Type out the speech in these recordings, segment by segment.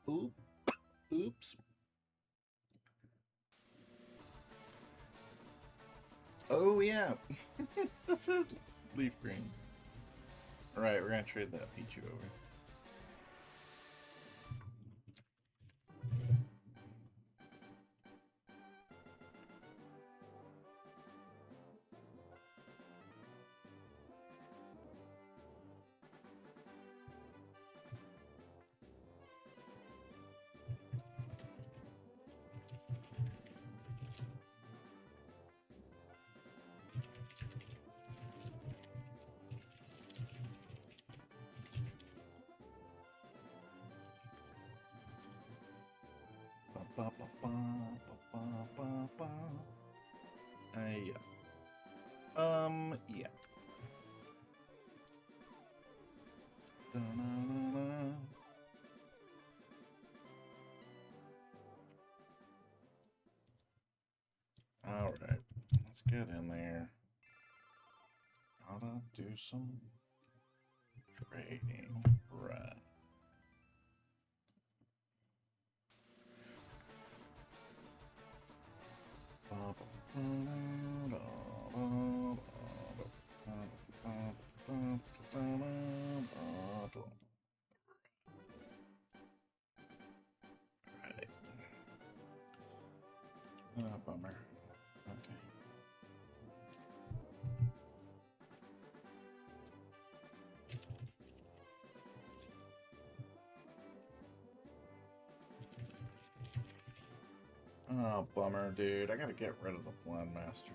Oop. Oops. Oh, yeah. This is leaf green. Alright, we're gonna trade that Pichu over. Yeah. All right, let's get in there. Gotta do some trading, right? Right. Oh, bummer. Okay. Oh, bummer, dude. I gotta get rid of the Blend Master.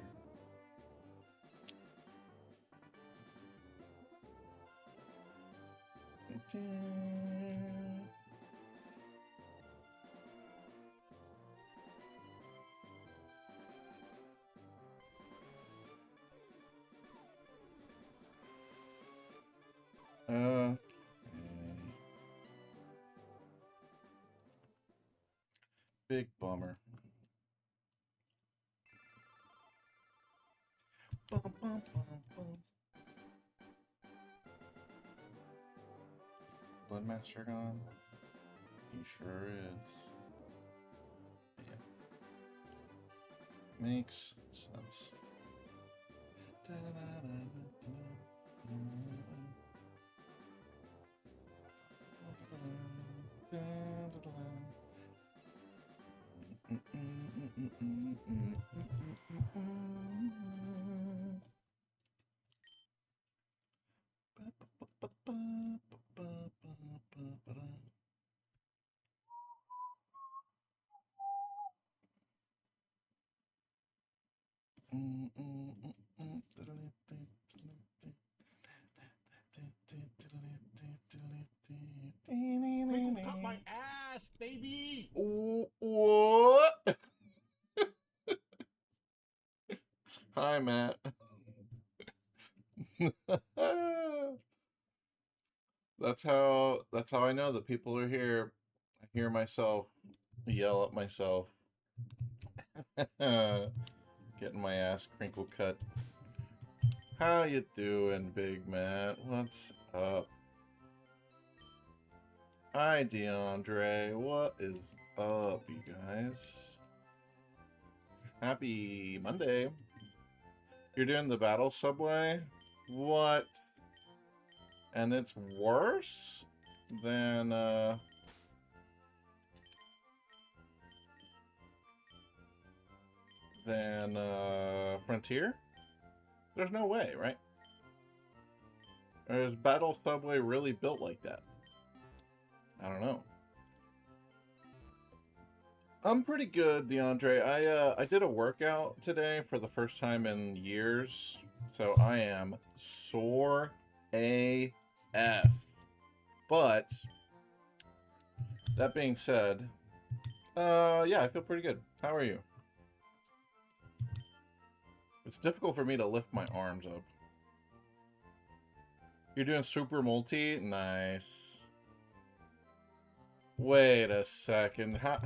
Okay. Big bummer. Bum, bum, bum, bum. Bloodmaster gone? He sure is. Yeah. Makes sense. Crinkle cut my ass, baby. What? Hi, Matt. That's how I know that people are here. I hear myself yell at myself. Getting my ass crinkle cut. How you doing, Big Matt? What's up? Hi, DeAndre. What is up, you guys? Happy Monday. You're doing the battle subway? What? And it's worse than Frontier? There's no way, right? Or is Battle Subway really built like that? I don't know. I'm pretty good, DeAndre. I did a workout today for the first time in years, so I am sore AF. But that being said, yeah, I feel pretty good. How are you? It's difficult for me to lift my arms up. You're doing super multi? Nice. Wait a second. How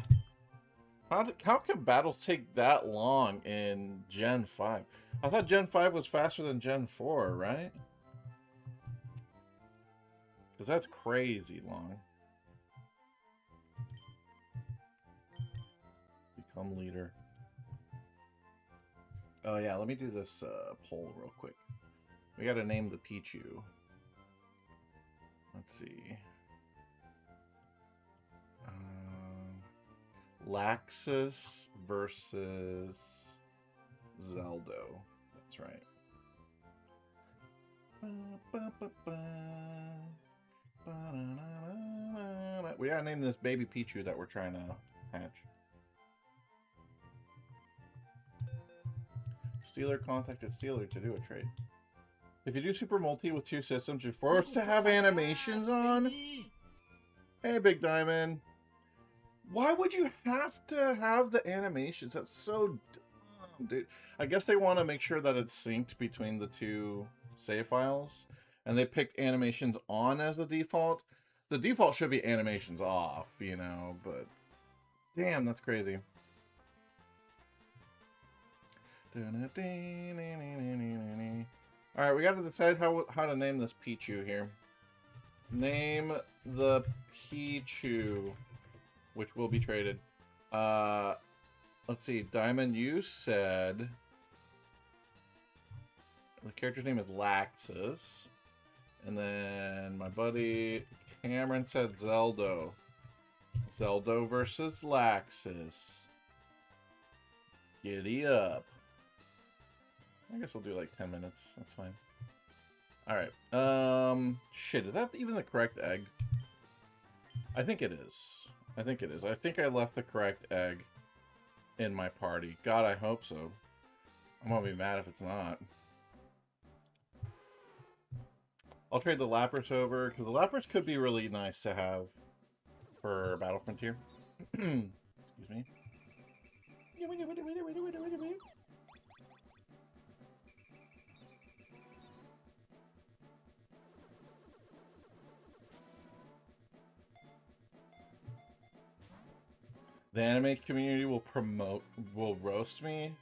can battles take that long in Gen 5? I thought Gen 5 was faster than Gen 4, right? Because that's crazy long. Become leader. Oh yeah, let me do this poll real quick. We gotta name the Pichu. Let's see. Laxus versus Zeldo. That's right. We gotta name this baby Pichu that we're trying to hatch. Steeler contacted Steeler to do a trade. If you do Super Multi with 2 systems, you're forced to have animations on. Hey, Big Diamond. Why would you have to have the animations? That's so dumb, dude. I guess they want to make sure that it's synced between the 2 save files. And they picked animations on as the default. The default should be animations off, you know, but damn, that's crazy. Alright, we gotta decide how to name this Pichu here. Name the Pichu, which will be traded. Let's see, Diamond, you said the character's name is Laxus. And then my buddy Cameron said Zeldo. Zeldo versus Laxus. Giddy up. I guess we'll do like 10 minutes. That's fine. Alright. Shit, is that even the correct egg? I think it is. I think it is. I think I left the correct egg in my party. God, I hope so. I'm gonna be mad if it's not. I'll trade the Lapras over, because the Lapras could be really nice to have for Battle Frontier. Excuse me. The anime community will roast me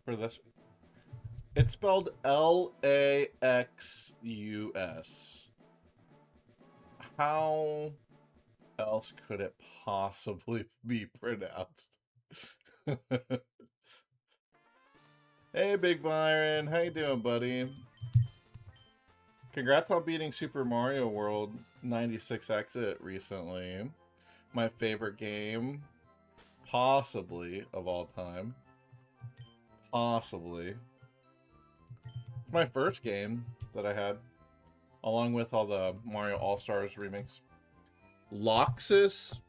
for this. It's spelled L-A-X-U-S. How else could it possibly be pronounced? Hey, Big Byron. How you doing, buddy? Congrats on beating Super Mario World 96 Exit recently. My favorite game, possibly, of all time. Possibly. It's my first game that I had, along with all the Mario All-Stars remakes. Loxus?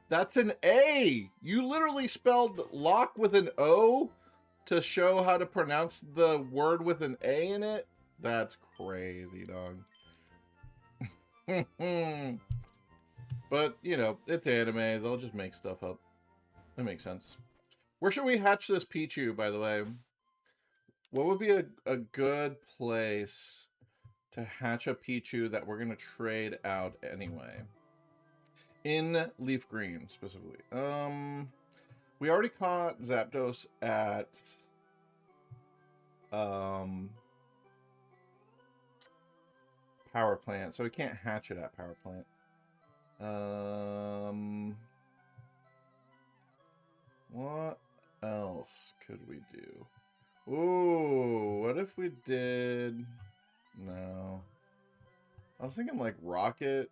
That's an A! You literally spelled lock with an O to show how to pronounce the word with an A in it? That's crazy, dog. But, you know, it's anime. They'll just make stuff up. That makes sense. Where should we hatch this Pichu, by the way? What would be a good place to hatch a Pichu that we're going to trade out anyway? In Leaf Green, specifically. We already caught Zapdos at... Power Plant, so we can't hatch it at Power Plant. What else could we do? Ooh, what if we did... No. I was thinking like Rocket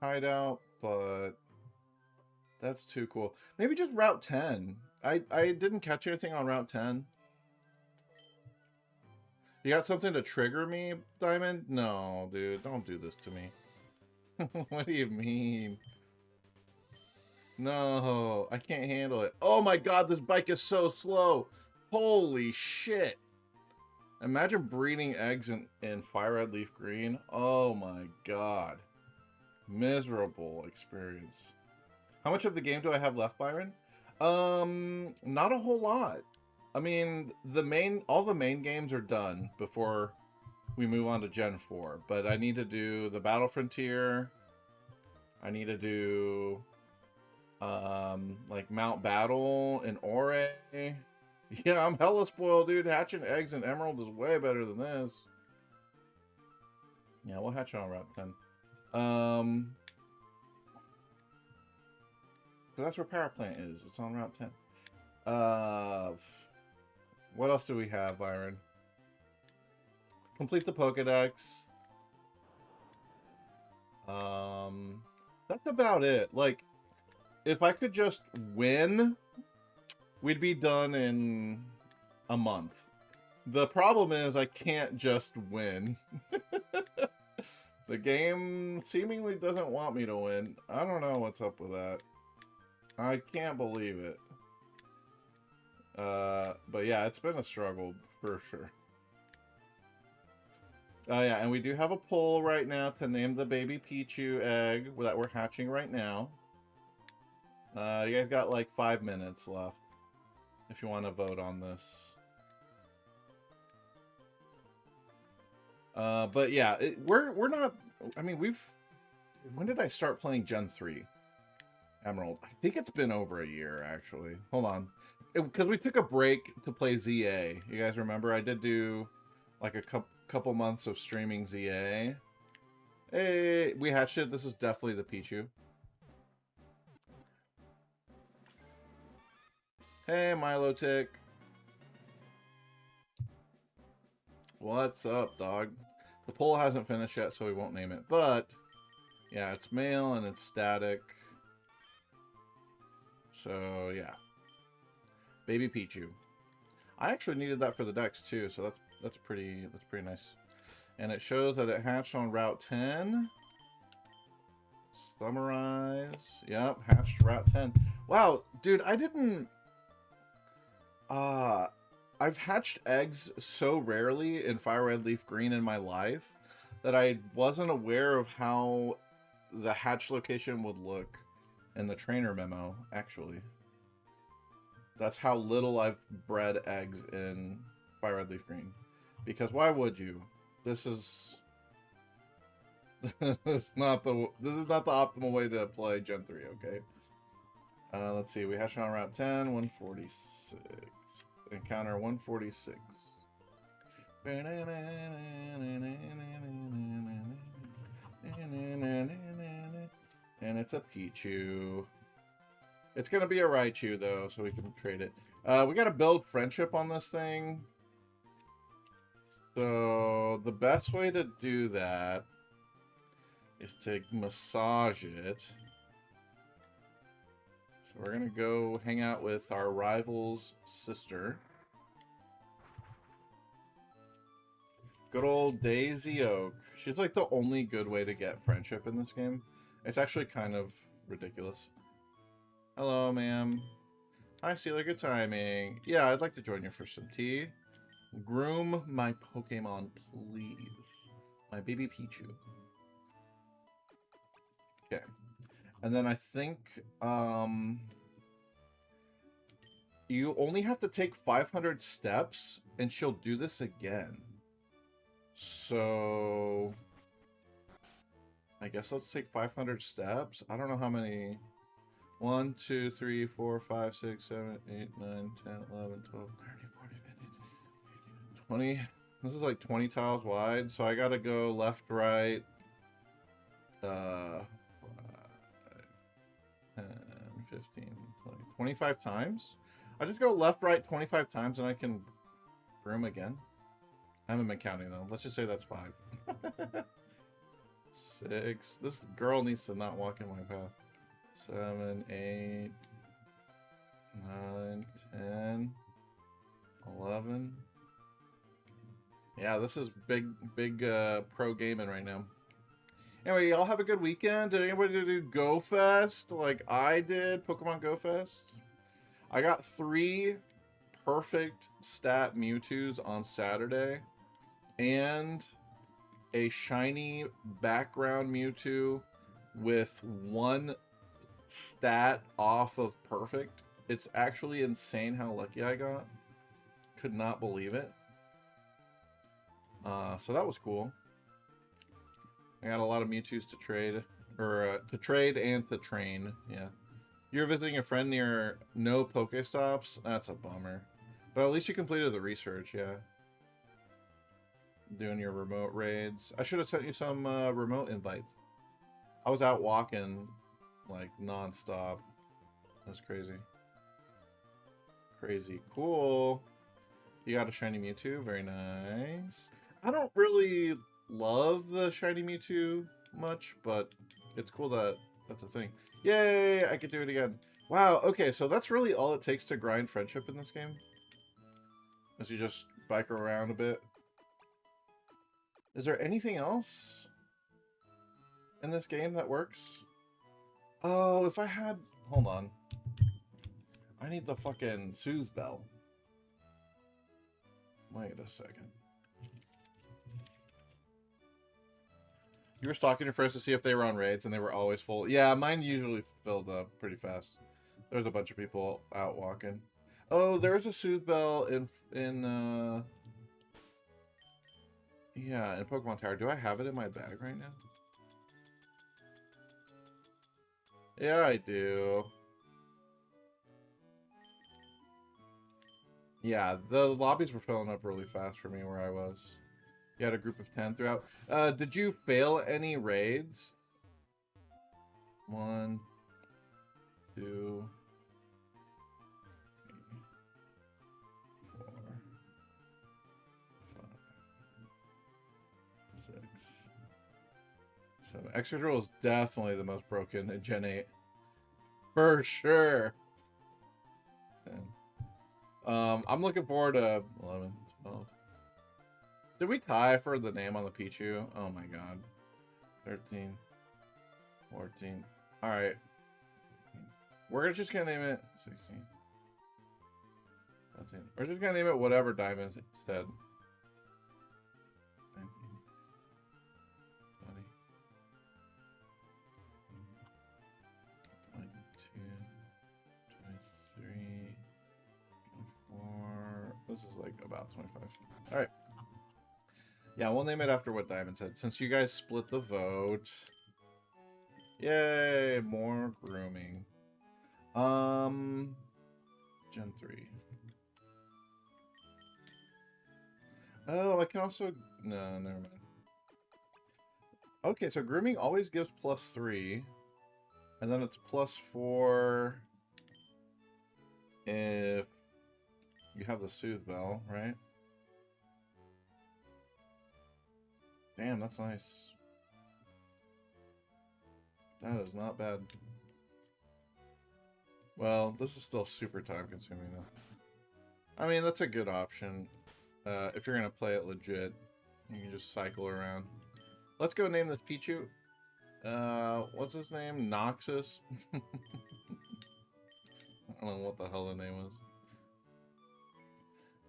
Hideout, but that's too cool. Maybe just Route 10. I didn't catch anything on Route 10. You got something to trigger me, Diamond? No, dude, don't do this to me. What do you mean? No, I can't handle it. Oh my god, this bike is so slow. Holy shit. Imagine breeding eggs in Fire Red Leaf Green. Oh my god. Miserable experience. How much of the game do I have left, Byron? Not a whole lot. I mean, all the main games are done before we move on to Gen 4. But I need to do the Battle Frontier. I need to do like Mount Battle and Ore. Yeah, I'm hella spoiled, dude. Hatching eggs in Emerald is way better than this. Yeah, we'll hatch on Route 10. Because that's where Power Plant is. It's on Route 10. What else do we have, Byron? Complete the Pokedex. That's about it. Like, if I could just win, we'd be done in a month. The problem is I can't just win. The game seemingly doesn't want me to win. I don't know what's up with that. I can't believe it. But yeah, it's been a struggle for sure. Yeah, and we do have a poll right now to name the baby Pichu egg that we're hatching right now. You guys got like 5 minutes left if you want to vote on this. But yeah, we're not. I mean, when did I start playing Gen 3 Emerald? I think it's been over a year actually. Hold on, because we took a break to play ZA. You guys remember? I did do like a couple months of streaming ZA. Hey, we hatched it. This is definitely the Pichu. Hey, Milo Tick. What's up, dog? The poll hasn't finished yet, so we won't name it. But, yeah, it's male and it's static. So, yeah. Baby Pichu. I actually needed that for the Dex, too, so that's pretty nice. And it shows that it hatched on Route 10. Summarize. Yep, hatched Route 10. Wow, dude, I didn't... I've hatched eggs so rarely in Fire Red Leaf Green in my life that I wasn't aware of how the hatch location would look in the trainer memo, actually. That's how little I've bred eggs in Fire Red Leaf Green. Because why would you? This is not the optimal way to play Gen 3, okay? Let's see, we hatched on Route 10, 146. Encounter 146. And it's a Pichu. It's gonna be a Raichu though, so we can trade it. We gotta build friendship on this thing. So the best way to do that is to massage it. So we're gonna go hang out with our rival's sister. Good old Daisy Oak. She's like the only good way to get friendship in this game. It's actually kind of ridiculous. Hello, ma'am. Hi, Sealer. Good timing. Yeah, I'd like to join you for some tea. Groom my Pokemon, please. My baby Pichu. Okay. And then I think you only have to take 500 steps and she'll do this again. So I guess let's take 500 steps. I don't know how many. 1, 2, 3, 4, 5, 6, 7, 8, 9, 10, 11, 12, 13, 14, 15, 20. This is like 20 tiles wide, so I gotta go left, right, 10, 15, 20, 25 times. I just go left, right 25 times and I can groom again. I haven't been counting though. Let's just say that's 5. 6. This girl needs to not walk in my path. 7, 8, 9, 10, 11. Yeah, this is big pro gaming right now. Anyway, y'all have a good weekend. Did anybody do Go Fest like I did? Pokemon Go Fest? I got 3 perfect stat Mewtwo's on Saturday and a shiny background Mewtwo with 1 stat off of perfect. It's actually insane how lucky I got. Could not believe it. So that was cool. I got a lot of Mewtwo's to trade, or to trade and to train. Yeah, you're visiting a friend near no Pokestops. That's a bummer, but at least you completed the research. Yeah, doing your remote raids. I should have sent you some remote invites. I was out walking like non-stop. That's crazy. Crazy. Cool. You got a shiny Mewtwo. Very nice. I don't really love the shiny Mewtwo much, but it's cool that that's a thing. Yay! I could do it again. Wow, okay, so that's really all it takes to grind friendship in this game? As you just bike around a bit. Is there anything else in this game that works? Oh, if I had... Hold on. I need the fucking Soothe Bell. Wait a second. You were stalking your friends to see if they were on raids, and they were always full. Yeah, mine usually filled up pretty fast. There's a bunch of people out walking. Oh, there's a Soothe Bell in yeah, in Pokemon Tower. Do I have it in my bag right now? Yeah, I do. Yeah, the lobbies were filling up really fast for me where I was. You had a group of 10 throughout. Did you fail any raids? 1, 2, 3, 4, 5, 6, 7. Excadrill is definitely the most broken in Gen 8. For sure. 10. I'm looking forward to 11, 12. Did we tie for the name on the Pichu? Oh my god. 13, 14. Alright. We're just gonna name it 16. 17. We're just gonna name it whatever Diamond said. 19, 20, 22, 23, 24. This is like about 25. Alright. Yeah, we'll name it after what Diamond said. Since you guys split the vote. Yay, more grooming. Gen 3. Oh, I can also... No, never mind. Okay, so grooming always gives +3. And then it's +4 if you have the Soothe Bell, right? Damn, that's nice. That is not bad. Well, this is still super time consuming though. I mean, that's a good option. If you're gonna play it legit, you can just cycle around. Let's go name this Pichu. What's his name? Noxus? I don't know what the hell the name was.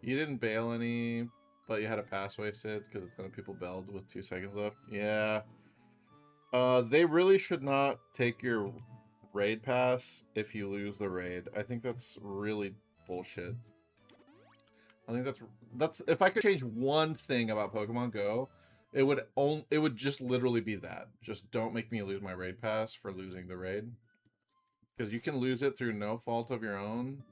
You didn't bail any, but you had a passway, Sid, because a ton of people bailed with 2 seconds left. Yeah. They really should not take your raid pass if you lose the raid. I think that's really bullshit. I think that's if I could change one thing about Pokemon Go, it would just literally be that. Just don't make me lose my raid pass for losing the raid. Because you can lose it through no fault of your own.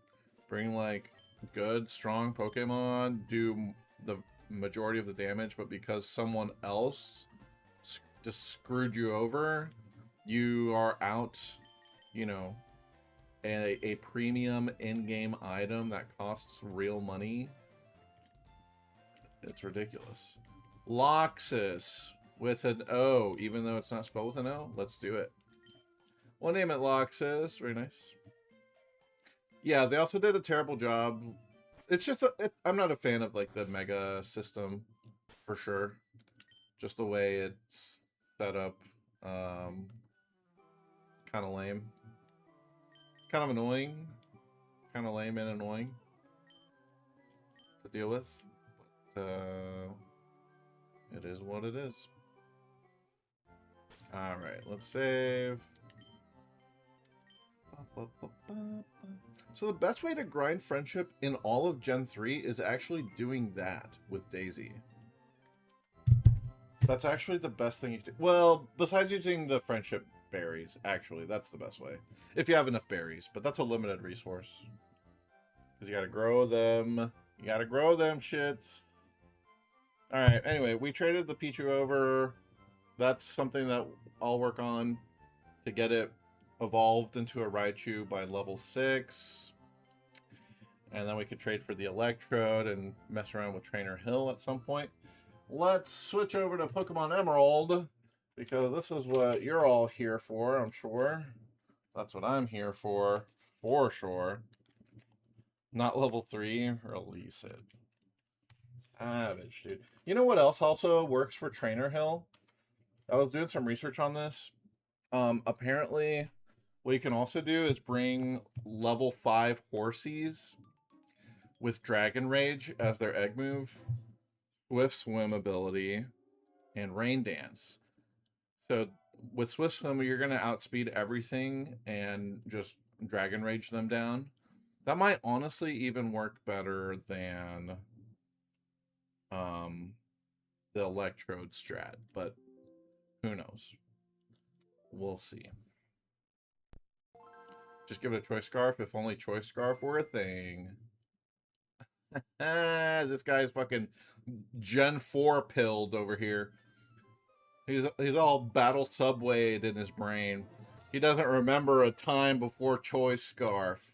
Bring like good, strong Pokemon, do the majority of the damage, but because someone else just screwed you over, you are out, you know, a premium in-game item that costs real money. It's ridiculous. Loxus with an O, even though it's not spelled with an O. Let's do it. We'll name it Loxus. Very nice. Yeah, they also did a terrible job. It's just, I'm not a fan of like the mega system, for sure. Just the way it's set up, kind of lame. Kind of annoying. Kind of lame and annoying to deal with. It is what it is. Alright, let's save. So the best way to grind friendship in all of Gen 3 is actually doing that with Daisy. That's actually the best thing you can do. Well, besides using the friendship berries, actually, that's the best way. If you have enough berries, but that's a limited resource. Because you gotta grow them. You gotta grow them, shits. Alright, anyway, we traded the Pichu over. That's something that I'll work on to get it evolved into a Raichu by level 6. And then we could trade for the Electrode and mess around with Trainer Hill at some point. Let's switch over to Pokemon Emerald, because this is what you're all here for, I'm sure. That's what I'm here for sure. Not level 3, release it. Savage, dude. You know what else also works for Trainer Hill? I was doing some research on this. Apparently, what you can also do is bring level 5 Horsies with Dragon Rage as their egg move, Swift Swim ability, and Rain Dance. So with Swift Swim, you're going to outspeed everything and just Dragon Rage them down. That might honestly even work better than the Electrode strat, but who knows? We'll see. Just give it a Choice Scarf, if only Choice Scarf were a thing. This guy's fucking Gen 4 pilled over here. He's all battle subwayed in his brain. He doesn't remember a time before Choice Scarf.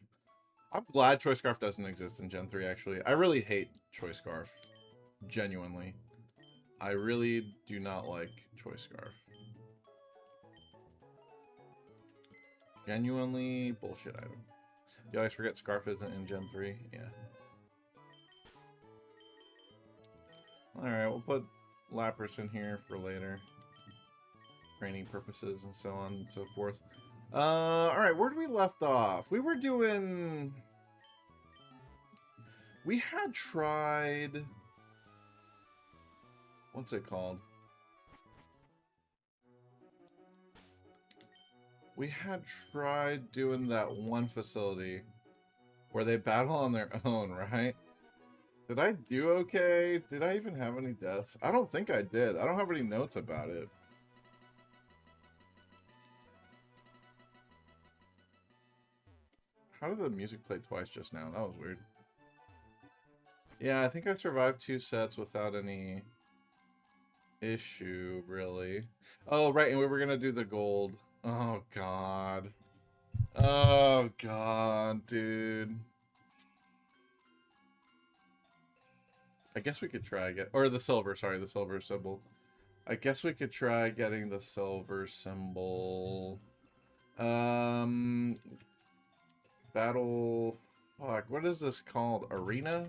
I'm glad Choice Scarf doesn't exist in Gen 3, actually. I really hate Choice Scarf. Genuinely. I really do not like Choice Scarf. Genuinely bullshit item. You always forget Scarf isn't in Gen 3? Yeah. Alright, we'll put Lapras in here for later. Training purposes and so on and so forth. Alright, where did we left off? We were doing... We had tried... What's it called? We had tried doing that one facility where they battle on their own, right? Did I do okay? Did I even have any deaths? I don't think I did. I don't have any notes about it. How did the music play twice just now? That was weird. Yeah, I think I survived 2 sets without any issue, really. Oh, right, and we were going to do the gold. Oh, God. Oh, God, dude. I guess we could try get... Or the silver, sorry, the silver symbol. I guess we could try getting the silver symbol. Battle... Fuck, what is this called? Arena?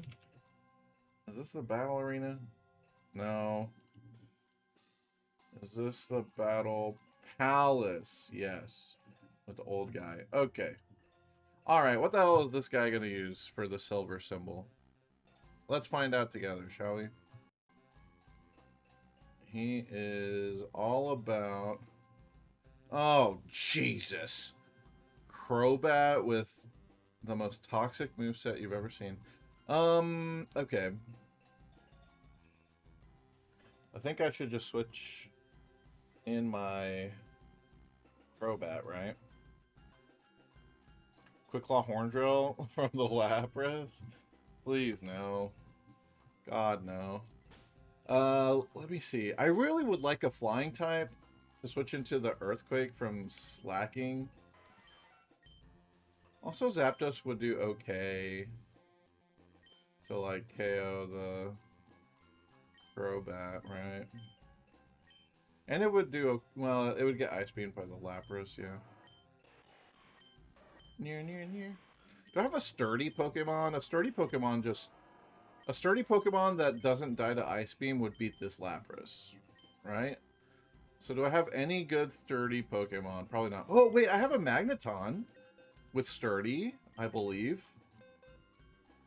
Is this the battle arena? No. Is this the battle palace? Yes. With the old guy. Okay. Alright, what the hell is this guy gonna use for the silver symbol? Let's find out together, shall we? He is all about... Oh, Jesus. Crobat with the most toxic moveset you've ever seen. Okay. I think I should just switch in my Crobat, right? Quick Claw Horn Drill from the Lapras? Please, no. God, no. Let me see. I really would like a flying type to switch into the Earthquake from Slacking. Also, Zapdos would do okay to, like, KO the Crobat, right? And it would do, well, it would get Ice Beam by the Lapras, yeah. Near. Do I have a sturdy Pokemon? A sturdy Pokemon that doesn't die to Ice Beam would beat this Lapras, right? So do I have any good sturdy Pokemon? Probably not. Oh, wait, I have a Magneton with sturdy, I believe.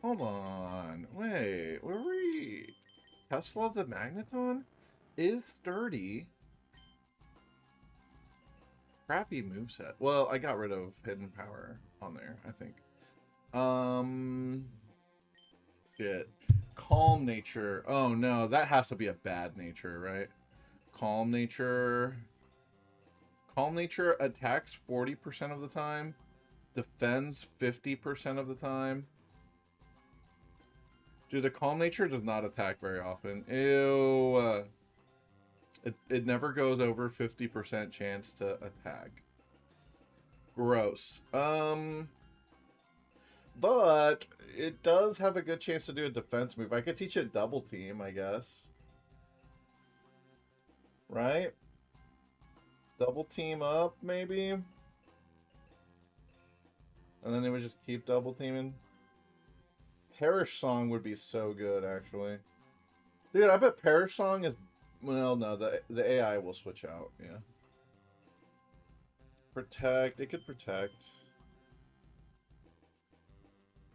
Hold on. Wait, were we... Tesla the Magneton is sturdy. Crappy moveset. Well, I got rid of Hidden Power on there, I think. Shit. Calm Nature. Oh no, that has to be a bad nature, right? Calm Nature. Calm Nature attacks 40% of the time. Defends 50% of the time. Dude, the Calm Nature does not attack very often. Ew. It never goes over 50% chance to attack. Gross. But it does have a good chance to do a defense move. I could teach it double team, I guess. Right? Double team up, maybe? And then they would just keep double teaming. Perish Song would be so good, actually. Dude, I bet Perish Song is... Well, no, the AI will switch out, yeah. Protect. It could protect.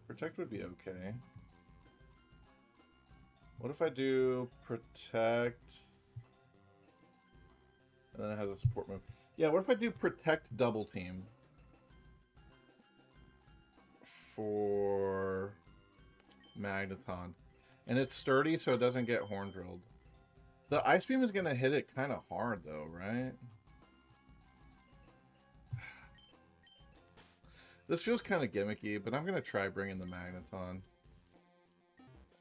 Protect would be okay. What if I do protect... And then it has a support move. Yeah, what if I do protect double team? For Magneton. And it's sturdy, so it doesn't get horn drilled. The Ice Beam is going to hit it kind of hard, though, right? This feels kind of gimmicky, but I'm going to try bringing the Magneton.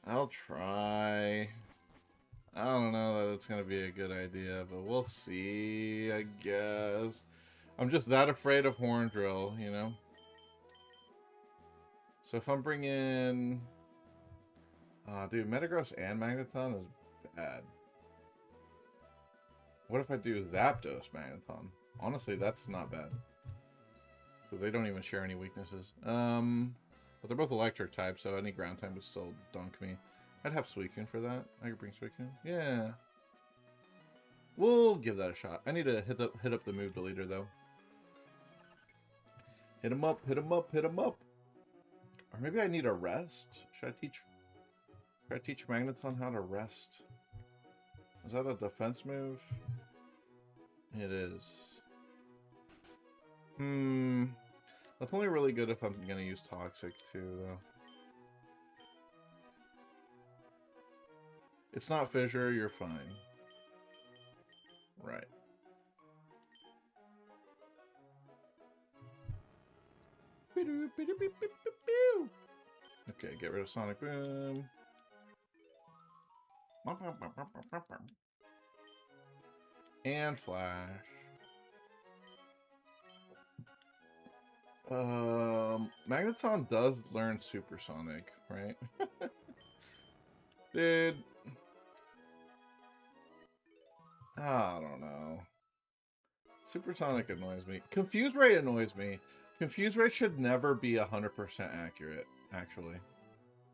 I'll try. I don't know that it's going to be a good idea, but we'll see, I guess. I'm just that afraid of Horn Drill, you know? So if I'm bringing... dude, Metagross and Magneton is bad. What if I do Zapdos Magneton? Honestly, that's not bad. Because they don't even share any weaknesses. But they're both electric types, so any ground type would still dunk me. I'd have Suicune for that. I could bring Suicune. Yeah. We'll give that a shot. I need to hit up the move deleter, though. Hit him up, hit him up, hit him up. Or maybe I need a rest. Should I teach Magneton how to rest? Is that a defense move? It is. That's only really good if I'm gonna use Toxic too, though. It's not Fissure, you're fine. Right. Okay, get rid of Sonic Boom. And Flash. Magneton does learn Supersonic, right? Dude. I don't know. Supersonic annoys me. Confuse Ray annoys me. Confuse Ray should never be 100% accurate, actually.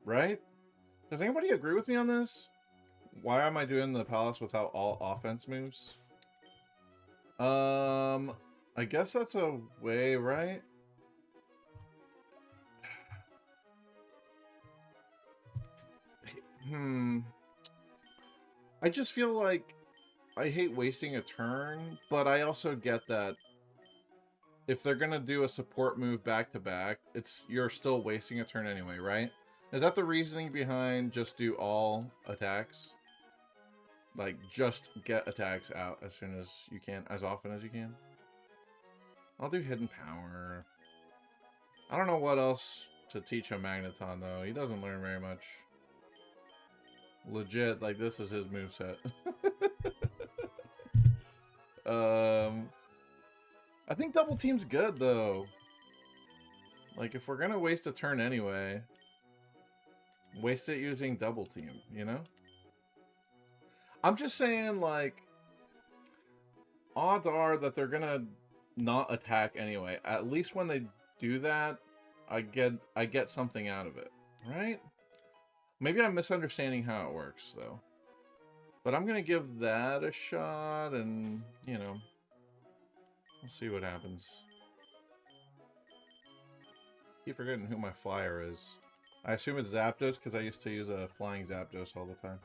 Right? Does anybody agree with me on this? Why am I doing the Palace without all offense moves? I guess that's a way, right? I just feel like I hate wasting a turn, but I also get that if they're gonna do a support move back to back, you're still wasting a turn anyway, right? Is that the reasoning behind just do all attacks? Like, just get attacks out as soon as you can, as often as you can? I'll do Hidden Power. I don't know what else to teach a Magneton, though. He doesn't learn very much. Legit, like, this is his moveset. I think Double Team's good, though. Like, if we're gonna waste a turn anyway, waste it using Double Team, you know? I'm just saying, like, odds are that they're gonna not attack anyway. At least when they do that, I get something out of it, right? Maybe I'm misunderstanding how it works, though. But I'm gonna give that a shot, and, you know, we'll see what happens. Keep forgetting who my flyer is. I assume it's Zapdos, because I used to use a flying Zapdos all the time.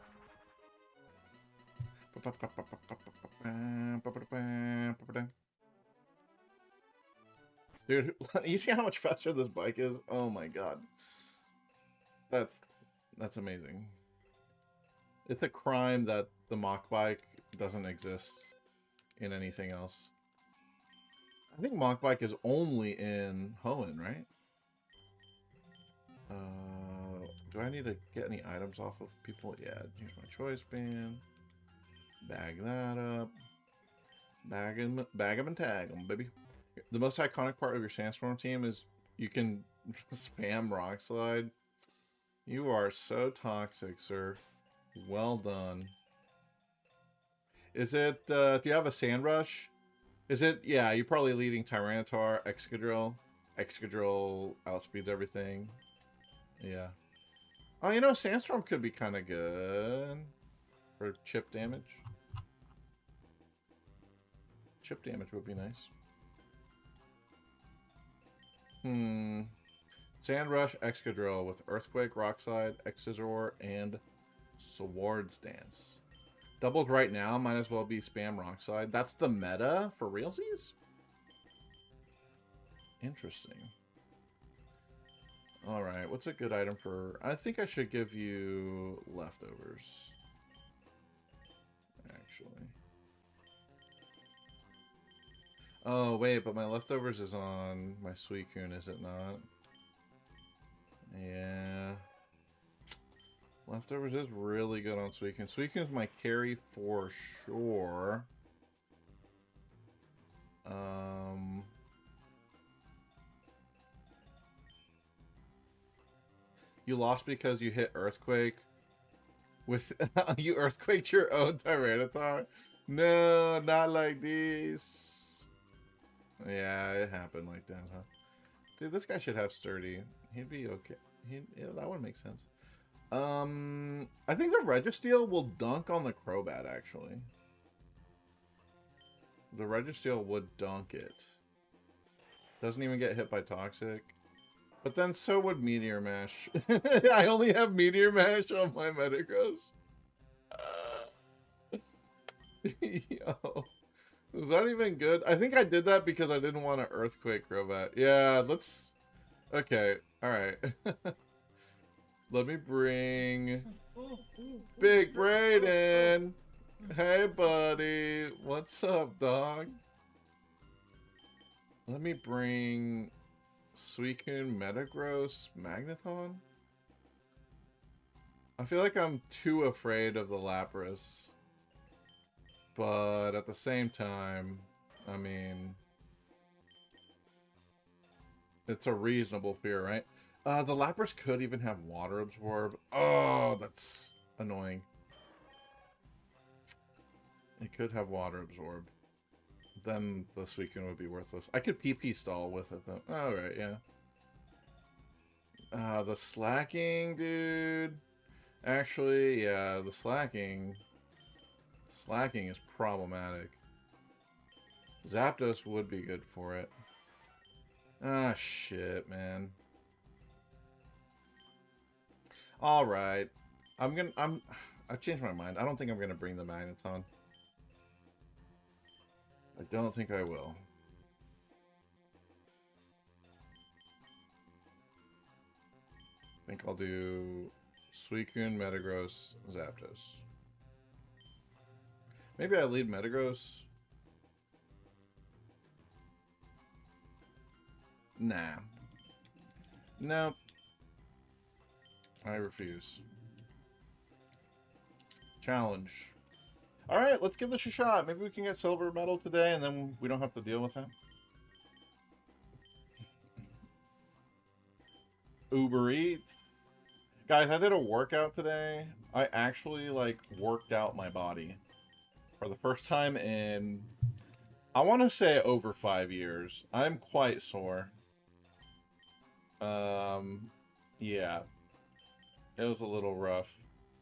Dude, you see how much faster this bike is? Oh my god. That's amazing. It's a crime that the Mach Bike doesn't exist in anything else. I think Mach Bike is only in Hoenn, right? Do I need to get any items off of people? Yeah, here's my choice band. Bag that up. Bag 'em and tag 'em, baby. The most iconic part of your Sandstorm team is you can spam Rock Slide. You are so toxic, sir. Well done. Is it, do you have a Sand Rush? Is it, yeah, you're probably leading Tyranitar, Excadrill. Excadrill outspeeds everything. Yeah. Oh, you know, Sandstorm could be kind of good for chip damage. Chip damage would be nice. Sand Rush, Excadrill with Earthquake, Rock Slide, Exizor, and Swords Dance. Doubles right now might as well be spam Rock Slide. That's the meta for realsies? Interesting. Alright, what's a good item for... I think I should give you leftovers. Actually. Oh, wait, but my leftovers is on my Suicune, is it not? Yeah. Leftovers is really good on Suicune. Suicune's my carry for sure. You lost because you hit Earthquake. With you Earthquaked your own Tyranitar? No, not like this. Yeah, it happened like that, huh? Dude, this guy should have Sturdy. He'd be okay. Yeah, that would make sense. I think the Registeel will dunk on the Crobat, actually. The Registeel would dunk it. Doesn't even get hit by Toxic. But then so would Meteor Mash. I only have Meteor Mash on my Metagross. Yo. Was that even good? I think I did that because I didn't want to Earthquake Crobat. Yeah, let's... Okay, alright. Let me bring... Big Brayden! Hey, buddy! What's up, dog? Let me bring... Suicune, Metagross, Magneton? I feel like I'm too afraid of the Lapras. But at the same time, I mean... It's a reasonable fear, right? The Lapras could even have Water Absorb. Oh, that's annoying. It could have Water Absorb. Then the Suicune would be worthless. I could PP stall with it, though. Alright, yeah. The slacking, dude. Actually, yeah, the slacking... Slacking is problematic. Zapdos would be good for it. Ah, shit, man. Alright. I've changed my mind. I don't think I'm gonna bring the Magneton. I don't think I will. I think I'll do Suicune, Metagross, Zapdos. Maybe I lead Metagross. Nah. Nope. I refuse. Challenge. Alright, let's give this a shot. Maybe we can get silver medal today and then we don't have to deal with that. Uber Eats. Guys, I did a workout today. I actually, like, worked out my body. For the first time in, I want to say over 5 years. I'm quite sore. Yeah. It was a little rough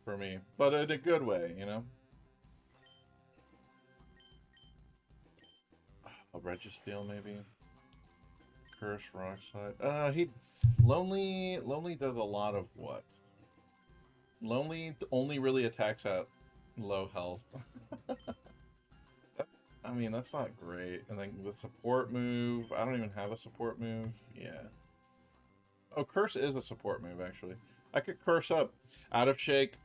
for me. But in a good way, you know? A Registeel, maybe? Curse, Rock Slide. Lonely does a lot of what? Lonely only really attacks at low health. I mean, that's not great. And then the support move, I don't even have a support move. Yeah. Oh, Curse is a support move, actually. I could curse up out of shape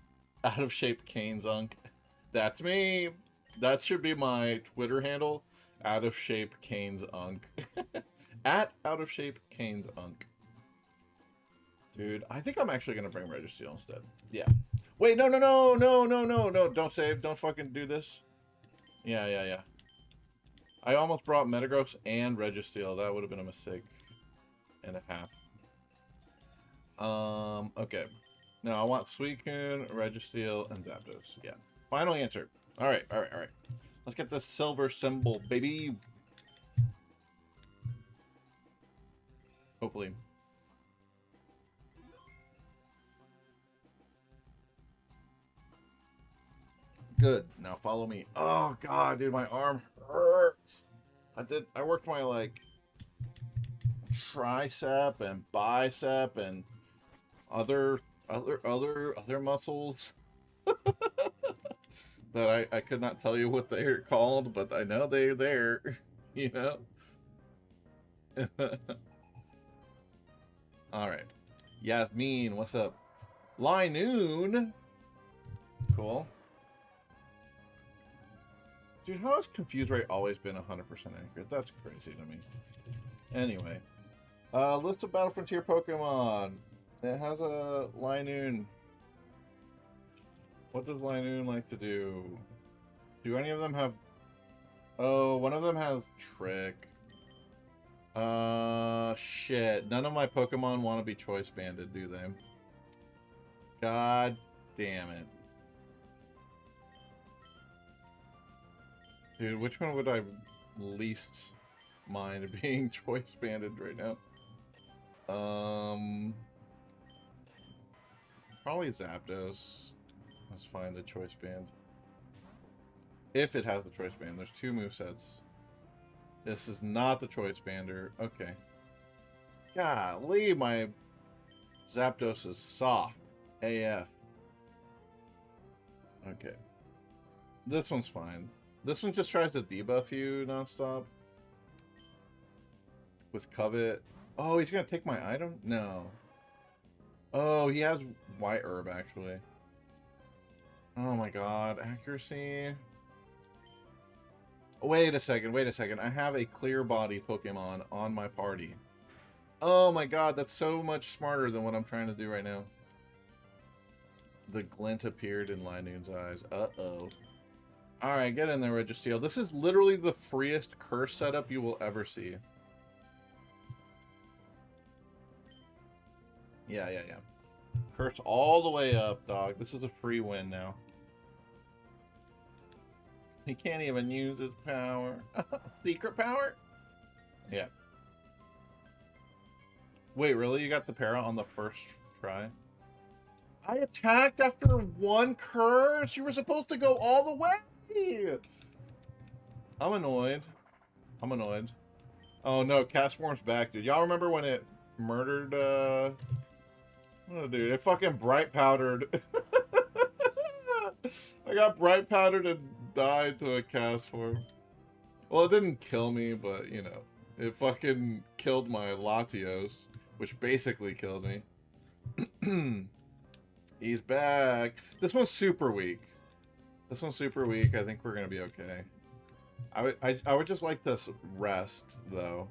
Kane's Unk. That's me. That should be my Twitter handle. Out of shape Kane's Unk. At out of shape Kane's Unk. Dude, I think I'm actually gonna bring Registeel instead. Yeah. Wait, no. Don't save. Don't fucking do this. Yeah. I almost brought Metagross and Registeel. That would have been a mistake and a half. Okay. Now I want Suicune, Registeel, and Zapdos. Yeah. Final answer. Alright. Let's get this silver symbol, baby. Hopefully. Good. Now follow me. Oh god, dude, my arm hurts. I worked my like tricep and bicep and other muscles that I could not tell you what they're called, but I know they're there, you know. All right. Yasmin, what's up? Linoon. Cool. Dude, how has Confuse Ray always been 100% accurate? That's crazy to me. Anyway. List of Battle Frontier Pokemon. It has a Linoon. What does Linoon like to do? Do any of them have... Oh, one of them has Trick. Shit. None of my Pokemon want to be choice banded, do they? God damn it. Dude, which one would I least mind being choice banded right now? Probably Zapdos. Let's find the choice band. If it has the choice band. There's two movesets. This is not the choice bander. Okay. Golly, my Zapdos is soft. AF. Okay. This one's fine. This one just tries to debuff you nonstop. With Covet. Oh, he's gonna take my item? No. Oh, he has White Herb, actually. Oh my god. Accuracy. Wait a second. I have a Clear Body Pokemon on my party. Oh my god, that's so much smarter than what I'm trying to do right now. The glint appeared in Linoon's eyes. Uh-oh. Alright, get in there, Registeel. This is literally the freest curse setup you will ever see. Yeah. Curse all the way up, dog. This is a free win now. He can't even use his power. Secret power? Yeah. Wait, really? You got the para on the first try? I attacked after one curse? You were supposed to go all the way! I'm annoyed. Oh no, Castform's back, dude. Y'all remember when it murdered, oh dude, it fucking bright powdered. I got bright powdered and died to a Castform. Well, it didn't kill me, but, you know, it fucking killed my Latios, which basically killed me. He's back. This one's super weak. I think we're gonna be okay. I would just like this rest, though.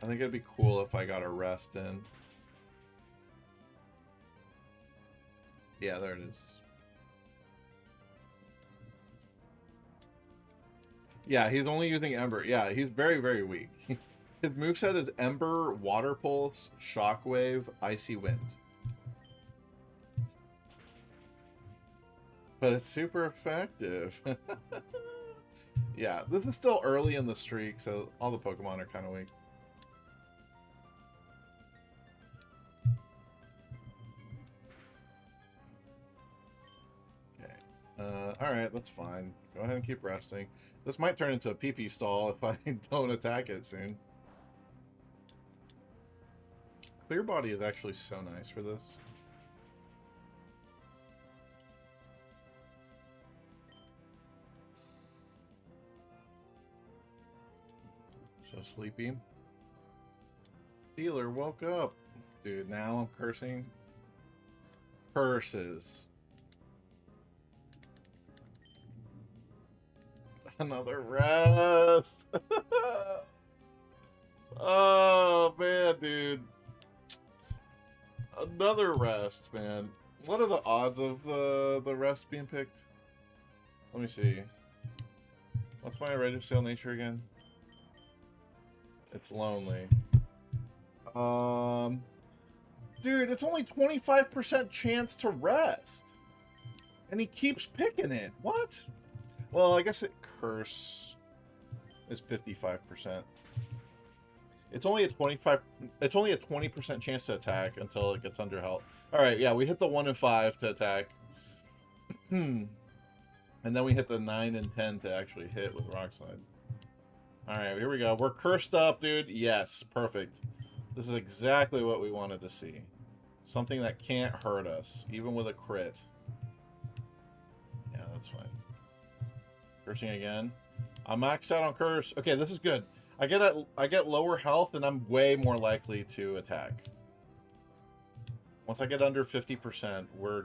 I think it'd be cool if I got a rest in. Yeah, there it is. Yeah, he's only using Ember. Yeah, he's very, very weak. His moveset is Ember, Water Pulse, Shockwave, Icy Wind. But it's super effective. Yeah, this is still early in the streak, so all the Pokemon are kind of weak. Okay. Alright, that's fine. Go ahead and keep resting. This might turn into a pee-pee stall if I don't attack it soon. Clear Body is actually so nice for this. So sleepy. Dealer woke up. Dude, now I'm cursing. Curses. Another rest. Oh, man, dude. Another rest, man. What are the odds of the rest being picked? Let me see. What's my Registeel nature again? It's lonely. Dude, it's only 25% chance to rest. And he keeps picking it. What? Well, I guess curse is 55%. It's only a 20% chance to attack until it gets under health. Alright, yeah, we hit the 1 and 5 to attack. And then we hit the 9 and 10 to actually hit with Rock Slide. Alright, here we go. We're cursed up, dude. Yes, perfect. This is exactly what we wanted to see. Something that can't hurt us, even with a crit. Yeah, that's fine. Cursing again. I'm maxed out on curse. Okay, this is good. I get lower health, and I'm way more likely to attack. Once I get under 50%, we're...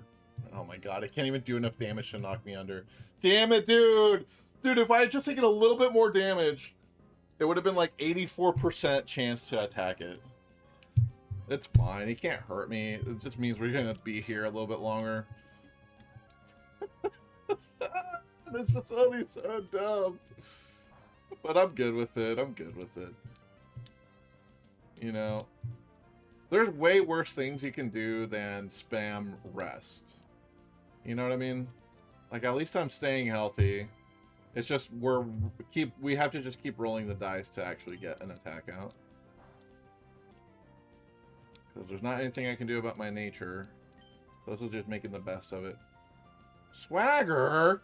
Oh my god, I can't even do enough damage to knock me under. Damn it, dude! Dude, if I had just taken a little bit more damage, it would have been like 84% chance to attack it. It's fine. He can't hurt me. It just means we're going to be here a little bit longer. This facility's so dumb. But I'm good with it. I'm good with it. You know, there's way worse things you can do than spam rest. You know what I mean? Like, at least I'm staying healthy. It's just we have to just keep rolling the dice to actually get an attack out. Because there's not anything I can do about my nature. This is just making the best of it. Swagger?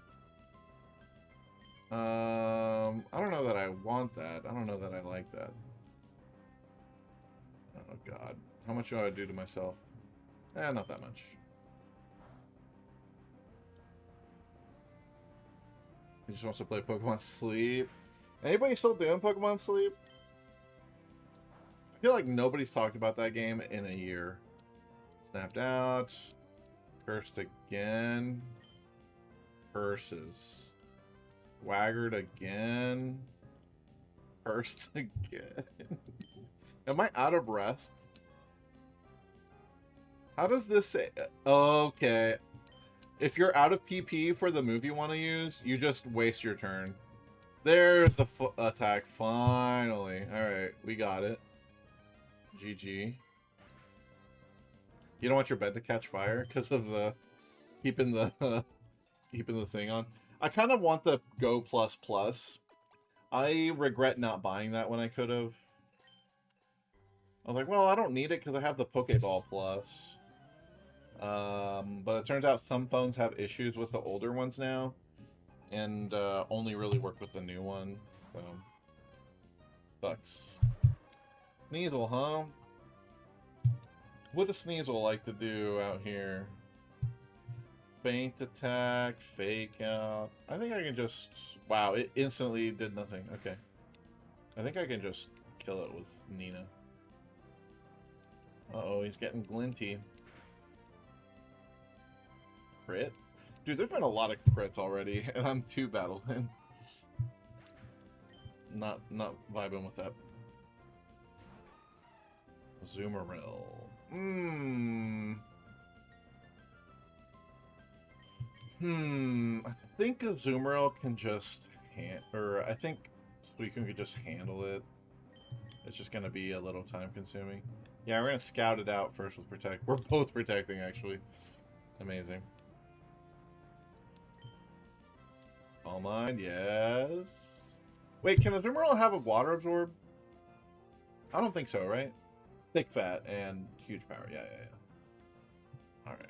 I don't know that I want that. I don't know that I like that. Oh, God. How much do I do to myself? Not that much. He just wants to play Pokemon Sleep. Anybody still doing Pokemon Sleep? I feel like nobody's talked about that game in a year. Snapped out. Cursed again. Curses. Swaggered again. Cursed again. Am I out of rest? How does this say? Okay. If you're out of PP for the move you want to use, you just waste your turn. There's the attack. Finally. Alright, we got it. GG. You don't want your bed to catch fire because of the keeping the keeping the thing on. I kind of want the Go Plus Plus. I regret not buying that when I could have. I was like, well, I don't need it because I have the Pokeball Plus. But it turns out some phones have issues with the older ones now, and only really work with the new one. So sucks. Sneasel, huh? What does Sneasel like to do out here? Feint attack, fake out. I think I can just... Wow, it instantly did nothing. Okay. I think I can just kill it with Nina. Uh-oh, he's getting glinty. Crit? Dude, there's been a lot of crits already, and I'm 2 battles in. Not vibing with that. Zoomeril. I think Azumarill can just I think Suicune could just handle it. It's just gonna be a little time consuming. Yeah, we're gonna scout it out first with Protect. We're both protecting, actually. Amazing. All Mind, yes. Wait, can Azumarill have a Water Absorb? I don't think so, right? Thick Fat and huge power. Yeah. Alright.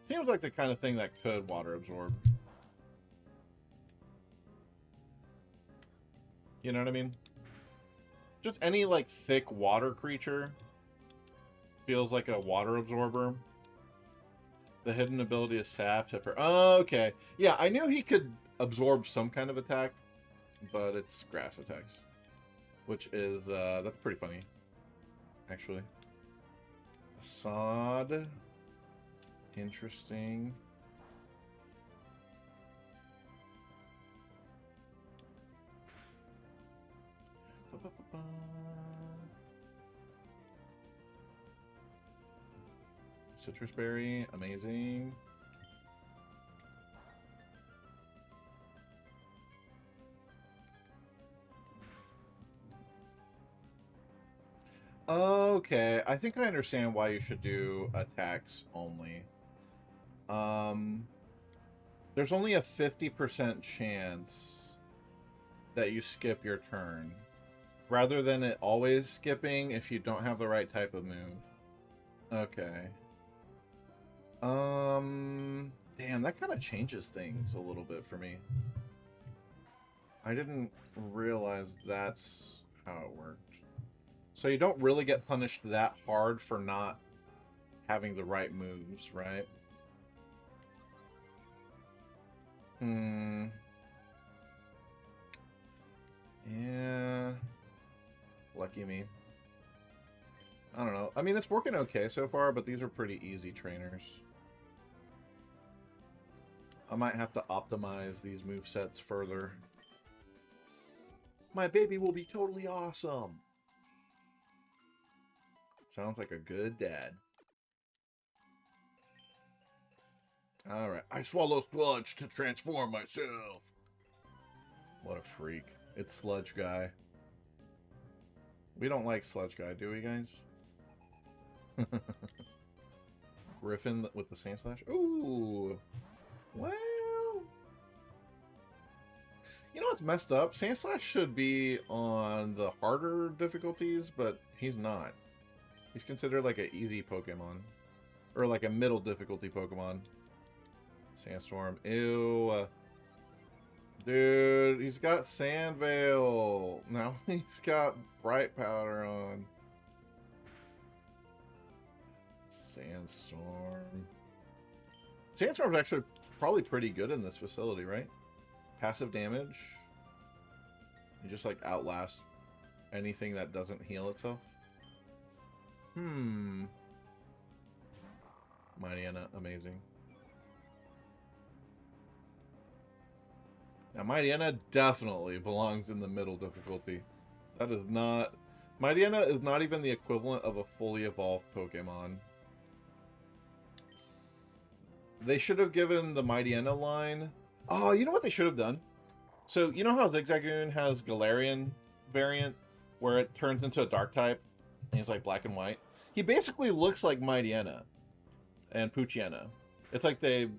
Seems like the kind of thing that could Water Absorb. You know what I mean? Just any, like, thick water creature feels like a Water Absorber. The hidden ability is Sap. Oh, okay. Yeah, I knew he could absorb some kind of attack, but it's grass attacks. Which is, that's pretty funny, actually. Assad. Interesting. Citrus Berry, amazing. Okay, I think I understand why you should do attacks only. There's only a 50% chance that you skip your turn, rather than it always skipping if you don't have the right type of move. Okay. Damn, that kind of changes things a little bit for me. I didn't realize that's how it worked. So you don't really get punished that hard for not having the right moves, right? Yeah. Lucky me. I don't know. I mean, it's working okay so far, but these are pretty easy trainers. I might have to optimize these movesets further. My baby will be totally awesome. Sounds like a good dad. Alright. I swallow sludge to transform myself. What a freak. It's Sludge Guy. We don't like Sludge Guy, do we, guys? Griffin with the Sand Slash. Ooh. Well. You know what's messed up? Sand Slash should be on the harder difficulties, but he's not. He's considered like an easy Pokemon. Or like a middle difficulty Pokemon. Sandstorm. Ew. Dude, he's got Sand Veil. Now he's got Bright Powder on. Sandstorm. Sandstorm's actually probably pretty good in this facility, right? Passive damage. You just like outlast anything that doesn't heal itself. Mightyena, amazing. Now, Mightyena definitely belongs in the middle difficulty. That is not... Mightyena is not even the equivalent of a fully evolved Pokemon. They should have given the Mightyena line... Oh, you know what they should have done? So, you know how Zigzagoon has Galarian variant, where it turns into a dark type, and he's like black and white? He basically looks like Mightyena and Poochyena. It's like they,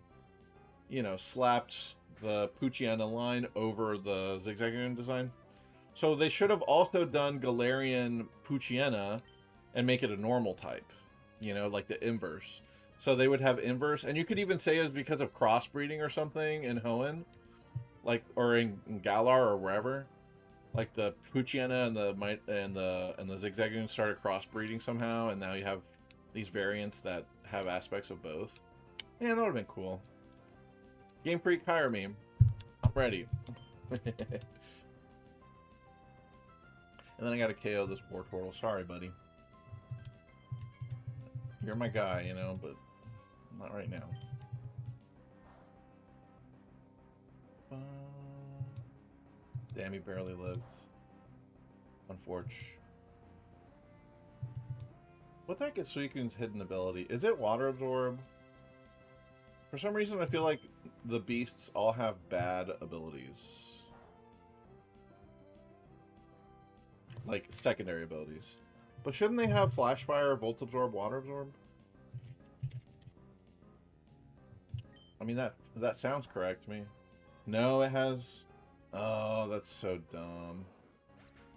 you know, slapped the Poochyena line over the Zigzagoon design. So they should have also done Galarian Poochyena and make it a normal type, you know, like the inverse. So they would have inverse, and you could even say it was because of crossbreeding or something in Hoenn, like, or in Galar or wherever. Like the Poochyena and the Zigzagoon started crossbreeding somehow, and now you have these variants that have aspects of both. Man, that would have been cool. Game Freak, hire me. I'm ready. And then I gotta KO this War Turtle. Sorry, buddy. You're my guy, you know, but not right now. Damn, he barely lived. Unfortunate. What the heck is Suicune's hidden ability? Is it Water Absorb? For some reason, I feel like the beasts all have bad abilities. Like, secondary abilities. But shouldn't they have Flash Fire, Volt Absorb, Water Absorb? I mean, that sounds correct to me. No, it has... Oh, that's so dumb.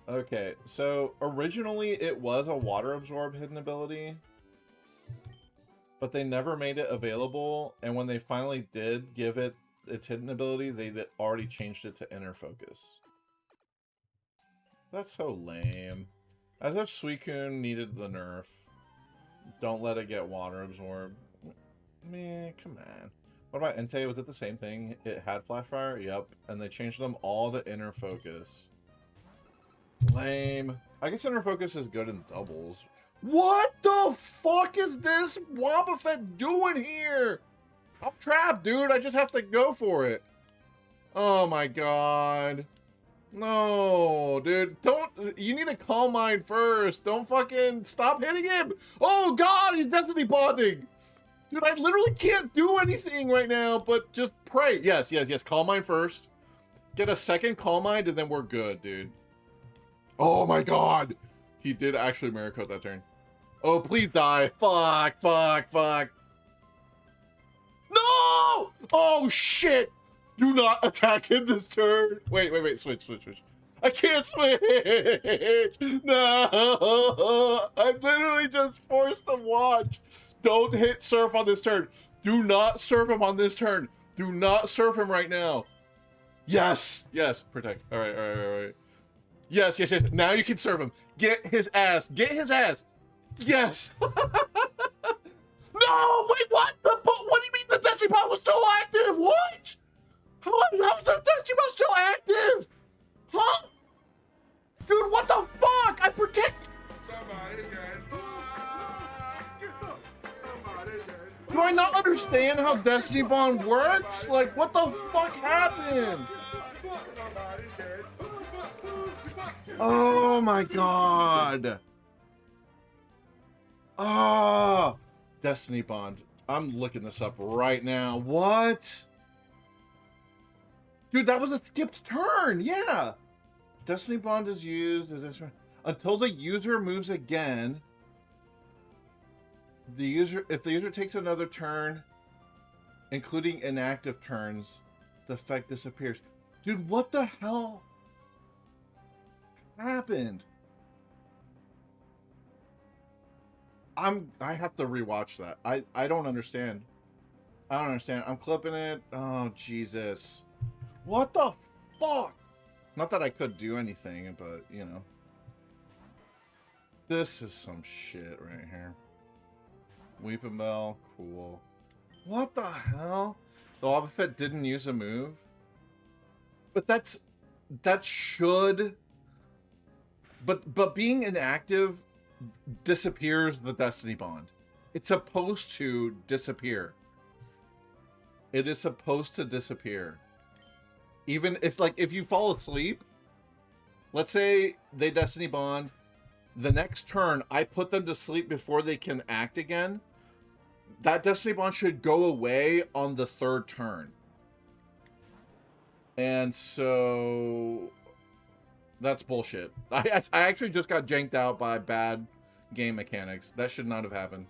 Okay, so originally it was a Water Absorb hidden ability, but they never made it available, and when they finally did give it its hidden ability, they already changed it to Inner Focus. That's so lame. As if Suicune needed the nerf. Don't let it get Water Absorb. Man, come on. What about Entei? Was it the same thing? It had Flash Fire? Yep. And they changed them all to Inner Focus. Lame. I guess Inner Focus is good in doubles. What the fuck is this Wobbuffet doing here? I'm trapped, dude. I just have to go for it. Oh my god. No, dude. Don't. You need to Calm Mind first. Don't fucking stop hitting him. Oh god, he's Destiny bonding. Dude, I literally can't do anything right now but just pray. Yes, yes, yes. Calm Mind first. Get a second Calm Mind and then we're good, dude. Oh my god. He did actually mirror coat that turn. Oh, please die. Fuck, fuck, fuck. No! Oh, shit! Do not attack him this turn. Wait, wait, wait. Switch, switch, switch. I can't switch! No! I'm literally just forced to watch. Don't hit surf on this turn. Do not surf him on this turn. Do not surf him right now. Yes! Yes, protect. All right, all right, all right. Yes, yes, yes. Now you can serve him. Get his ass. Get his ass. Yes! No! Wait, what? What do you mean the Destiny Bond was still active? What? How's the Destiny Bond still active? Huh? Dude, what the fuck? I protect. Do I not understand how Destiny Bond works? Like, what the fuck happened? Oh my god. Ah, oh, Destiny Bond. I'm looking this up right now. What? Dude, that was a skipped turn. Yeah. Destiny Bond is used until the user moves again. If the user takes another turn, including inactive turns, the effect disappears. Dude, what the hell happened? I have to rewatch that. I don't understand. I don't understand. I'm clipping it. Oh, Jesus. What the fuck? Not that I could do anything, but, you know. This is some shit right here. Weeping Bell, cool. What the hell? The Wobbuffet didn't use a move? But that should... But being inactive disappears the Destiny Bond. It's supposed to disappear. It is supposed to disappear. Even if, like, if you fall asleep, let's say they Destiny Bond, the next turn I put them to sleep before they can act again, that Destiny Bond should go away on the third turn. And so that's bullshit. I actually just got janked out by bad game mechanics. That should not have happened.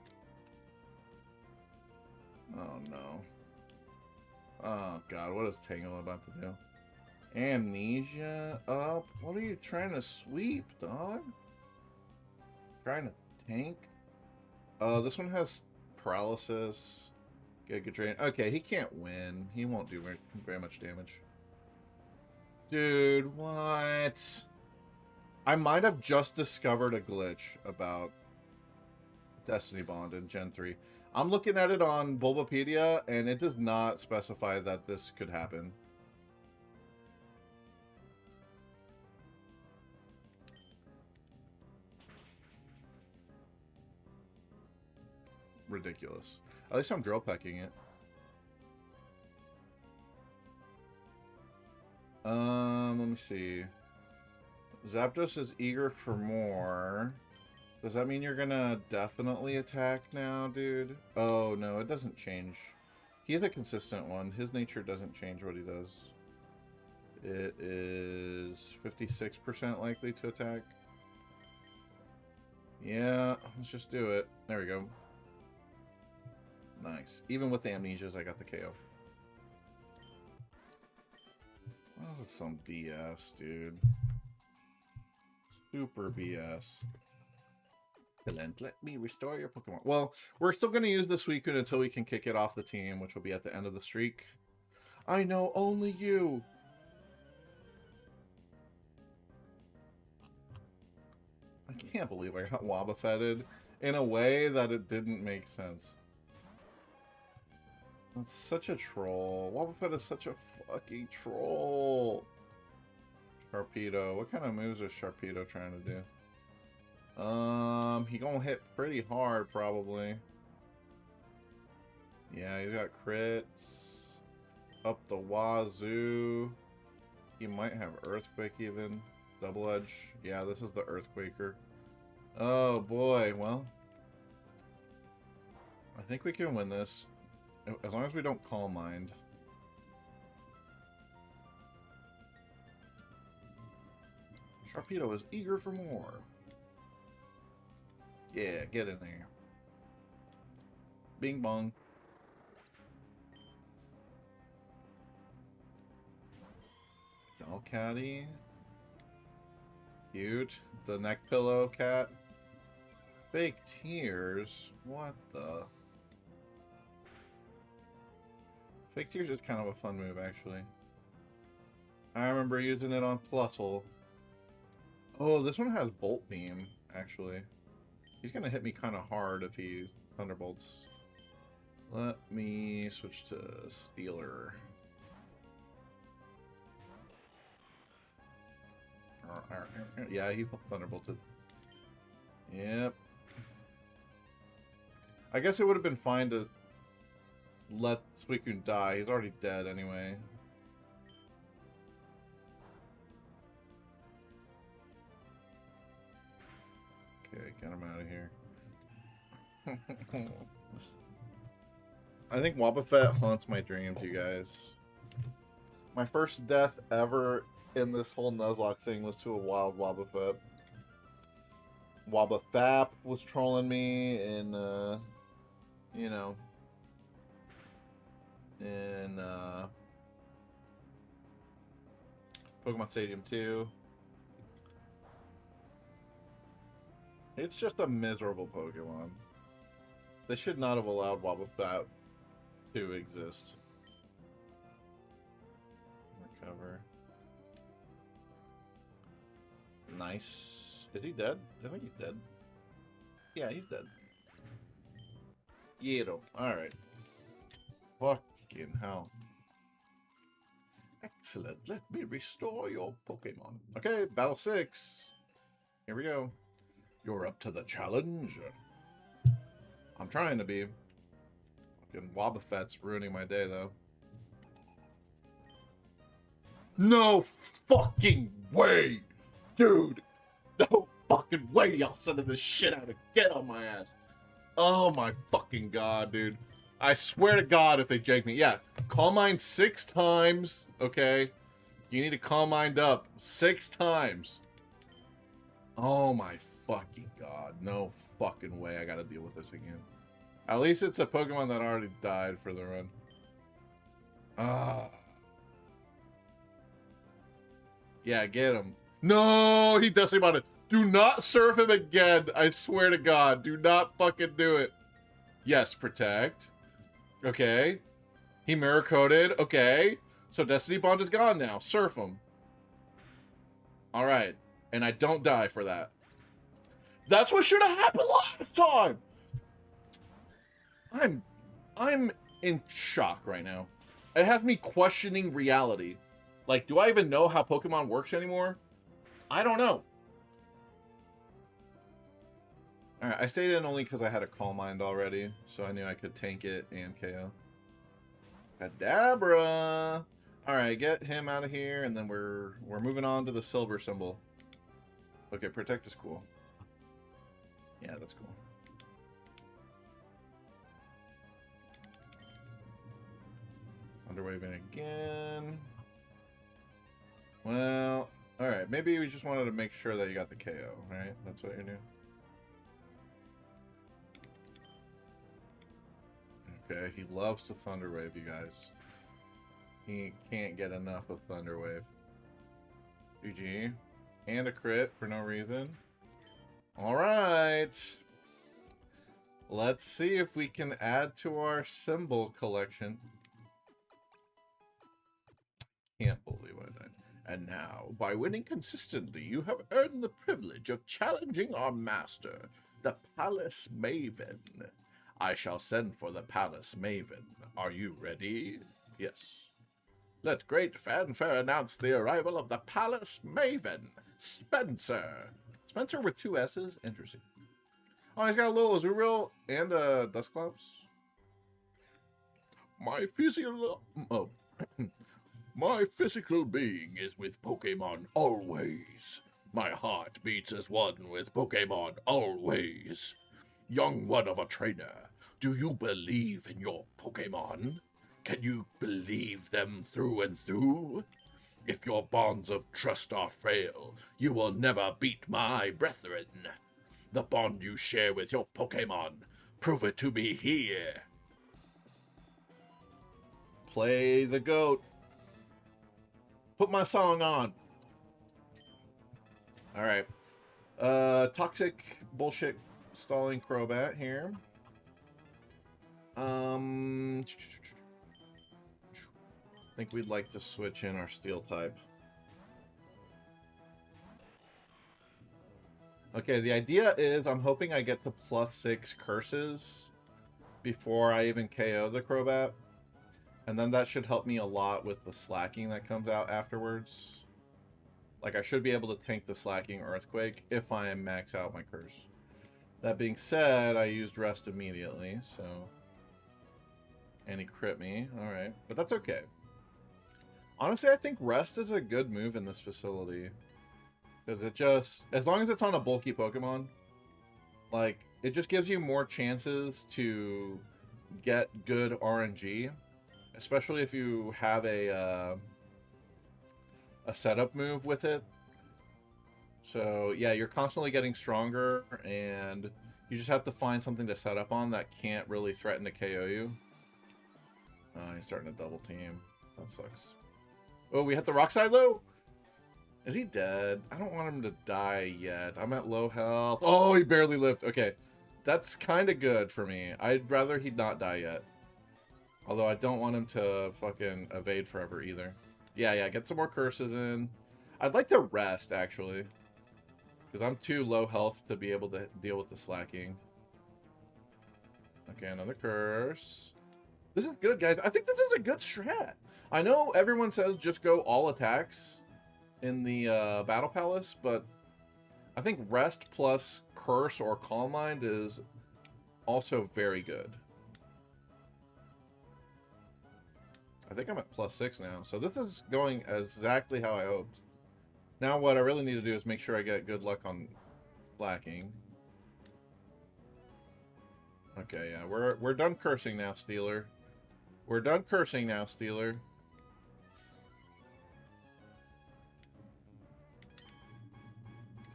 Oh no. Oh god, what is Tangle about to do? Amnesia up. What are you trying to sweep, dog? Trying to tank? This one has paralysis. Get good drain. Okay, he can't win. He won't do very much damage. Dude, what? I might have just discovered a glitch about Destiny Bond in Gen 3. I'm looking at it on Bulbapedia, and it does not specify that this could happen. Ridiculous. At least I'm drill pecking it. Let me see. Zapdos is eager for more. Does that mean you're gonna definitely attack now, dude? Oh, no, it doesn't change. He's a consistent one. His nature doesn't change what he does. It is 56% likely to attack. Yeah, let's just do it. There we go. Nice. Even with the amnesias, I got the KO. Oh, this is some BS, dude. Super BS. Let me restore your Pokemon. Well, we're still going to use the Suicune until we can kick it off the team, which will be at the end of the streak. I know, only you. I can't believe I got Wobbuffeted in a way that it didn't make sense. That's such a troll. Wobbuffet is such a fucking troll. Sharpedo. What kind of moves is Sharpedo trying to do? He gonna hit pretty hard, probably. Yeah, he's got crits. Up the wazoo. He might have Earthquake even. Double Edge. Yeah, this is the Earthquaker. Oh boy, well. I think we can win this. As long as we don't Calm Mind. Sharpedo is eager for more. Yeah, get in there. Bing bong. Doll catty. Cute. The neck pillow cat. Fake tears? What the? Fake tears is kind of a fun move, actually. I remember using it on Plusle. Oh, this one has Bolt Beam, actually. He's gonna hit me kind of hard if he Thunderbolts. Let me switch to Stealer. Yeah, he Thunderbolted. Yep. I guess it would have been fine to let Suicune die. He's already dead anyway. Okay, get him out of here. I think Wobbuffet haunts my dreams, you guys. My first death ever in this whole Nuzlocke thing was to a wild Wobbuffet. Wobbuffet was trolling me in, you know, in Pokemon Stadium 2. It's just a miserable Pokemon. They should not have allowed Wobbuffet to exist. Recover. Nice. Is he dead? I think he's dead. Yeah, he's dead. Yeto. Alright. Fucking hell. Excellent. Let me restore your Pokemon. Okay, Battle 6. Here we go. You're up to the challenge. I'm trying to be. Fucking Wobbuffet's ruining my day, though. No fucking way! Dude! No fucking way y'all sending this shit out to get on my ass. Oh my fucking god, dude. I swear to god if they jank me. Yeah, Calm Mind 6 times, okay? You need to Calm Mind up 6 times. Oh my fucking god. No fucking way I gotta deal with this again. At least it's a Pokemon that already died for the run. Ah. Yeah, get him. No, he doesn't about it. Do not surf him again. I swear to god. Do not fucking do it. Yes, protect. Okay. He mirror coated. Okay. So Destiny Bond is gone now. Surf him. Alright. And I don't die for that. That's what should have happened last time! I'm in shock right now. It has me questioning reality. Like, do I even know how Pokemon works anymore? I don't know. Alright, I stayed in only because I had a Calm Mind already, so I knew I could tank it and KO. Kadabra! Alright, get him out of here, and then we're moving on to the silver symbol. Okay, protect is cool. Yeah, that's cool. Thunderwaving again. Well, alright, maybe we just wanted to make sure that you got the KO, right? That's what you're doing. Okay, he loves to Thunderwave, you guys. He can't get enough of Thunderwave. GG. And a crit for no reason. Alright. Let's see if we can add to our symbol collection. Can't believe I died. And now, by winning consistently, you have earned the privilege of challenging our master, the Palace Maven. I shall send for the Palace Maven. Are you ready? Yes. Let great fanfare announce the arrival of the Palace Maven, Spencer. Spencer with 2 S's? Interesting. Oh, he's got a little Azurill and a Dusclops. My physical being is with Pokemon always. My heart beats as one with Pokemon always. Young one of a trainer, do you believe in your Pokemon? Can you believe them through and through? If your bonds of trust are frail, you will never beat my brethren. The bond you share with your Pokemon. Prove it to me here. Play the goat. Put my song on. Alright. Toxic bullshit stalling Crobat here. I think we'd like to switch in our steel type. Okay, the idea is I'm hoping I get to +6 curses before I even KO the Crobat. And then that should help me a lot with the slacking that comes out afterwards. Like, I should be able to tank the slacking Earthquake if I max out my curse. That being said, I used rest immediately, so... And he crit me. Alright. But that's okay. Honestly, I think rest is a good move in this facility. Because it just... As long as it's on a bulky Pokemon, like, it just gives you more chances to get good RNG. Especially if you have a setup move with it. So, yeah, you're constantly getting stronger, and you just have to find something to set up on that can't really threaten to KO you. He's starting to double team. That sucks. Oh, we hit the rock side low? Is he dead? I don't want him to die yet. I'm at low health. Oh, he barely lived. Okay, that's kind of good for me. I'd rather he not die yet. Although I don't want him to fucking evade forever either. Yeah, get some more curses in. I'd like to rest, actually. Because I'm too low health to be able to deal with the slacking. Okay, another curse. This is good, guys. I think this is a good strat. I know everyone says just go all attacks in the Battle Palace, but I think rest plus curse or Calm Mind is also very good. I think I'm at +6 now, so this is going exactly how I hoped. Now what I really need to do is make sure I get good luck on slacking. Okay, yeah, we're done cursing now, Steeler. We're done cursing now, Steeler.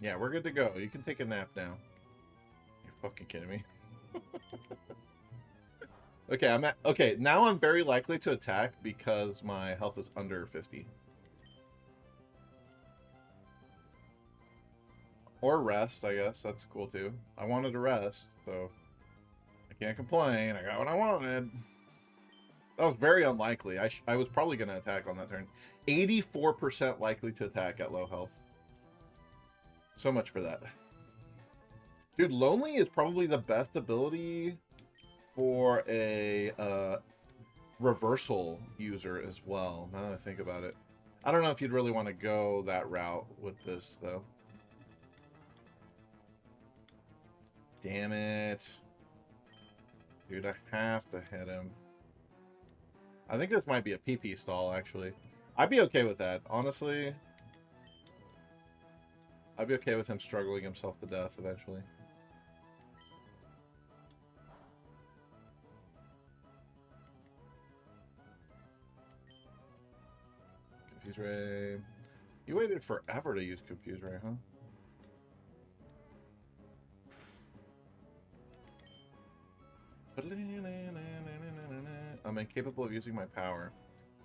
Yeah, we're good to go. You can take a nap now. You're fucking kidding me. Okay, now I'm very likely to attack because my health is under 50. Or rest, I guess. That's cool too. I wanted to rest, so I can't complain. I got what I wanted. That was very unlikely. I was probably going to attack on that turn. 84% likely to attack at low health. So much for that. Dude, Lonely is probably the best ability for a reversal user as well, now that I think about it. I don't know if you'd really want to go that route with this, though. Damn it. Dude, I have to hit him. I think this might be a PP stall, actually. I'd be okay with that, honestly. I'd be okay with him struggling himself to death eventually. Confuse Ray. You waited forever to use Confuse Ray, huh? I'm incapable of using my power.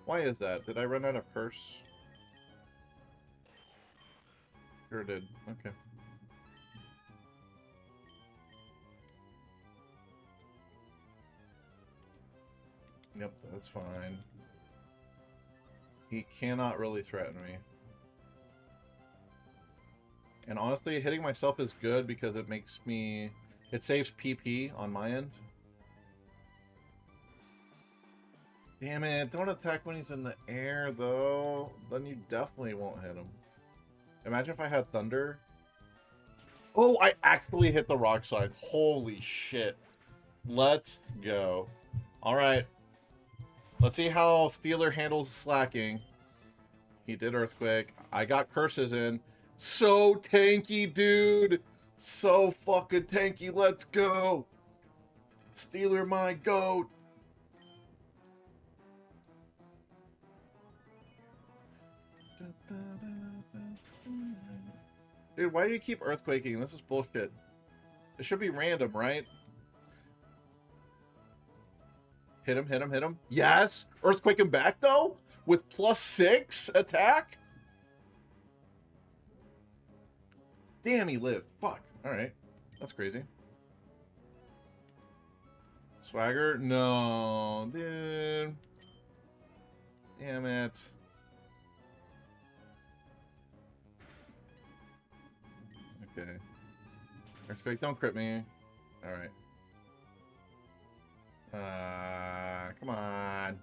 Why is that? Did I run out of curse? Sure did. Okay. Yep, that's fine. He cannot really threaten me. And honestly, hitting myself is good because it makes me... It saves PP on my end. Damn it, don't attack when he's in the air, though. Then you definitely won't hit him. Imagine if I had Thunder. Oh, I actually hit the rock slide. Holy shit. Let's go. Alright. Let's see how Steeler handles slacking. He did Earthquake. I got curses in. So tanky, dude. So fucking tanky. Let's go. Steeler, my goat. Dude, why do you keep earthquaking? This is bullshit. It should be random, right? Hit him, hit him, hit him. Yes! Earthquake him back, though? With +6 attack? Damn, he lived. Fuck. Alright. That's crazy. Swagger? No, dude. Damn it. Okay. Earthquake, don't crit me. Alright. Come on.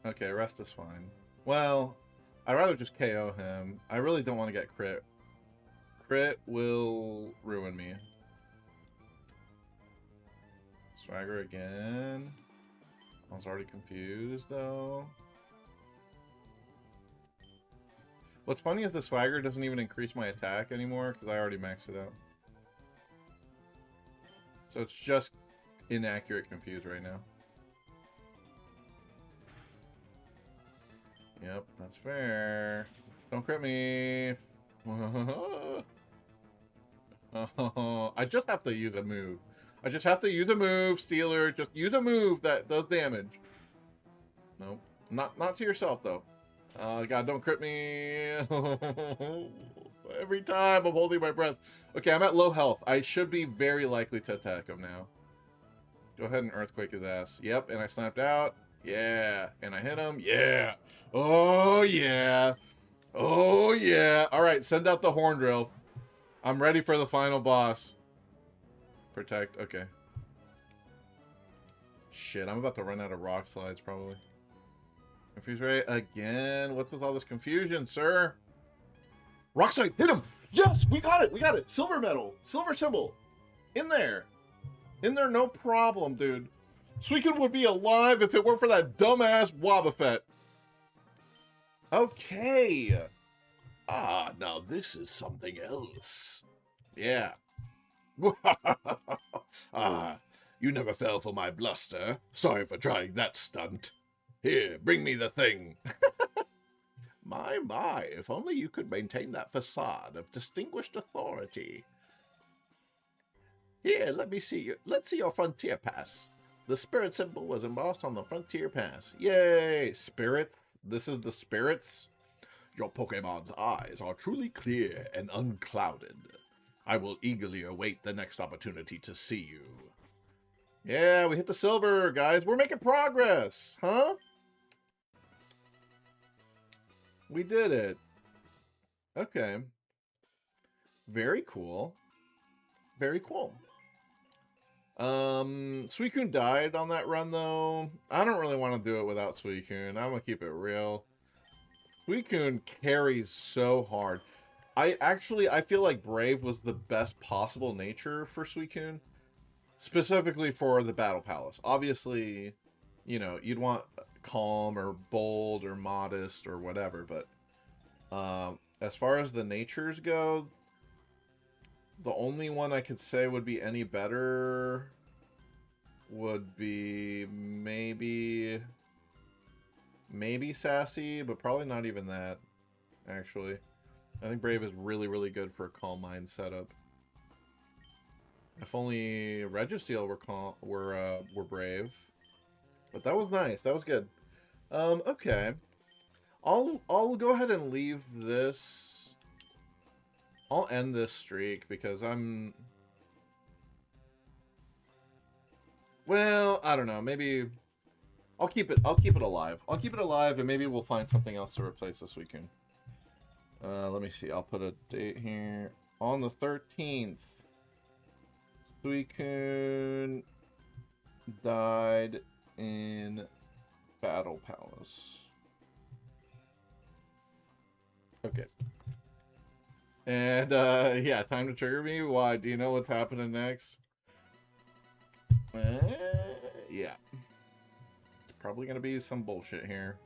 Okay, rest is fine. Well, I'd rather just KO him. I really don't want to get crit. Crit will ruin me. Swagger again. I was already confused, though. What's funny is the Swagger doesn't even increase my attack anymore, because I already maxed it out. So it's just inaccurate confused right now. Yep, that's fair. Don't crit me. I just have to use a move. I just have to use a move, Stealer. Just use a move that does damage. Nope. Not to yourself, though. God, don't crit me. Every time I'm holding my breath. Okay, I'm at low health. I should be very likely to attack him now. Go ahead and Earthquake his ass. Yep, and I snapped out. Yeah. And I hit him. Yeah. Oh, yeah. Oh, yeah. All right, send out the Horn Drill. I'm ready for the final boss. Protect. Okay. Shit, I'm about to run out of rock slides, probably. Confuse Ray again. What's with all this confusion, sir? Rock slide, hit him! Yes, we got it! We got it! Silver medal. Silver symbol. In there. In there, no problem, dude. Suicune would be alive if it weren't for that dumbass Wobbuffet. Okay. Ah, now this is something else. Yeah. Ah, you never fell for my bluster. Sorry for trying that stunt. Here, bring me the thing. My, if only you could maintain that facade of distinguished authority. Here, let me see you. Let's see your frontier pass. The spirit symbol was embossed on the frontier pass. Yay! Spirit? This is the spirits? Your Pokemon's eyes are truly clear and unclouded. I will eagerly await the next opportunity to see you. Yeah, we hit the silver, guys. We're making progress, huh? We did it. Okay. Very cool. Very cool. Suicune died on that run, though. I don't really want to do it without Suicune. I'm going to keep it real. Suicune carries so hard. I feel like Brave was the best possible nature for Suicune. Specifically for the Battle Palace. Obviously, you know, you'd want calm or bold or modest or whatever, but as far as the natures go, the only one I could say would be any better would be maybe Sassy, but probably not even that, actually. I think Brave is really, really good for a Calm Mind setup. If only Registeel were Brave. But that was nice. That was good. Okay. I'll go ahead and leave this. I'll end this streak because I'm... Well, I don't know. Maybe I'll keep it alive. I'll keep it alive and maybe we'll find something else to replace this weekend. Let me see. I'll put a date here. On the 13th. Suicune died in Battle Palace. Okay. And, yeah, time to trigger me? Why? Do you know what's happening next? Yeah. It's probably going to be some bullshit here.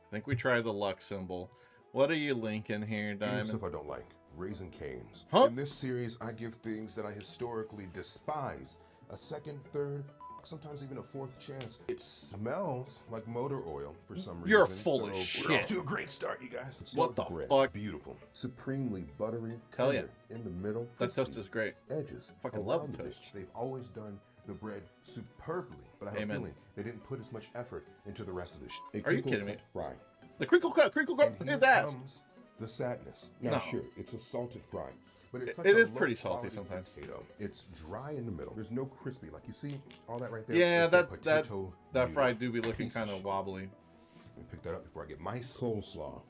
I think we try the luck symbol. What are you linking here, Diamond? Stuff I don't like. Raising Cane's. Huh? In this series, I give things that I historically despise a second, third, sometimes even a fourth chance. It smells like motor oil for some reason. You're full of We're shit. off to a great start, you guys. Let's What start the with bread. fuck? Beautiful. Supremely buttery. Hell yeah. tender in the middle. That toast crispy is great. Edges. Fucking love around the toast. edge. They've always done the bread superbly, but I have Amen. a feeling they didn't put as much effort into the rest of this shit. Are you kidding me? Fry. The crinkle cut, And his ass. comes the sadness. Now, No. sure, it's a salted fry, but it's such It a is pretty low-quality salty sometimes. potato. It's dry in the middle. There's no crispy. Like you see all that right there? Yeah, It's a that potato noodle. fry do be looking Piece kind of shit. wobbly. Let me pick that up before I get my coleslaw.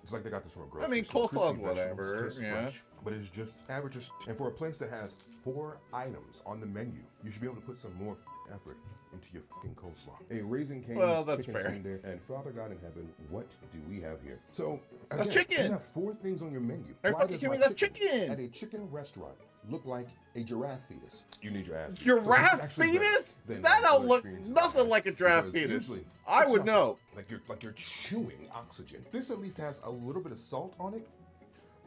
It's like they got this from a grocery I mean, store. coleslaw's Crispy vegetables, whatever, just yeah. fresh, but it's just average. And for a place that has 4 items on the menu, you should be able to put some more effort into your fucking coleslaw. A Raising Cane's Well, that's chicken fair. tender, and Father God in heaven, what do we have here? So That's again, chicken. You have 4 things on your menu. Are you Why fucking does kidding my me? That's chicken. at a chicken restaurant look like a giraffe fetus? You need your ass beat. Giraffe So this is actually better fetus? than That don't other look experiences nothing I've like a had, giraffe because fetus. usually I it's would nothing. know. Like you're chewing oxygen. This at least has a little bit of salt on it,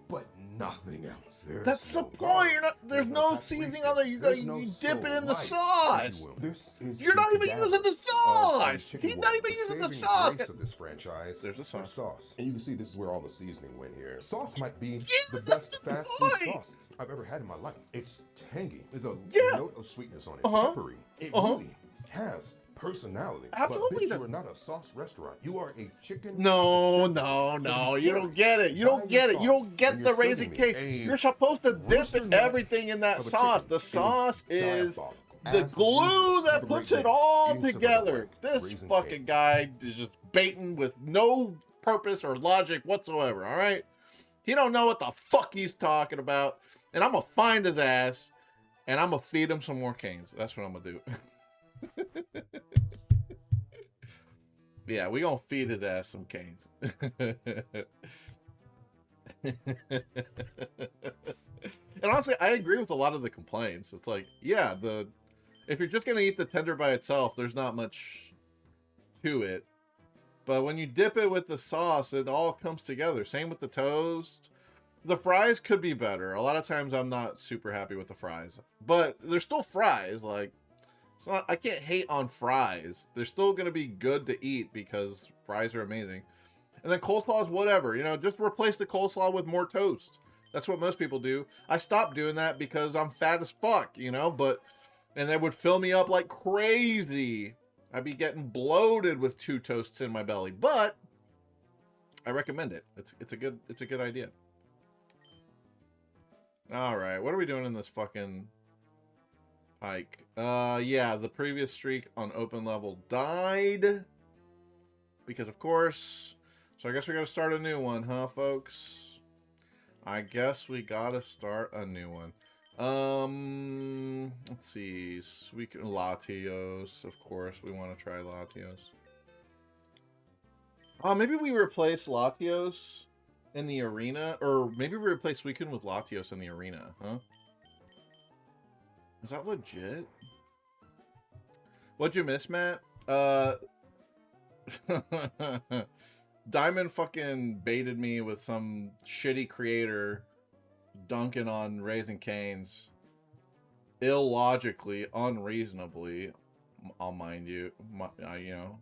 but nothing else. There's That's the no point. garlic. You're not. There's no paprika. seasoning on there. You There's no dip it in the soul sauce. life, if you will. This is You're not the even cadaver using the of sauce. chicken He's wing. not even using the saving sauce. grace of this franchise. There's the sauce. And you can see this is where all the seasoning went here. Sauce might be the that's best the fast food point. sauce I've ever had in my life. It's tangy. There's a Yeah. note of sweetness on it. Uh-huh. Peppery. It Uh-huh. really has personality. Absolutely. But bitch, you are not a sauce restaurant. You are a chicken. No, dispensary. no, So no. be You don't get it. You Buy don't your get it. You don't sauce get when the you're Raising serving me Cane. a You're supposed to dip roasted nut everything in that of a sauce. chicken. The It is sauce is diabolical. the As glue usual. that Have a great puts it day. all Eating stuff together. like This Raising fucking Cane. guy is just baiting with no purpose or logic whatsoever. All right, he don't know what the fuck he's talking about, and I'm gonna find his ass, and I'm gonna feed him some more canes. That's what I'm gonna do. Yeah, we gonna feed his ass some canes. And honestly, I agree with a lot of the complaints. It's like, yeah, if you're just gonna eat the tender by itself, there's not much to it. But when you dip it with the sauce, it all comes together. Same with the toast. The fries could be better. A lot of times I'm not super happy with the fries. But they're still fries. Like, it's not, I can't hate on fries. They're still gonna be good to eat because fries are amazing. And then coleslaw is whatever. You know, just replace the coleslaw with more toast. That's what most people do. I stopped doing that because I'm fat as fuck, you know, and that would fill me up like crazy. I'd be getting bloated with 2 toasts in my belly, but I recommend it. It's a good idea. All right, what are we doing in this fucking hike? Yeah, the previous streak on open level died because of course. So I guess we got to start a new one, huh, folks? I guess we gotta start a new one. Let's see. Sweet Latios, of course. We want to try Latios. Maybe we replace Latios in the arena, or maybe we replace Suicune with Latios in the arena, huh? Is that legit? What'd you miss, Matt? Diamond fucking baited me with some shitty creator dunking on Raising Cane's illogically, unreasonably. I'll mind you, you know.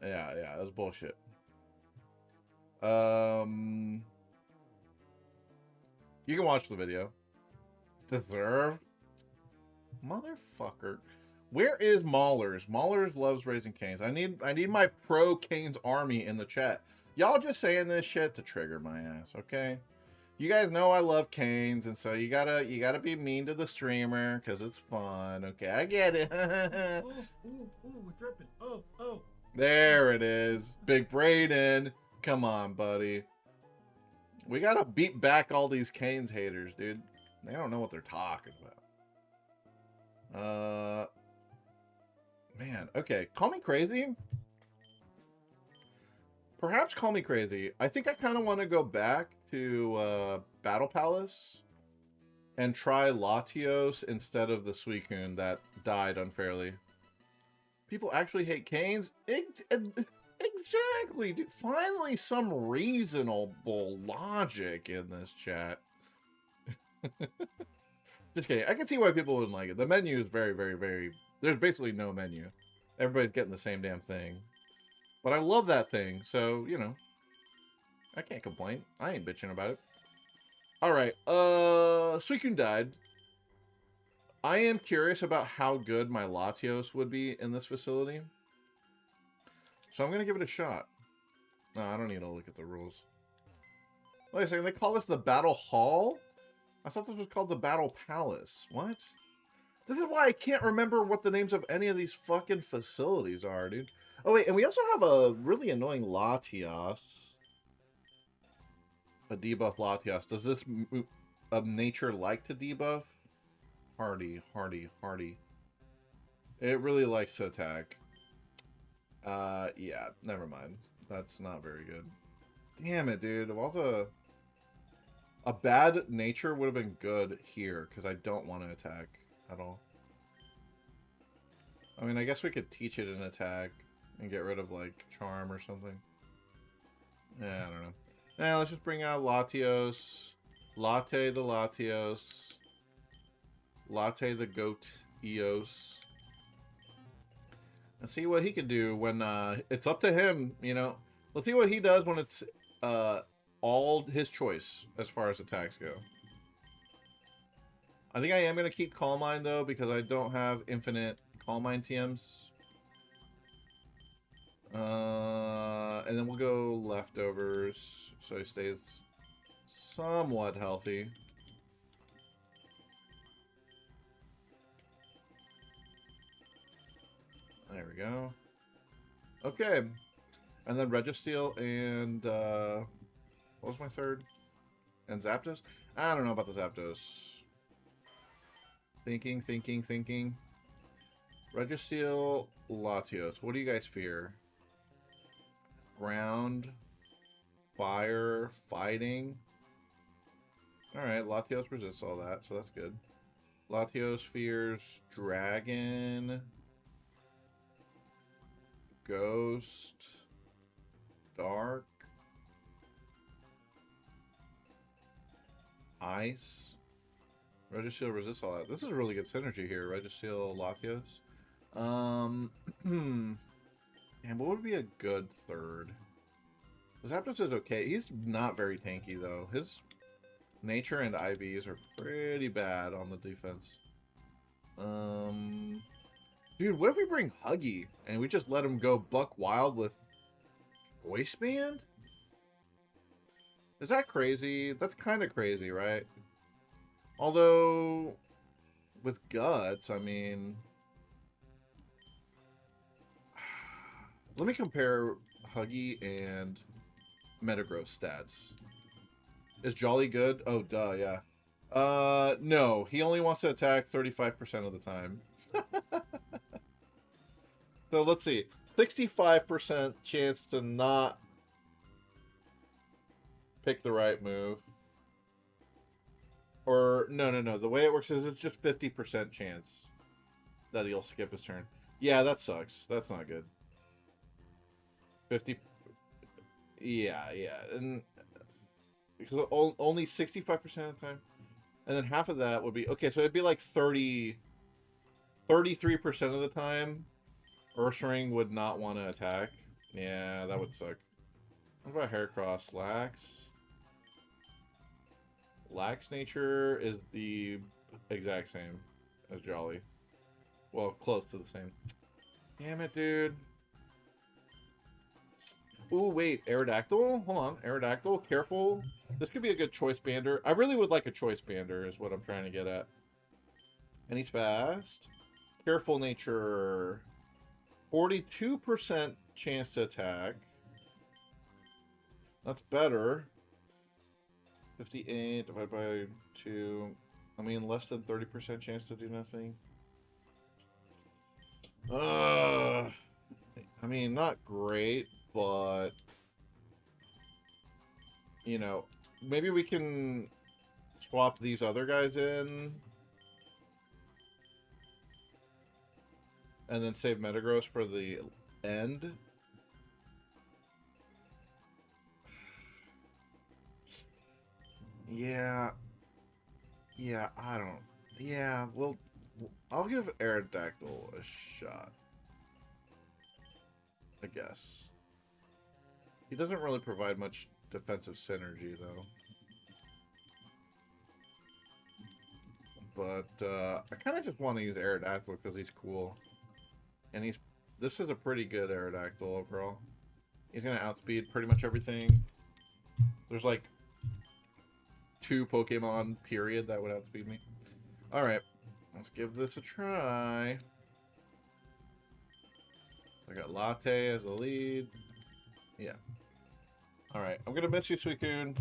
Yeah, it was bullshit. You can watch the video. Deserve? Motherfucker. Where is Maulers? Maulers loves Raising Canes. I need my pro Canes army in the chat. Y'all just saying this shit to trigger my ass, okay? You guys know I love Canes, and so you gotta be mean to the streamer because it's fun. Okay, I get it. We're dripping. Oh. There it is, Big Brayden. Come on, buddy. We gotta beat back all these Canes haters, dude. They don't know what they're talking about. Man, okay. Call me crazy. Perhaps call me crazy. I think I kind of want to go back to Battle Palace and try Latios instead of the Suicune that died unfairly. People actually hate Canes? Exactly, dude. Finally, some reasonable logic in this chat. Just kidding. I can see why people wouldn't like it. The menu is very, very, very... There's basically no menu. Everybody's getting the same damn thing. But I love that thing, so, you know. I can't complain. I ain't bitching about it. Alright, Suicune died. I am curious about how good my Latios would be in this facility. So I'm going to give it a shot. No, I don't need to look at the rules. Wait a second, they call this the Battle Hall? I thought this was called the Battle Palace. What? This is why I can't remember what the names of any of these fucking facilities are, dude. Oh, wait, and we also have a really annoying Latios. A debuff Latios. Does this nature like to debuff? Hardy, hardy, hardy. It really likes to attack. Yeah, never mind. That's not very good. Damn it, dude. Of all the... A bad nature would have been good here, because I don't want to attack at all. I mean, I guess we could teach it an attack and get rid of, like, charm or something. Yeah, I don't know. Now, let's just bring out Latios. Latte the Latios. Latte the Goat Eos. And see what he can do when, it's up to him, you know. Let's see what he does when it's, all his choice as far as attacks go. I think I am going to keep Calm Mind, though, because I don't have infinite Calm Mind TMs. And then we'll go Leftovers, so he stays somewhat healthy. There we go. Okay. And then Registeel and, what was my third? And Zapdos? I don't know about the Zapdos. Thinking. Registeel, Latios. What do you guys fear? Ground, fire, fighting. Alright, Latios resists all that, so that's good. Latios fears dragon, ghost, dark, ice. Registeel resists all that. This is a really good synergy here. Registeel, Latios. And what would be a good third? Zapdos is okay. He's not very tanky, though. His nature and IVs are pretty bad on the defense. Dude, what if we bring Huggy and we just let him go buck wild with Voice Band? Is that crazy? That's kind of crazy, right? Although, with Guts, I mean... Let me compare Huggy and Metagross stats. Is Jolly good? Oh, duh, yeah. No. He only wants to attack 35% of the time. So, let's see. 65% chance to not pick the right move. Or, no. The way it works is it's just 50% chance that he'll skip his turn. Yeah, that sucks. That's not good. 50... Yeah. And because only 65% of the time. And then half of that would be... Okay, so it'd be like 33% of the time, Ursaring would not want to attack. Yeah, that would suck. What about Heracross? Lax? Lax nature is the exact same as Jolly. Well, close to the same. Damn it, dude. Ooh, wait. Aerodactyl? Hold on. Aerodactyl. Careful. This could be a good choice bander. I really would like a choice bander is what I'm trying to get at. And he's fast. Careful nature. 42% chance to attack. That's better. 58 divided by 2. I mean, less than 30% chance to do nothing. I mean, not great, but... You know, maybe we can swap these other guys in. And then save Metagross for the end. Yeah, I don't... Yeah, well, I'll give Aerodactyl a shot. I guess. He doesn't really provide much defensive synergy, though. But I kind of just want to use Aerodactyl because he's cool. And this is a pretty good Aerodactyl overall. He's going to outspeed pretty much everything. There's like 2 Pokemon, period, that would outspeed me. Alright, let's give this a try. I got Latte as the lead. Yeah. Alright, I'm going to miss you, Suicune.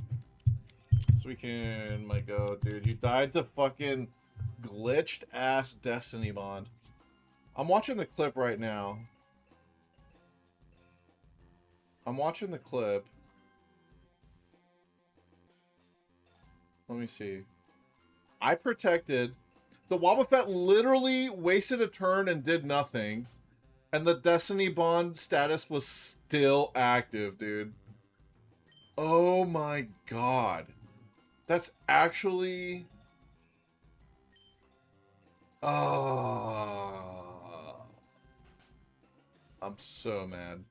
Suicune, my go, dude. You died to fucking glitched ass Destiny Bond. I'm watching the clip right now. I'm watching the clip. Let me see. I protected. The Wobbuffet literally wasted a turn and did nothing. And the Destiny Bond status was still active, dude. Oh my god. That's actually... Oh. I'm so mad.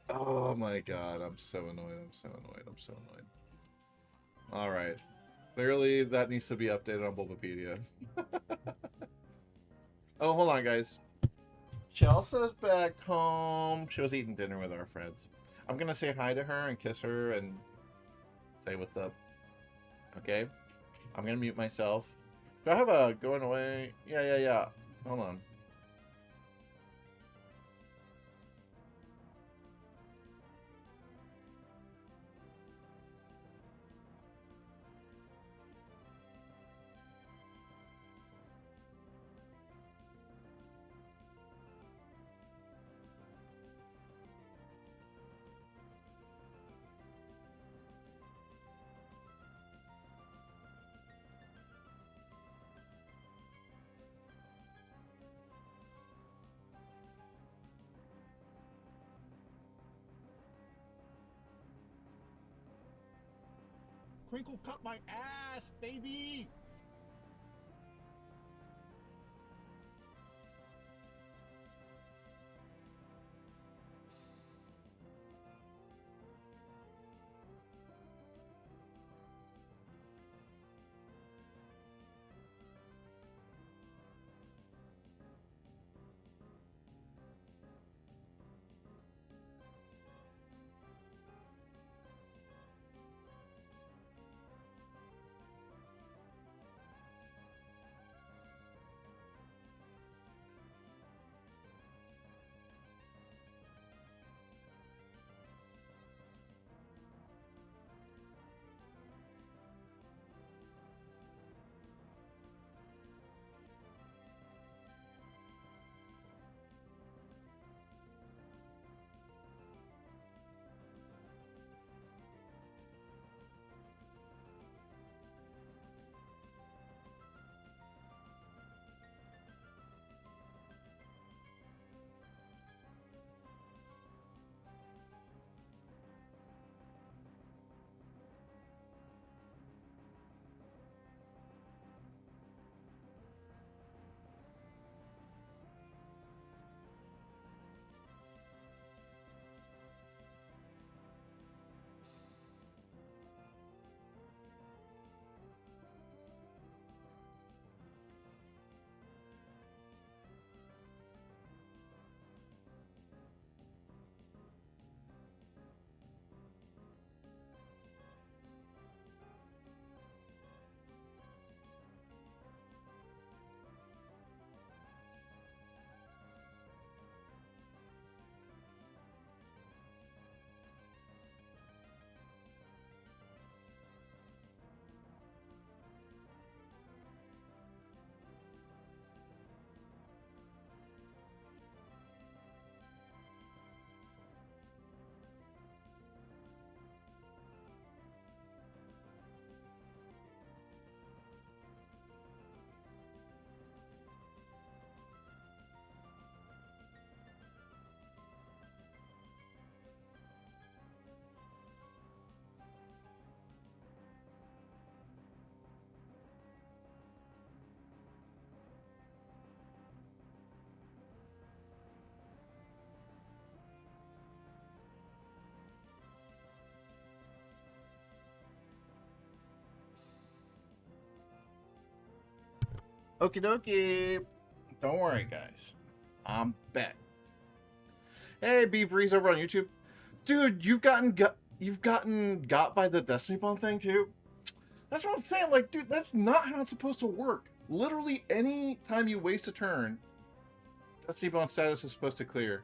Oh my god, I'm so annoyed, I'm so annoyed, I'm so annoyed. Alright. Clearly, that needs to be updated on Bulbapedia. Oh, hold on, guys. Chelsea's back home. She was eating dinner with our friends. I'm gonna say hi to her and kiss her and say what's up. Okay? I'm gonna mute myself. Do I have a going away? Yeah. Hold on. Crinkle cut my ass, baby! Okie dokie. Don't worry, guys. I'm back. Hey, Beaveries over on YouTube. Dude, you've gotten got by the Destiny Bomb thing too? That's what I'm saying. Like, dude, that's not how it's supposed to work. Literally, any time you waste a turn, Destiny Bomb status is supposed to clear.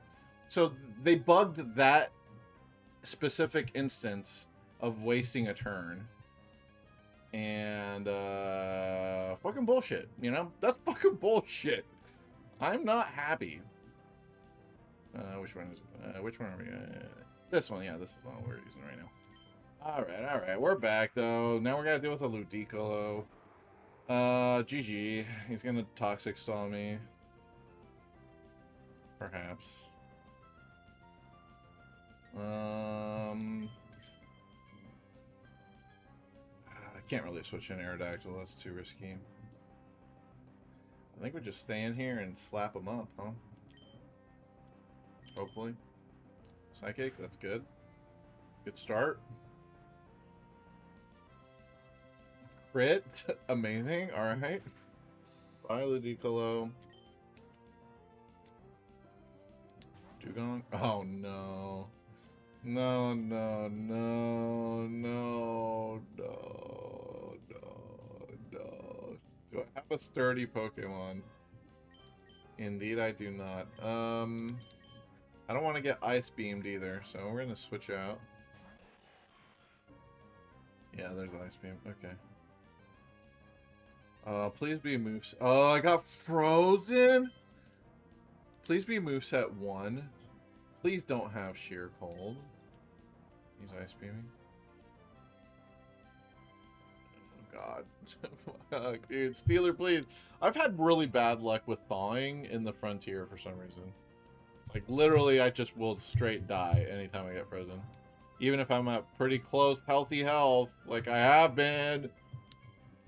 So they bugged that specific instance of wasting a turn. And fucking bullshit, you know? That's fucking bullshit. I'm not happy. Which one are we? This one, yeah, this is the one we're using right now. All right, we're back though. Now we're gonna deal with a Ludicolo. GG. He's gonna toxic stall me. Perhaps. I can't really switch in Aerodactyl. That's too risky. I think we just stay in here and slap him up, huh? Hopefully. Psychic, that's good. Good start. Crit, amazing. Alright. Bye, Ludicolo. Dugong. Oh no. No, no, no, no, no, no, no. Do I have a sturdy Pokemon? Indeed, I do not. I don't want to get Ice Beamed either, so we're gonna switch out. Yeah, there's Ice Beam. Okay. Please be moves. Oh, I got frozen. Please be moveset 1. Please don't have Sheer Cold. He's Ice Beaming. Oh god. Fuck, dude. Steeler, please. I've had really bad luck with thawing in the Frontier for some reason. Like, literally, I just will straight die anytime I get frozen. Even if I'm at pretty close healthy health, like I have been.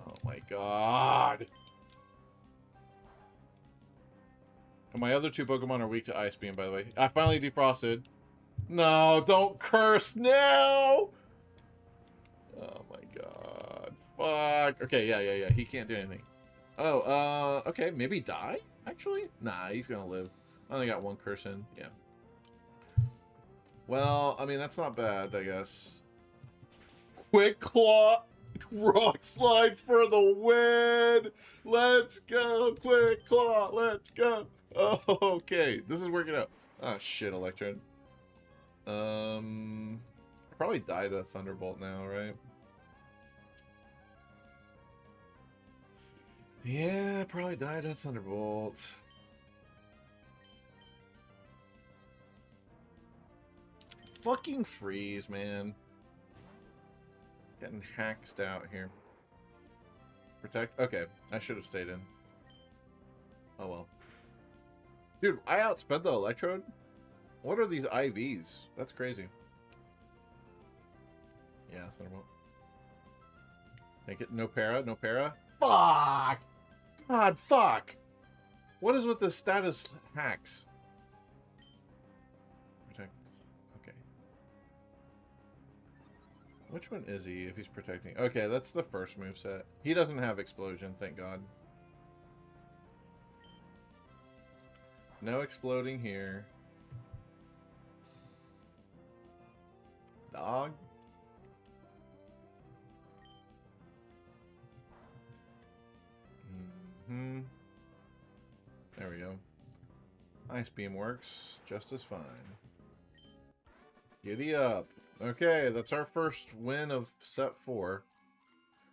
Oh my god. And my other 2 Pokemon are weak to Ice Beam, by the way. I finally defrosted. No, don't curse now! Oh my god. Fuck. Okay, yeah. He can't do anything. Oh, okay, maybe die, actually? Nah, he's gonna live. I only got 1 curse in, yeah. Well, I mean, that's not bad, I guess. Quick Claw! Rock Slides for the win! Let's go! Quick Claw! Let's go! Oh, okay, this is working out. Oh, shit, Electrode. I probably died a Thunderbolt now, right? Yeah, probably died a Thunderbolt. Fucking freeze, man. Getting hacked out here. Protect? Okay, I should have stayed in. Oh well. Dude, I outsped the Electrode? What are these IVs? That's crazy. Yeah, Thunderbolt. Make it no para, no para. Fuck! God, fuck! What is with the status hacks? Protect. Okay. Which one is he if he's protecting? Okay, that's the first moveset. He doesn't have Explosion, thank God. No exploding here. Dog. There we go. Ice Beam works just as fine. Giddy up. Okay, that's our first win of set 4.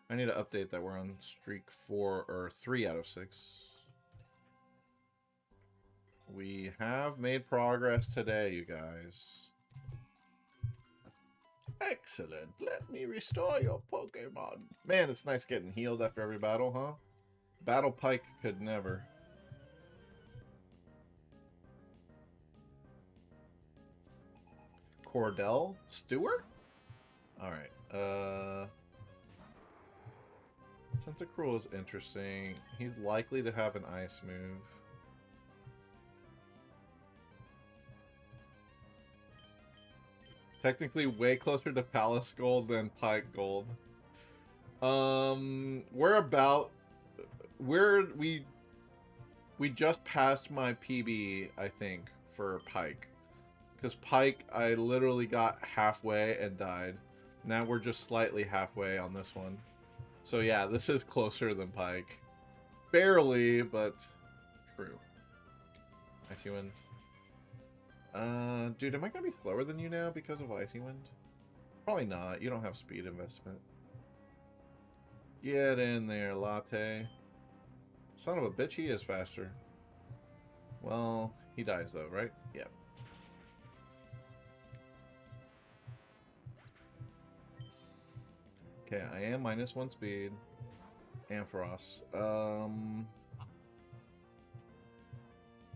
I need to update that we're on streak 4 or 3 out of 6. We have made progress today, you guys. Excellent. Let me restore your Pokemon. Man, it's nice getting healed after every battle, huh? Battle Pike could never. Cordell? Stewart? Alright, Tentacruel is interesting. He's likely to have an ice move. Technically way closer to Palace Gold than Pike Gold. We're about we just passed my PB, I think, for Pike. Because Pike, I literally got halfway and died. Now we're just slightly halfway on this one. So yeah, this is closer than Pike. Barely, but true. Icy Wind. Dude, am I gonna be slower than you now because of Icy Wind? Probably not. You don't have speed investment. Get in there, Latte. Son of a bitch, he is faster. Well, he dies though, right? Yeah. Okay, I am -1 speed. Ampharos.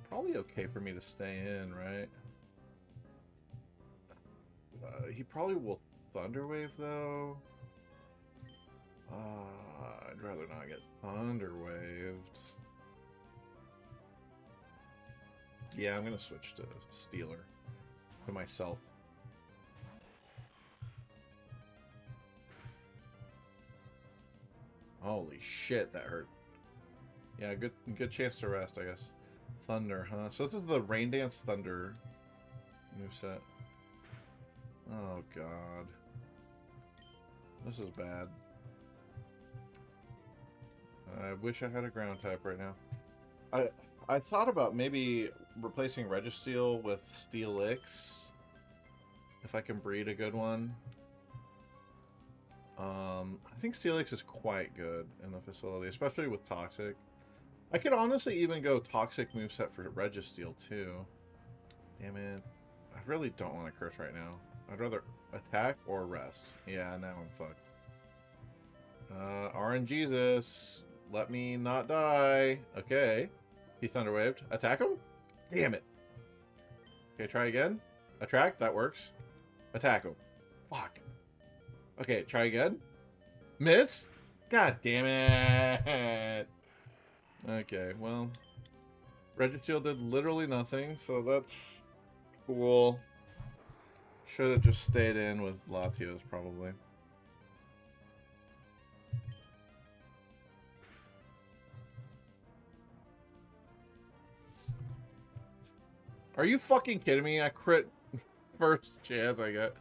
Probably okay for me to stay in, right? He probably will Thunder Wave though. I'd rather not get Thunder Waved. Yeah, I'm gonna switch to Stealer for myself. Holy shit, that hurt. Yeah, good chance to rest, I guess. Thunder, huh? So this is the Rain Dance Thunder moveset. Oh god. This is bad. I wish I had a ground type right now. I thought about maybe replacing Registeel with Steelix. If I can breed a good one. I think Steelix is quite good in the facility, especially with Toxic. I could honestly even go Toxic moveset for Registeel too. Damn it. I really don't want to curse right now. I'd rather attack or rest. Yeah, now I'm fucked. RNGesus. Let me not die. Okay. He Thunderwaved. Attack him? Damn it. Okay, try again. Attract. That works. Attack him. Fuck. Okay, try again. Miss? God damn it. Okay, well. Registeel did literally nothing, so that's cool. Should have just stayed in with Latios, probably. Are you fucking kidding me? I crit first chance I get.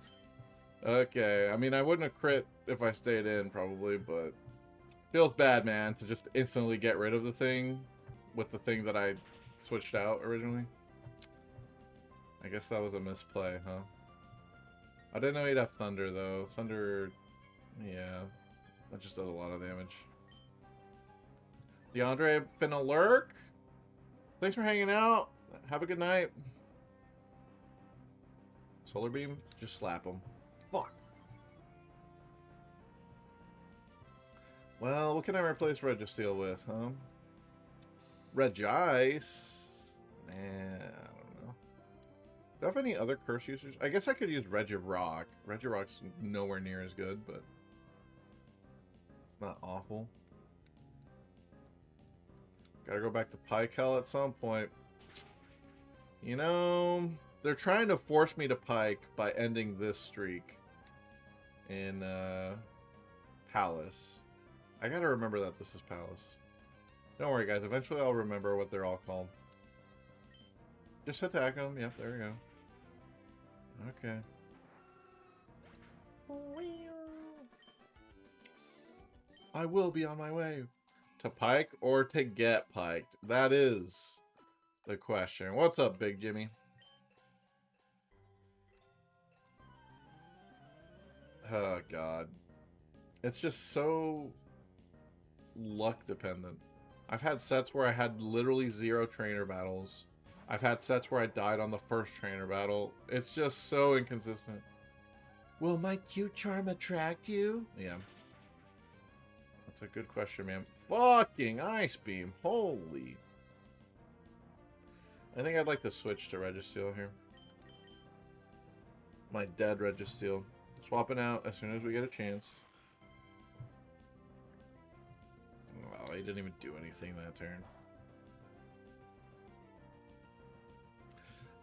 Okay, I mean, I wouldn't have crit if I stayed in, probably, but feels bad, man, to just instantly get rid of the thing with the thing that I switched out originally. I guess that was a misplay, huh? I didn't know he'd have Thunder, though. Thunder, yeah, that just does a lot of damage. DeAndre finna lurk. Thanks for hanging out. Have a good night. Solar Beam, just slap him. Fuck. Well, what can I replace Registeel with, huh? Regice? Nah, I don't know. Do I have any other curse users? I guess I could use Regirock. Regirock's nowhere near as good, but it's not awful. Gotta go back to Pike-Hell at some point. You know, they're trying to force me to Pike by ending this streak in Palace. I gotta remember that this is Palace. Don't worry, guys. Eventually I'll remember what they're all called. Just attack them. Yep, there we go. Okay. I will be on my way. To Pike or to get piked? That is the question. What's up, Big Jimmy? Oh, God. It's just so luck dependent. I've had sets where I had literally 0 trainer battles. I've had sets where I died on the first trainer battle. It's just so inconsistent. Will my cute charm attract you? Yeah. That's a good question, man. Fucking Ice Beam. Holy. I think I'd like to switch to Registeel here. My dead Registeel. Swapping out as soon as we get a chance. Wow, he didn't even do anything that turn.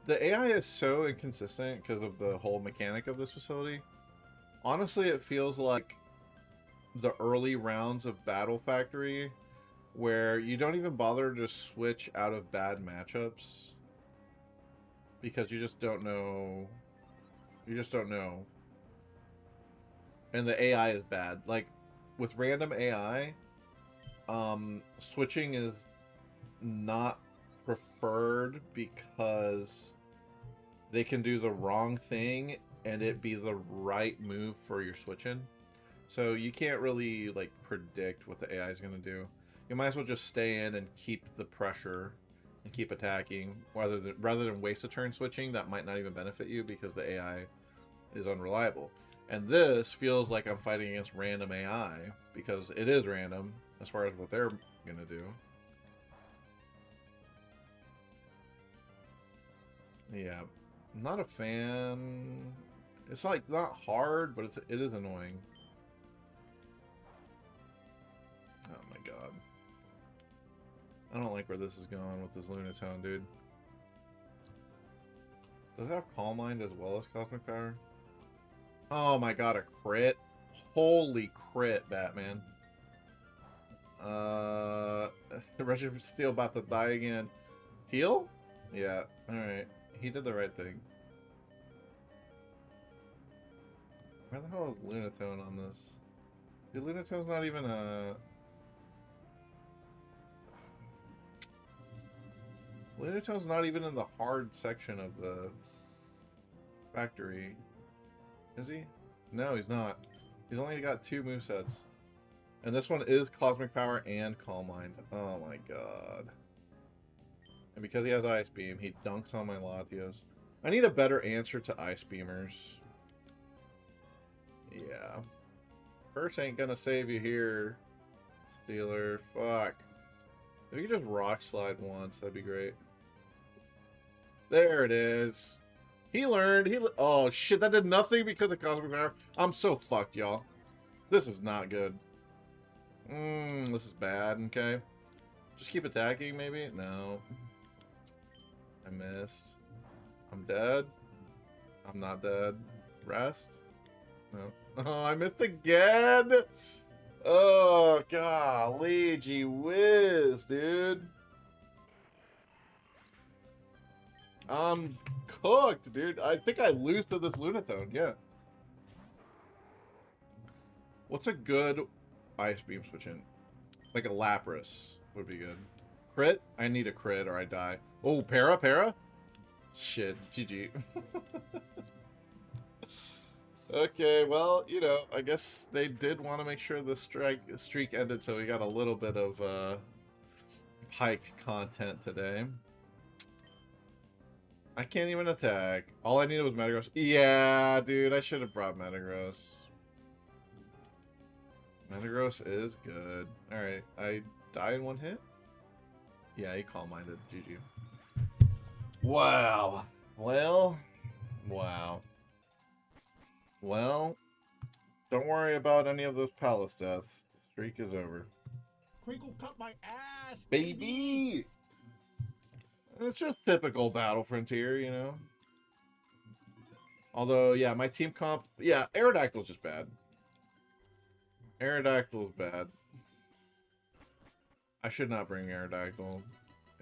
The AI is so inconsistent because of the whole mechanic of this facility. Honestly, it feels like the early rounds of Battle Factory where you don't even bother to switch out of bad matchups because you just don't know. You just don't know. And the AI is bad. Like, with random AI, switching is not preferred because they can do the wrong thing and it be the right move for your switching. So you can't really, like, predict what the AI is going to do. You might as well just stay in and keep the pressure and keep attacking rather than waste a turn switching that might not even benefit you because the AI is unreliable. And this feels like I'm fighting against random AI because it is random as far as what they're gonna do. Yeah, I'm not a fan. It's like not hard, but it is annoying. Oh my god. I don't like where this is going with this Lunatone, dude. Does it have Calm Mind as well as Cosmic Power? Oh my god, a crit. Holy crit, Batman. Russian Steel about to die again. Heal? Yeah, alright. He did the right thing. Where the hell is Lunatone on this? Dude, Lunatone's not even a... Lunatone's not even in the hard section of the factory. Is he? No, he's not. He's only got 2 movesets. And this one is Cosmic Power and Calm Mind. Oh my god. And because he has Ice Beam, he dunks on my Latios. I need a better answer to Ice Beamers. Yeah. Curse ain't gonna save you here, Steeler. Fuck. If you could just Rock Slide once, that'd be great. There it is. He learned. Oh, shit. That did nothing because of Cosmic Power. I'm so fucked, y'all. This is not good. This is bad. Okay. Just keep attacking, maybe? No. I missed. I'm dead. I'm not dead. Rest? No. Oh, I missed again! Oh, golly, gee whiz, dude. I'm cooked, dude. I think I lose to this Lunatone, yeah. What's a good Ice Beam switch in? Like a Lapras would be good. Crit? I need a crit or I die. Oh, Para? Shit, GG. Okay, well, you know, I guess they did want to make sure the streak ended, so we got a little bit of Pike content today. I can't even attack. All I needed was Metagross. Yeah, dude, I should have brought Metagross. Metagross is good. Alright, I die in 1 hit? Yeah, he calm-minded. GG. Wow. Well, wow. Well, don't worry about any of those palace deaths. The streak is over. Crinkle cut my ass, Baby! It's just typical Battle Frontier, you know? Although, yeah, my team comp... Yeah, Aerodactyl's just bad. Aerodactyl's bad. I should not bring Aerodactyl.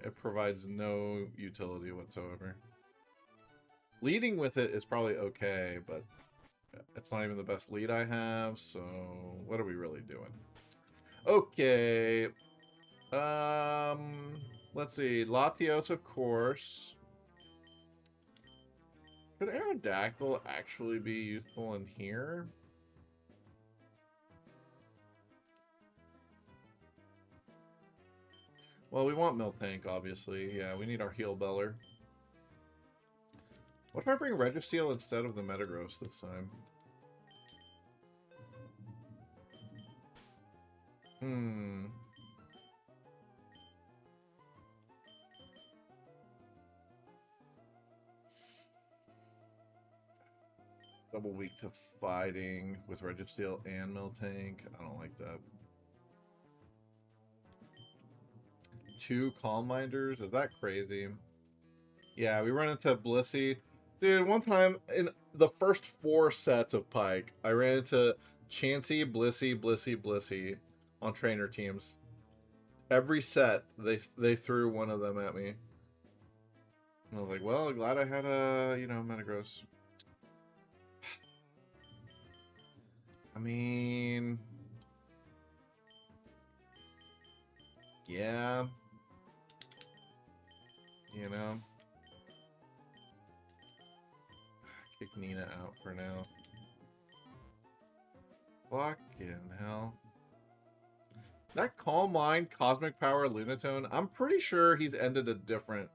It provides no utility whatsoever. Leading with it is probably okay, but it's not even the best lead I have, so what are we really doing? Okay. Let's see. Latios, of course. Could Aerodactyl actually be useful in here? Well, we want Miltank, obviously. Yeah, we need our Heal Beller. What if I bring Registeel instead of the Metagross this time? Double weak to fighting with Registeel and Miltank. I don't like that. 2 Calm Minders? Is that crazy? Yeah, we run into Blissey. Dude, one time in the first 4 sets of Pike, I ran into Chansey, Blissey on trainer teams. Every set, they threw one of them at me. And I was like, well, glad I had a, you know, Metagross. I mean... Yeah. You know? Kick Nina out for now. Fucking hell. That Calm Mind, Cosmic Power, Lunatone, I'm pretty sure he's ended a different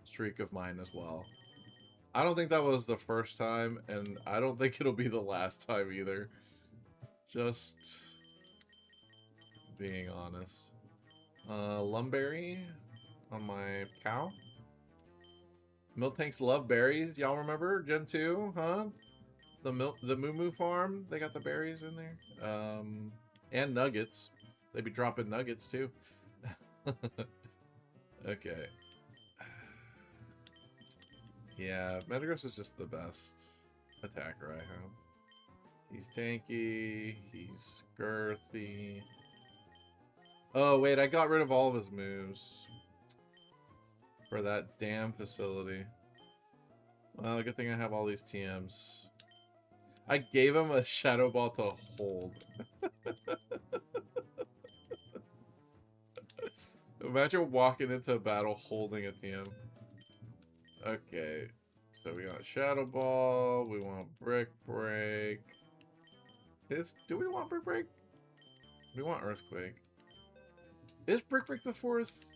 streak of mine as well. I don't think that was the first time, and I don't think it'll be the last time either. Just being honest. Lumberry on my cow. Miltanks love berries. Y'all remember Gen 2, huh? The Moo Moo farm, they got the berries in there. And nuggets. They be dropping nuggets too. Okay. Yeah, Metagross is just the best attacker I have. He's tanky, he's girthy. Oh wait, I got rid of all of his moves for that damn facility. Well, good thing I have all these TMs. I gave him a Shadow Ball to hold. Imagine walking into a battle holding a TM. Okay, so we got Shadow Ball, we want Brick Break. Do we want Brick Break? We want Earthquake. Is Brick Break the fourth?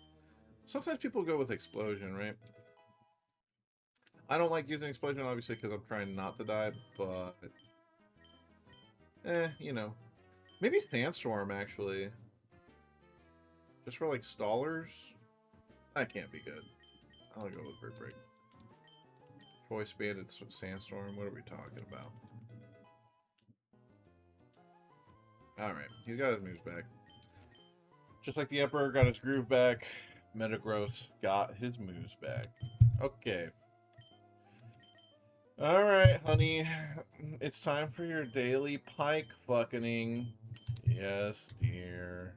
Sometimes people go with Explosion, right? I don't like using Explosion, obviously, because I'm trying not to die, but... you know. Maybe Sandstorm, actually. Just for, like, stallers? That can't be good. I'll go with Brick Break. Choice Banded Sandstorm, what are we talking about? Alright, he's got his moves back. Just like the Emperor got his groove back, Metagross got his moves back. Okay. Alright, honey. It's time for your daily pike fucking. Yes, dear.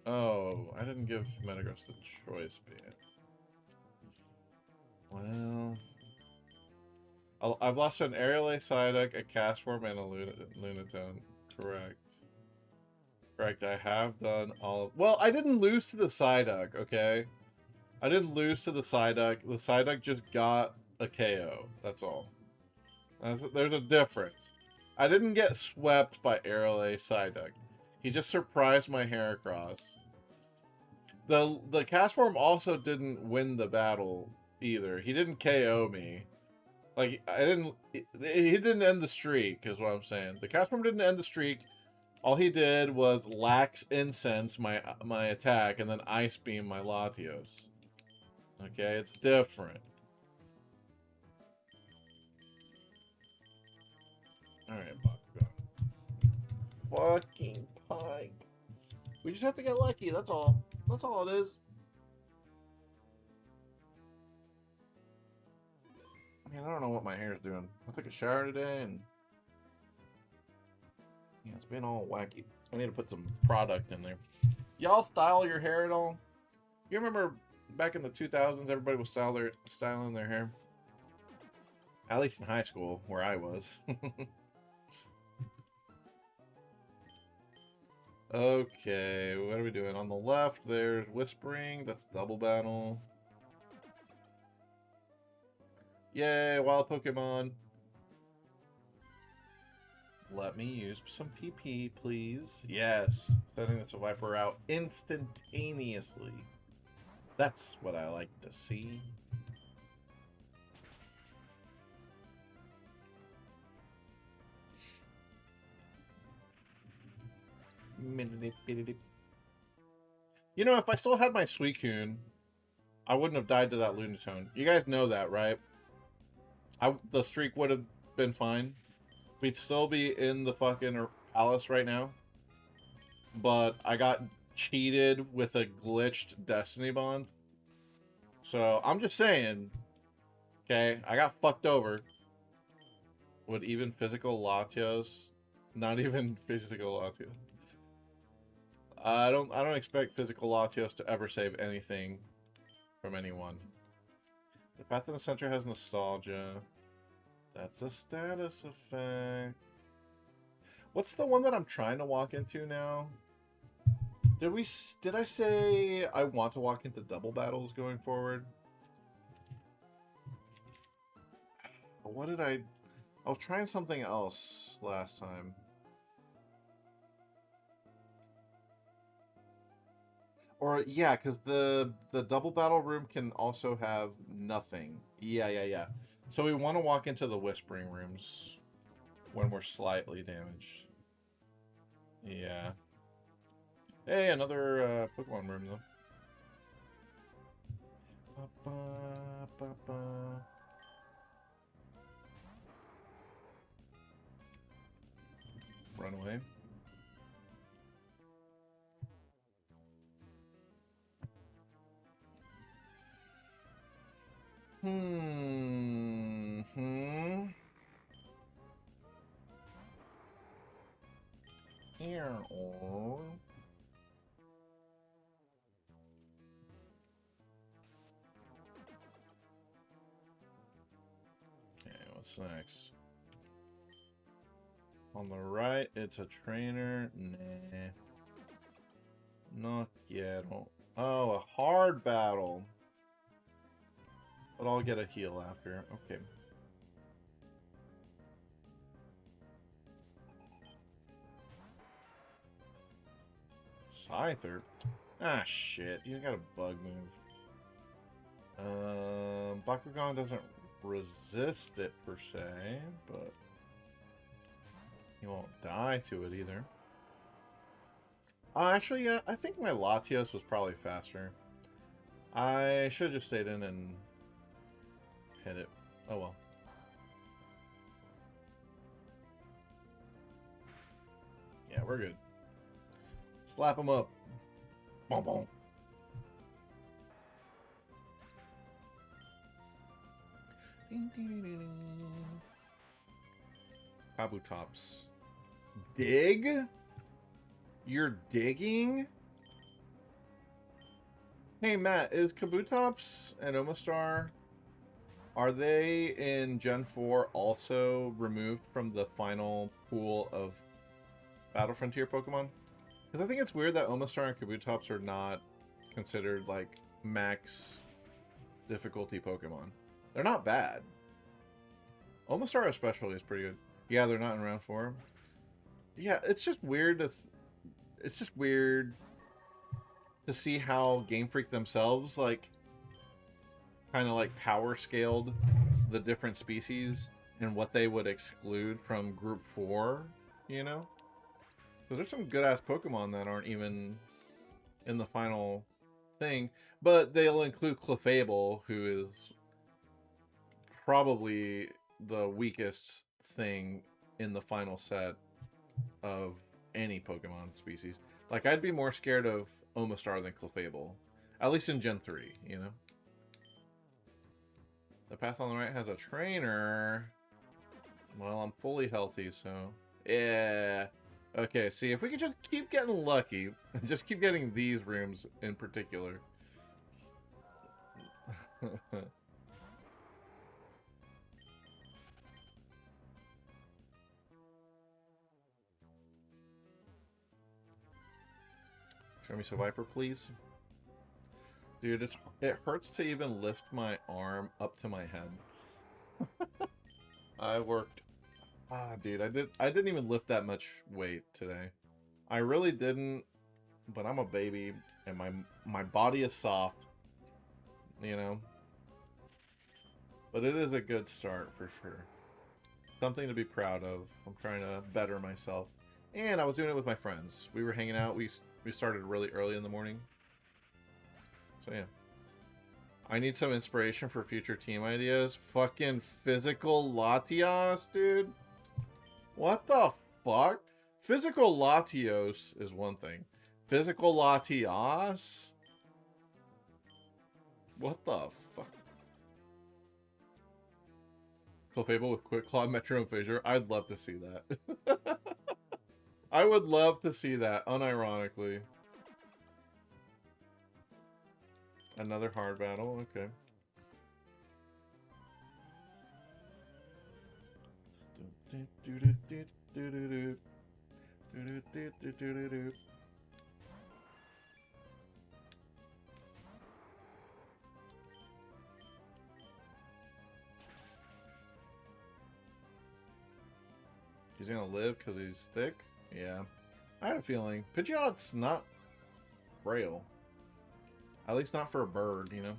Oh, I didn't give Metagross the choice band. Well... I've lost an Aerial Psyduck, a Castform, and a Lunatone. Correct. Correct, I have done all of... Well, I didn't lose to the Psyduck, okay? I didn't lose to the Psyduck. The Psyduck just got a KO. That's all. There's a difference. I didn't get swept by Aerial Psyduck. He just surprised my Heracross. The Castform also didn't win the battle either. He didn't KO me. Like, he didn't end the streak, is what I'm saying. The Castform didn't end the streak. All he did was Lax Incense my attack, and then Ice Beam my Latios. Okay, it's different. Alright, Bakugan. Fucking pike. We just have to get lucky, that's all. That's all it is. Man, I don't know what my hair's doing. I took a shower today and... yeah, it's been all wacky. I need to put some product in there. Y'all style your hair at all? You remember back in the 2000s, everybody was styling their hair? At least in high school, where I was. Okay, what are we doing? On the left, there's Whispering. That's double battle. Yay, wild Pokemon. Let me use some PP, please. Yes, sending the Viper out instantaneously. That's what I like to see. You know, if I still had my Suicune, I wouldn't have died to that Lunatone. You guys know that, right? The streak would have been fine. We'd still be in the fucking palace right now. But I got cheated with a glitched Destiny Bond. So, I'm just saying. Okay, I got fucked over. Would even physical Latios? Not even physical Latios. I don't expect physical Latios to ever save anything from anyone. The path in the center has nostalgia. That's a status effect. What's the one that I'm trying to walk into now? Did I say I want to walk into double battles going forward? What did I was trying something else last time. Or yeah, because the double battle room can also have nothing. Yeah. So we want to walk into the whispering rooms when we're slightly damaged. Yeah. Hey, another Pokemon room though. Run away. Here. Okay, what's next? On the right, it's a trainer. Nah. Not yet. Oh, a hard battle. But I'll get a heal after. Okay. Scyther? Ah, shit. He's got a bug move. Bakugan doesn't resist it per se, but he won't die to it either. Actually, yeah, I think my Latios was probably faster. I should have just stayed in and hit it. Oh well. Yeah, we're good. Slap him up. Boom, boom. Kabutops. Dig? You're digging? Hey Matt, is Kabutops and Omastar, are they in Gen 4 also removed from the final pool of Battle Frontier Pokemon? Because I think it's weird that Omastar and Kabutops are not considered like max difficulty Pokemon. They're not bad. Omastar especially is pretty good. Yeah, they're not in round 4. Yeah, it's just weird to see how Game Freak themselves like kind of like power scaled the different species and what they would exclude from Group 4, you know? Because there's some good-ass Pokemon that aren't even in the final thing. But they'll include Clefable, who is probably the weakest thing in the final set of any Pokemon species. Like, I'd be more scared of Omastar than Clefable. At least in Gen 3, you know? The path on the right has a trainer. Well, I'm fully healthy, so... Yeah. Okay, see, if we could just keep getting lucky, and just keep getting these rooms in particular. Show me some Viper, please. Dude, it hurts to even lift my arm up to my head. I worked... dude, I didn't even lift that much weight today. I really didn't, but I'm a baby, and my body is soft, you know? But it is a good start, for sure. Something to be proud of. I'm trying to better myself. And I was doing it with my friends. We were hanging out. We started really early in the morning. So, yeah. I need some inspiration for future team ideas. Fucking physical Latios, dude. What the fuck? Physical Latios is one thing. Physical Latios? What the fuck? Clefable with Quick Claw, Metronome Fissure. I'd love to see that. I would love to see that, unironically. Another hard battle, okay. He's gonna live because he's thick? Yeah. I had a feeling. Pidgeot's not frail. At least not for a bird, you know?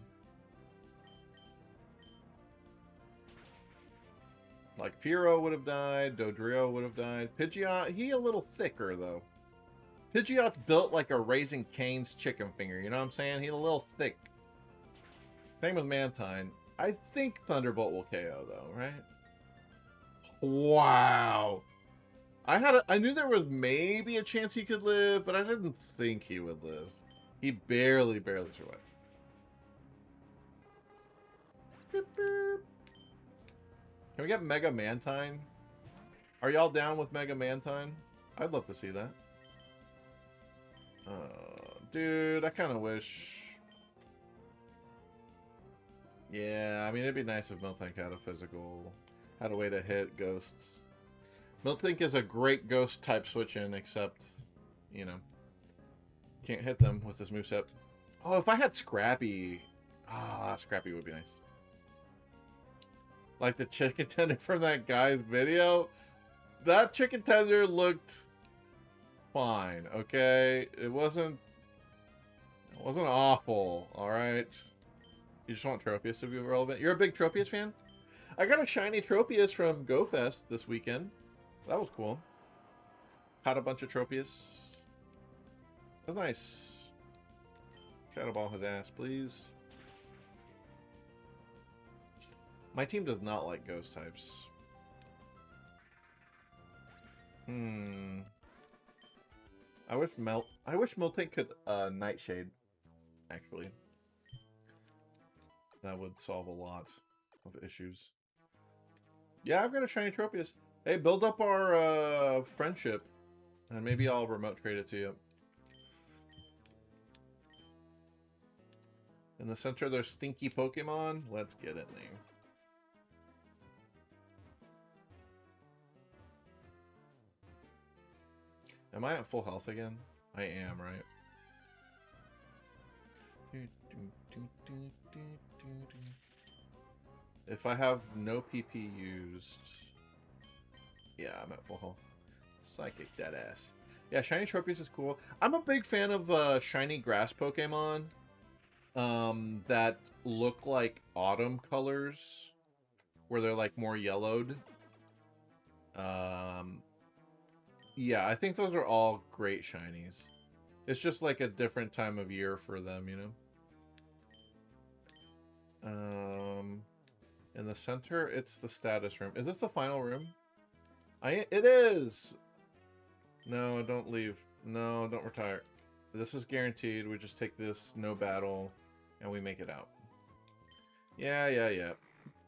Like, Fearow would have died, Dodrio would have died. Pidgeot, he a little thicker, though. Pidgeot's built like a Raising Cane's chicken finger, you know what I'm saying? He's a little thick. Same with Mantine. I think Thunderbolt will KO, though, right? Wow. I knew there was maybe a chance he could live, but I didn't think he would live. He barely survived. Boop, boop. Can we get Mega Mantine? Are y'all down with Mega Mantine? I'd love to see that. Dude, I kind of wish... Yeah, I mean, it'd be nice if Miltank had a physical... had a way to hit ghosts. Miltank is a great ghost type switch in, except, you know, can't hit them with this moveset. Oh, if I had Scrappy... Ah, Scrappy would be nice. Like the chicken tender from that guy's video. That chicken tender looked fine, okay? It wasn't awful, alright? You just want Tropius to be relevant? You're a big Tropius fan? I got a shiny Tropius from GoFest this weekend. That was cool. Caught a bunch of Tropius. That was nice. Shadow Ball his ass, please. My team does not like ghost types. I wish Miltank could Nightshade, actually. That would solve a lot of issues. Yeah, I've got a shiny Tropius. Hey, build up our friendship, and maybe I'll remote trade it to you. In the center, there's stinky Pokemon. Let's get it there. Am I at full health again? I am, right? If I have no PP used... Yeah, I'm at full health. Psychic deadass. Yeah, shiny Tropius is cool. I'm a big fan of shiny grass Pokemon that look like autumn colors, where they're like more yellowed. Yeah, I think those are all great shinies. It's just like a different time of year for them, you know? In the center, it's the status room. Is this the final room? It is! No, don't leave. No, don't retire. This is guaranteed. We just take this, no battle, and we make it out. Yeah.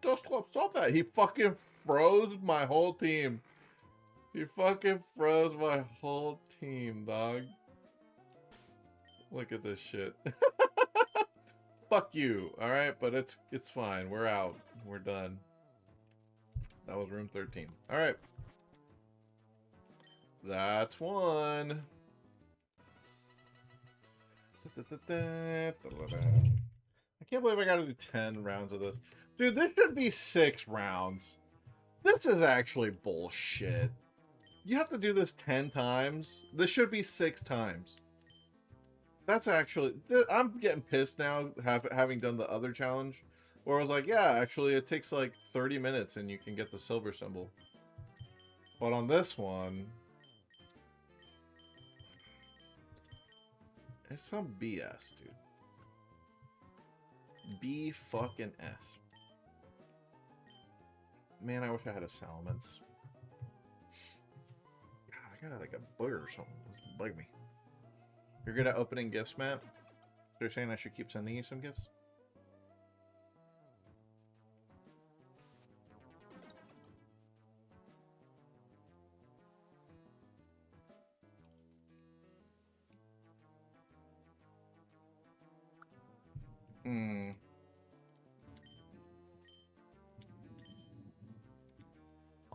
Stop that! He fucking froze my whole team. He fucking froze my whole team, dog. Look at this shit. Fuck you, alright? But it's fine. We're out. We're done. That was room 13. Alright. That's one. I can't believe I gotta do 10 rounds of this. Dude, this should be 6 rounds. This is actually bullshit. You have to do this 10 times. This should be 6 times. That's actually... I'm getting pissed now, having done the other challenge. Where I was like, yeah, actually, it takes like 30 minutes and you can get the silver symbol. But on this one... It's some BS, dude. B fucking S. Man, I wish I had a Salamence. I got like a bug or something. It's bugging me. You're good at opening gifts, Matt? They're saying I should keep sending you some gifts?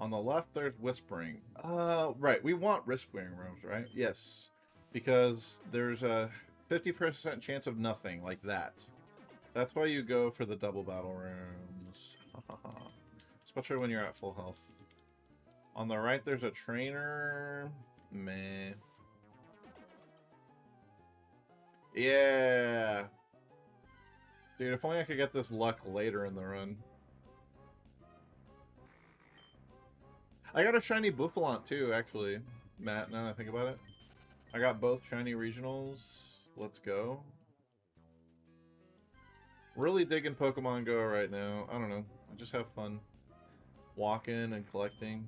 On the left, there's Whispering. Right. We want Whispering rooms, right? Yes. Because there's a 50% chance of nothing like that. That's why you go for the double battle rooms. Especially when you're at full health. On the right, there's a trainer. Meh. Yeah. Dude, if only I could get this luck later in the run. I got a shiny Buffalant too, actually. Matt, now that I think about it. I got both shiny regionals. Let's go. Really digging Pokemon Go right now. I don't know. I just have fun. Walking and collecting.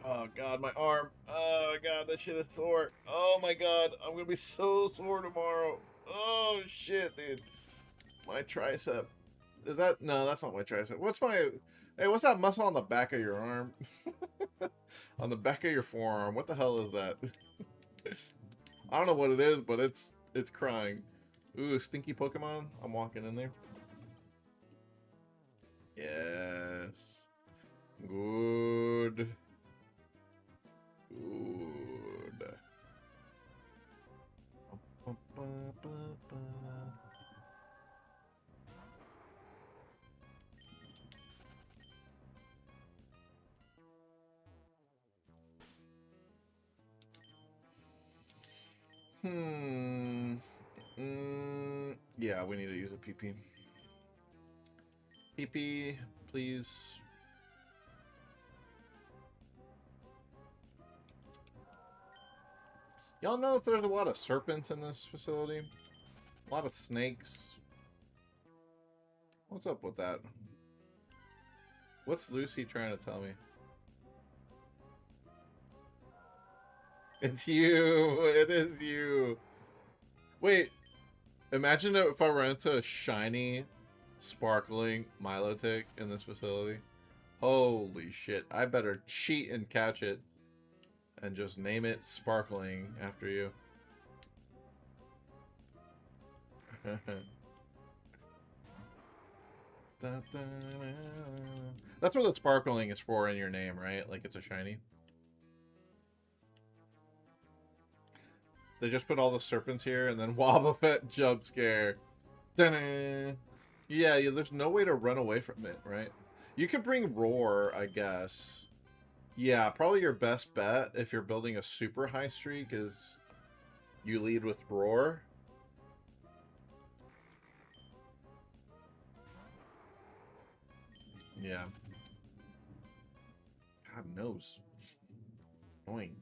Oh god, my arm. Oh god, that shit is sore. Oh my god, I'm gonna be so sore tomorrow. Oh shit, dude. My tricep. Is that? No, that's not my tricep. What's my... Hey, what's that muscle on the back of your arm? On the back of your forearm. What the hell is that? I don't know what it is, but it's crying. Ooh, stinky Pokemon. I'm walking in there. Yes. Good. Good. Yeah, we need to use a PP. PP, please. Y'all know if there's a lot of serpents in this facility? A lot of snakes. What's up with that? What's Lucy trying to tell me? It's you. It is you. Wait. Imagine if I ran into a shiny, sparkling Milotic in this facility. Holy shit. I better cheat and catch it. And just name it Sparkling after you. That's what the Sparkling is for in your name, right? Like it's a shiny. They just put all the serpents here and then Wobbuffet jump scare. Yeah, there's no way to run away from it, right? You could bring Roar, I guess. Yeah, probably your best bet if you're building a super high streak is you lead with Roar. Yeah. God knows. Annoying.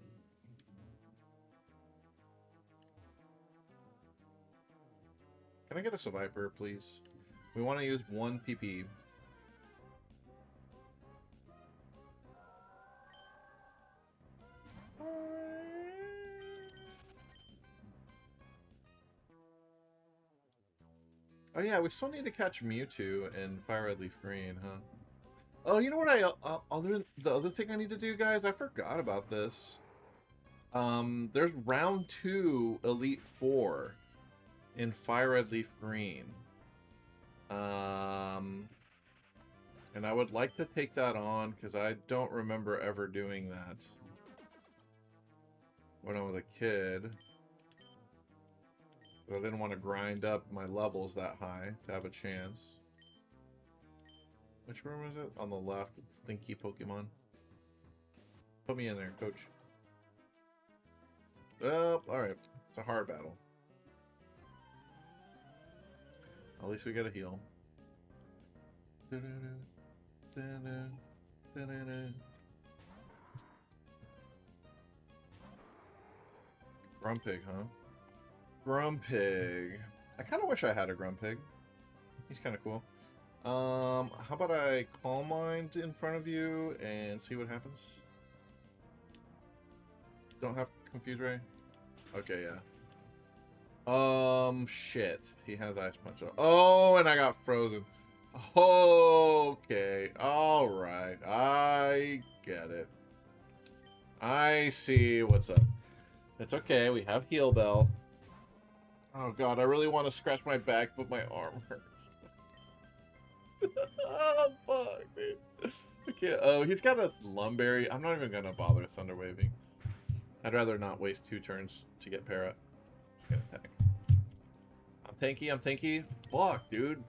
Can I get a Survivor, please? We want to use one PP. Oh yeah, we still need to catch Mewtwo in Fire Red Leaf Green, huh? Oh, you know what the other thing I need to do, guys? I forgot about this. There's round 2 Elite 4 in Fire Red Leaf Green. And I would like to take that on because I don't remember ever doing that when I was a kid. But I didn't want to grind up my levels that high to have a chance. Which room is it? On the left, Stinky Pokemon. Put me in there, coach. Oh, alright. It's a hard battle. At least we got a heal. Grumpig, huh? Grumpig. I kind of wish I had a Grumpig. He's kind of cool. How about I Calm Mind in front of you and see what happens? Don't have Confuse Ray? Okay, yeah. Shit. He has Ice Punch. Oh, and I got frozen. Okay. Alright. I get it. I see what's up. It's okay. We have Heal Bell. Oh god, I really want to scratch my back, but my arm hurts. Oh fuck, dude. I can't. Oh, he's got a Lumberry. I'm not even gonna bother Thunder Waving. I'd rather not waste 2 turns to get Parrot. Just gonna attack. I'm tanky, I'm tanky. Fuck, dude.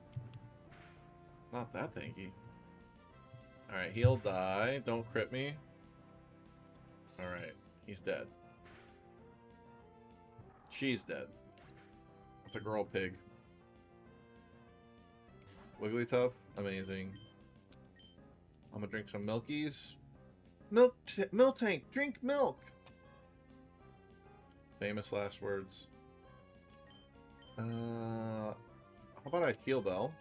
Not that tanky. Alright, he'll die. Don't crit me. Alright, he's dead. She's dead. It's a girl pig. Wigglytuff, amazing. I'm gonna drink some milkies. Milk tank, drink milk. Famous last words. How about I heal Bell?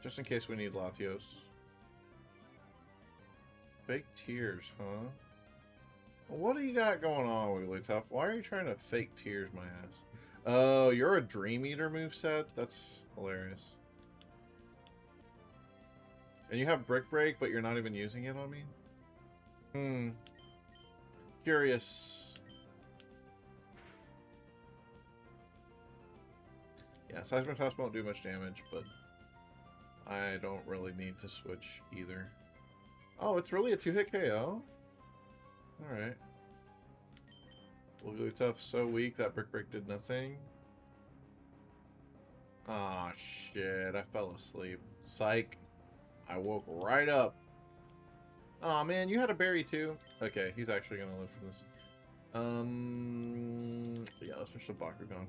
Just in case we need Latios. Fake tears, huh? What do you got going on, Wigglytuff? Why are you trying to fake tears my ass? Oh, you're a Dream Eater moveset? That's hilarious. And you have Brick Break, but you're not even using it on me? Curious. Yeah, Seismic Toss won't do much damage, but I don't really need to switch either. Oh, it's really a 2-hit KO? Alright. Wigglytuff so weak that Brick Break did nothing. Aw, shit. I fell asleep. Psych. I woke right up. Aw, man, you had a berry too? Okay, he's actually gonna live from this. Yeah, let's just a Bakugan.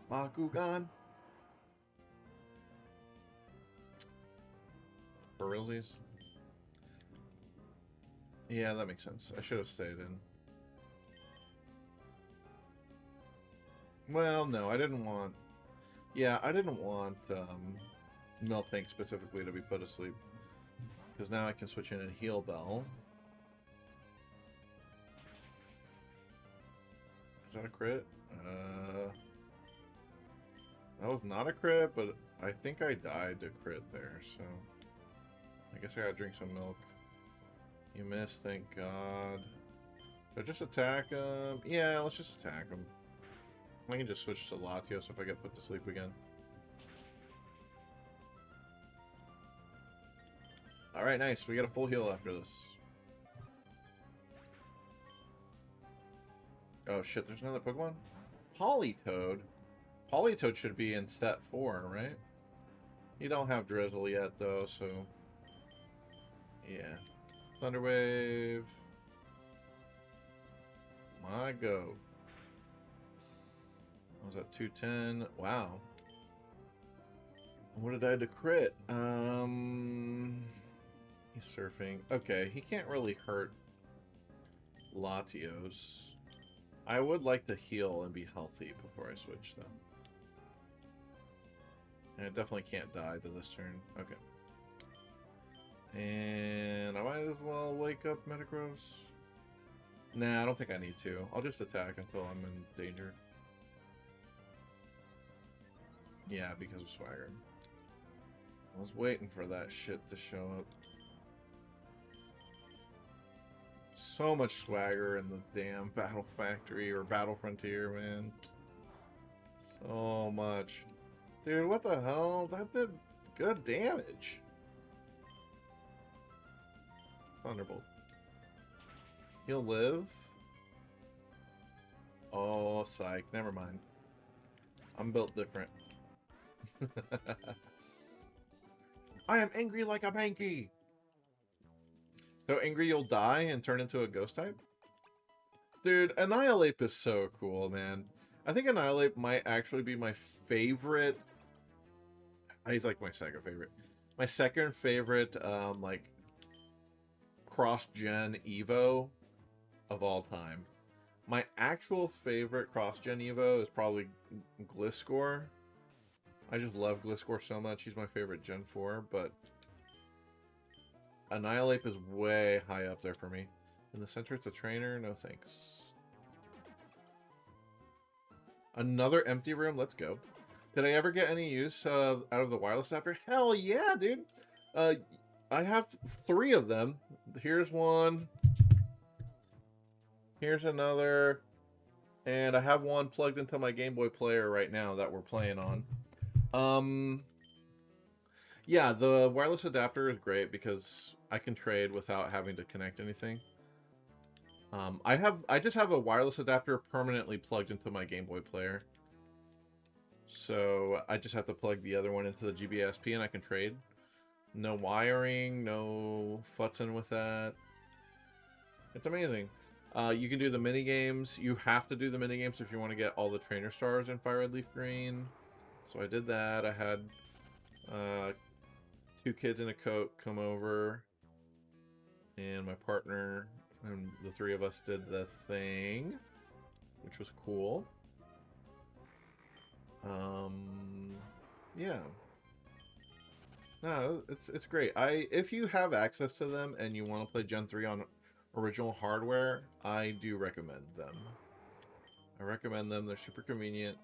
Bakugan. For realsies? Yeah, that makes sense. I should have stayed in. Well, no, I didn't want... Yeah, I didn't want Miltank specifically to be put asleep. Because now I can switch in and heal Bell. Is that a crit? That was not a crit, but I think I died to crit there, so... I guess I gotta drink some milk. You missed, thank God. Should I just attack him? Yeah, let's just attack him. I can just switch to Latios if I get put to sleep again. Alright, nice. We get a full heal after this. Oh shit, there's another Pokemon? Politoed? Politoed should be in Stat 4, right? You don't have Drizzle yet, though, so... Yeah. Thunder Wave. My go. I was at 210. Wow. What did I have to crit? He's surfing. Okay, he can't really hurt Latios. I would like to heal and be healthy before I switch, though. And I definitely can't die to this turn. Okay. And I might as well wake up Metagross. Nah, I don't think I need to. I'll just attack until I'm in danger. Yeah, because of Swagger. I was waiting for that shit to show up. So much swagger in the damn Battle Factory or Battle Frontier, man. So much. Dude, what the hell? That did good damage. Thunderbolt. He'll live. Oh, psych. Never mind. I'm built different. I am angry like a Mankey. So angry you'll die and turn into a ghost type? Dude, Annihilate is so cool, man. I think Annihilate might actually be my favorite. He's like my second favorite. My second favorite, like, cross-gen Evo of all time. My actual favorite cross-gen Evo is probably Gliscor. I just love Gliscor so much. He's my favorite Gen 4, but Annihilate is way high up there for me. In the center, it's a trainer. No thanks. Another empty room. Let's go. Did I ever get any use out of the wireless adapter? Hell yeah, dude. I have 3 of them. Here's one. Here's another. And I have one plugged into my Game Boy player right now that we're playing on. Yeah, the wireless adapter is great because I can trade without having to connect anything. I just have a wireless adapter permanently plugged into my Game Boy player. So I just have to plug the other one into the GBSP and I can trade. No wiring, no futzing with that. It's amazing. You can do the mini games. You have to do the mini games if you want to get all the trainer stars in Fire Red Leaf Green. So I did that. I had 2 kids in a coat come over, and my partner, and the 3 of us did the thing, which was cool. Yeah. No, it's great. If you have access to them and you want to play Gen 3 on original hardware, I do recommend them. I recommend them. They're super convenient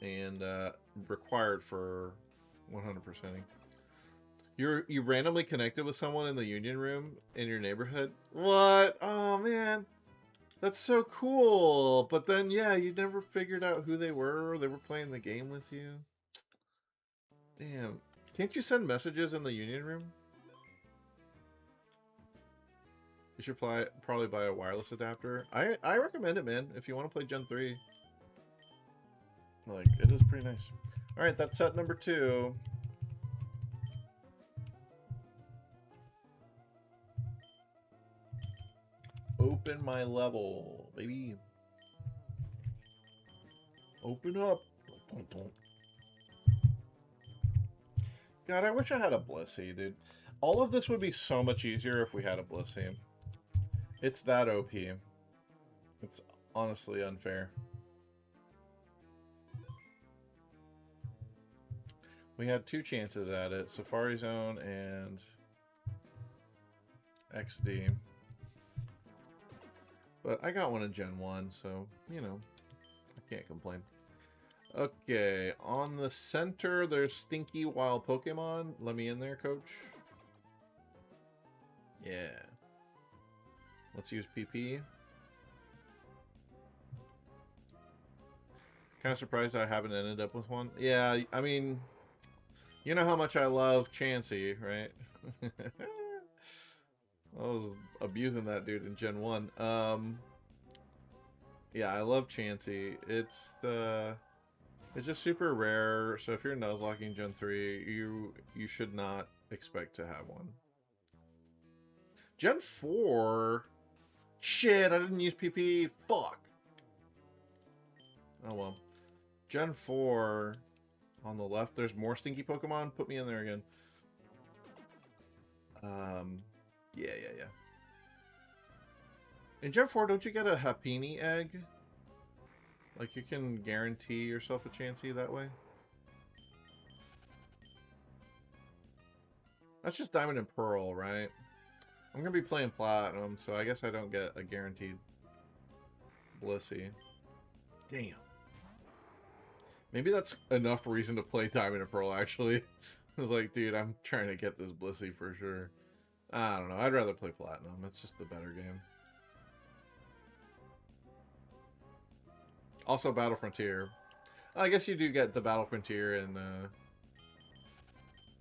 and required for 100%ing. You randomly connected with someone in the union room in your neighborhood? What? Oh man, that's so cool. But then yeah, you never figured out who they were. Or they were playing the game with you. Damn. Can't you send messages in the union room? You should probably buy a wireless adapter. I recommend it, man, if you want to play Gen 3. Like, it is pretty nice. Alright, that's set number 2. Open my level, baby. Open up. God, I wish I had a Blissey, dude. All of this would be so much easier if we had a Blissey. It's that OP. It's honestly unfair. We had 2 chances at it. Safari Zone and XD. But I got one in Gen 1, so, you know, I can't complain. Okay, on the center, there's Stinky Wild Pokemon. Let me in there, coach. Yeah. Let's use PP. Kind of surprised I haven't ended up with one. Yeah, I mean, you know how much I love Chansey, right? I was abusing that dude in Gen 1. Yeah, I love Chansey. It's just super rare, so if you're Nuzlocking Gen 3, you should not expect to have one. Gen 4? Shit, I didn't use PP. Fuck. Oh well. Gen 4, on the left, there's more stinky Pokemon. Put me in there again. Yeah. In Gen 4, don't you get a Happiny egg? Like, you can guarantee yourself a Chansey that way? That's just Diamond and Pearl, right? I'm gonna be playing Platinum, so I guess I don't get a guaranteed Blissey. Damn. Maybe that's enough reason to play Diamond and Pearl, actually. I was like, dude, I'm trying to get this Blissey for sure. I don't know. I'd rather play Platinum. It's just a better game. Also, Battle Frontier. I guess you do get the Battle Frontier in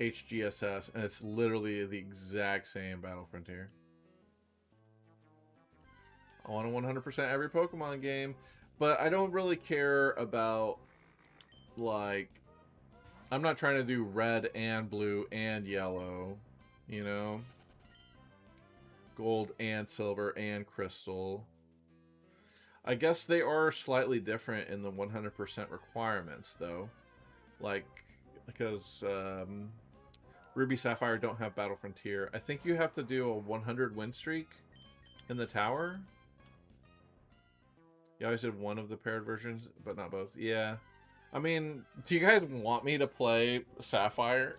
HGSS, and it's literally the exact same Battle Frontier. I want to 100% every Pokemon game, but I don't really care about, like, I'm not trying to do red and blue and yellow, you know? Gold and silver and crystal. I guess they are slightly different in the 100% requirements, though. Like, because Ruby Sapphire don't have Battle Frontier. I think you have to do a 100 win streak in the tower. You always did one of the paired versions, but not both. Yeah. I mean, do you guys want me to play Sapphire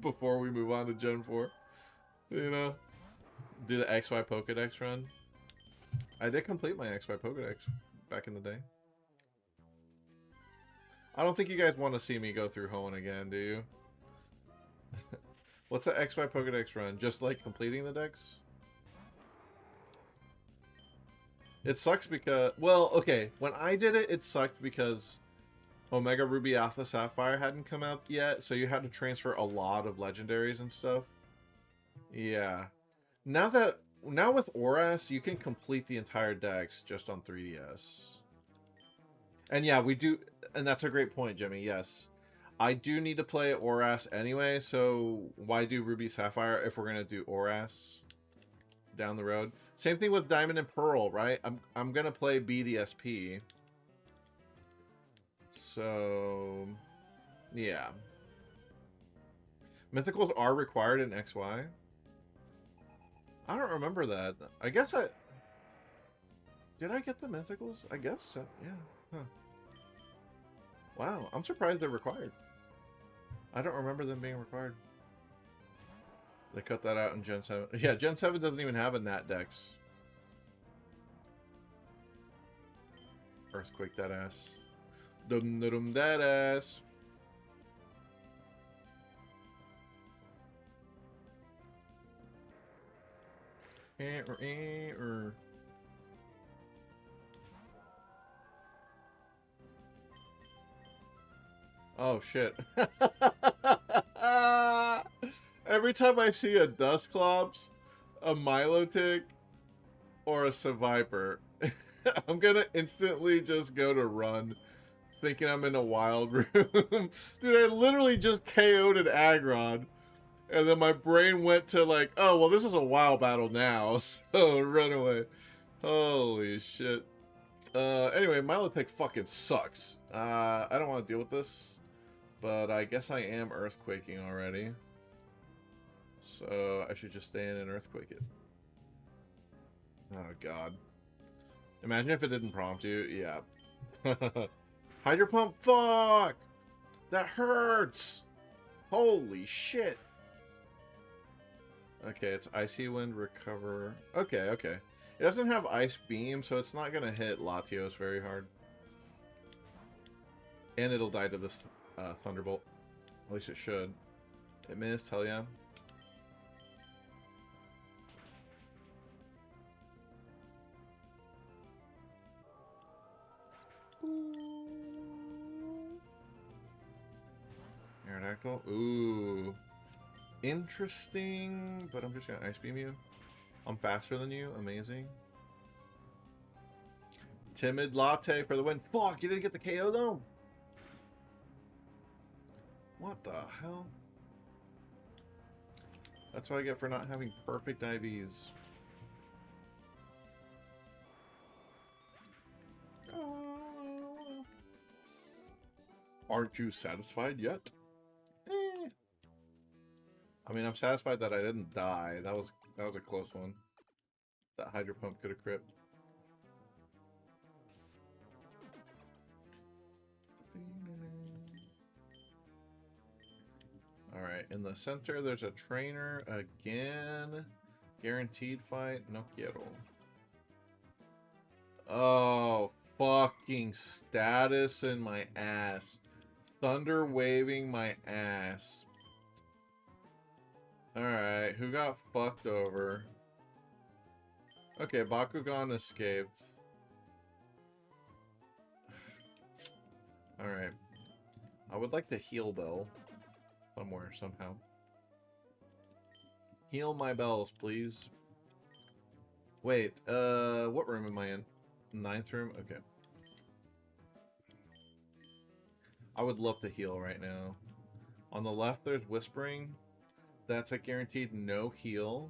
before we move on to Gen 4? You know? Do the XY Pokedex run? I did complete my XY Pokedex back in the day. I don't think you guys want to see me go through Hoenn again, do you? What's an XY Pokedex run? Just like completing the dex? It sucks because, well, okay, when I did it, it sucked because Omega Ruby Alpha Sapphire hadn't come out yet, so you had to transfer a lot of legendaries and stuff. Yeah. Now with Oras, you can complete the entire Dex just on 3DS. And yeah, we do, and that's a great point, Jimmy, yes. I do need to play Oras anyway, so why do Ruby Sapphire if we're gonna do Oras down the road? Same thing with Diamond and Pearl, right? I'm gonna play BDSP. So yeah. Mythicals are required in XY. I don't remember that. I guess I... Did I get the Mythicals? I guess so, yeah. Huh. Wow, I'm surprised they're required. I don't remember them being required. They cut that out in Gen 7. Yeah, Gen 7 doesn't even have a Nat Dex. Earthquake that ass. Dum dum that ass. Oh shit. Every time I see a Dusclops, a Milotic, or a Seviper, I'm gonna instantly just go to run, thinking I'm in a wild room. Dude, I literally just KO'd an Aggron, and then my brain went to like, oh, well, this is a wild battle now, so run away. Holy shit. Anyway, Milotic fucking sucks. I don't want to deal with this, but I guess I am Earthquaking already. So I should just stay in and Earthquake it. Oh, God. Imagine if it didn't prompt you. Yeah. Hydro Pump, fuck! That hurts! Holy shit! Okay, it's Icy Wind, Recover. Okay, okay. It doesn't have Ice Beam, so it's not gonna hit Latios very hard. And it'll die to this Thunderbolt. At least it should. It missed, hell yeah. Aerodactyl. Ooh. Interesting, but I'm just gonna Ice Beam you. I'm faster than you. Amazing. Timid Latte for the win. Fuck, you didn't get the KO though? What the hell? That's what I get for not having perfect IVs. Aren't you satisfied yet? Eh. I mean, I'm satisfied that I didn't die. That was a close one. That Hydro Pump could have cripped. Alright, in the center there's a trainer again. Guaranteed fight, no quiero. Oh, fucking status in my ass. Thunder waving my ass. Alright, who got fucked over? Okay, Bakugan escaped. Alright. I would like to heal Bell. Somewhere, somehow. Heal my bells, please. Wait, what room am I in? 9th room? Okay. I would love to heal right now. On the left, there's Whispering. That's a guaranteed no heal.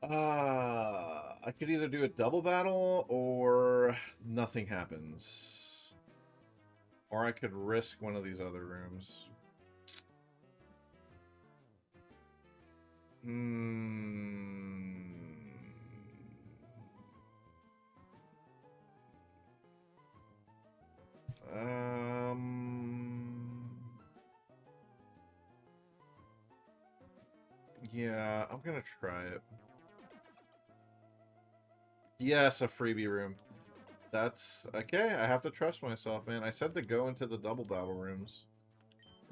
I could either do a double battle or nothing happens. Or I could risk one of these other rooms. Yeah, I'm gonna try it. Yes, a freebie room. That's okay. I have to trust myself, man. I said to go into the double battle rooms,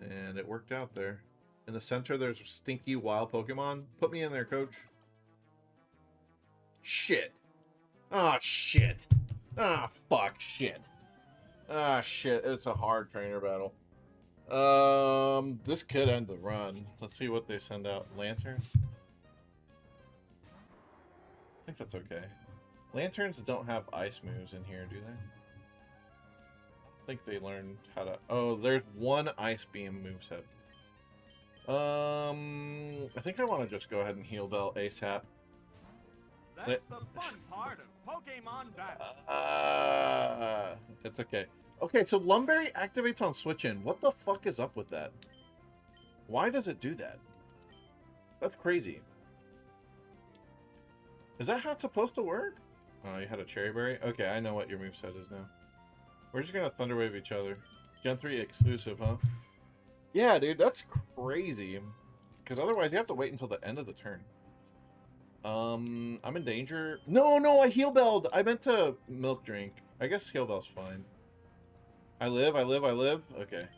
and it worked out there. In the center, there's stinky wild Pokemon. Put me in there, coach. Shit. Ah, shit. Ah, fuck, shit. Ah, shit. It's a hard trainer battle. This could end the run. Let's see what they send out. Lanterns? I think that's okay. Lanterns don't have ice moves in here, do they? I think they learned how to... Oh, there's one ice beam moveset. I think I want to just go ahead and heal Bell ASAP. That's the fun part of Pokemon battle. It's okay. Okay, so Lumberry activates on switch in. What the fuck is up with that? Why does it do that? That's crazy. Is that how it's supposed to work? Oh, you had a Cherry Berry? Okay, I know what your moveset is now. We're just gonna Thunder Wave each other. Gen 3 exclusive, huh? Yeah, dude, that's crazy. Because otherwise you have to wait until the end of the turn. I'm in danger. No, I heal belled. I meant to milk drink. I guess heal bell's fine. I live. Okay.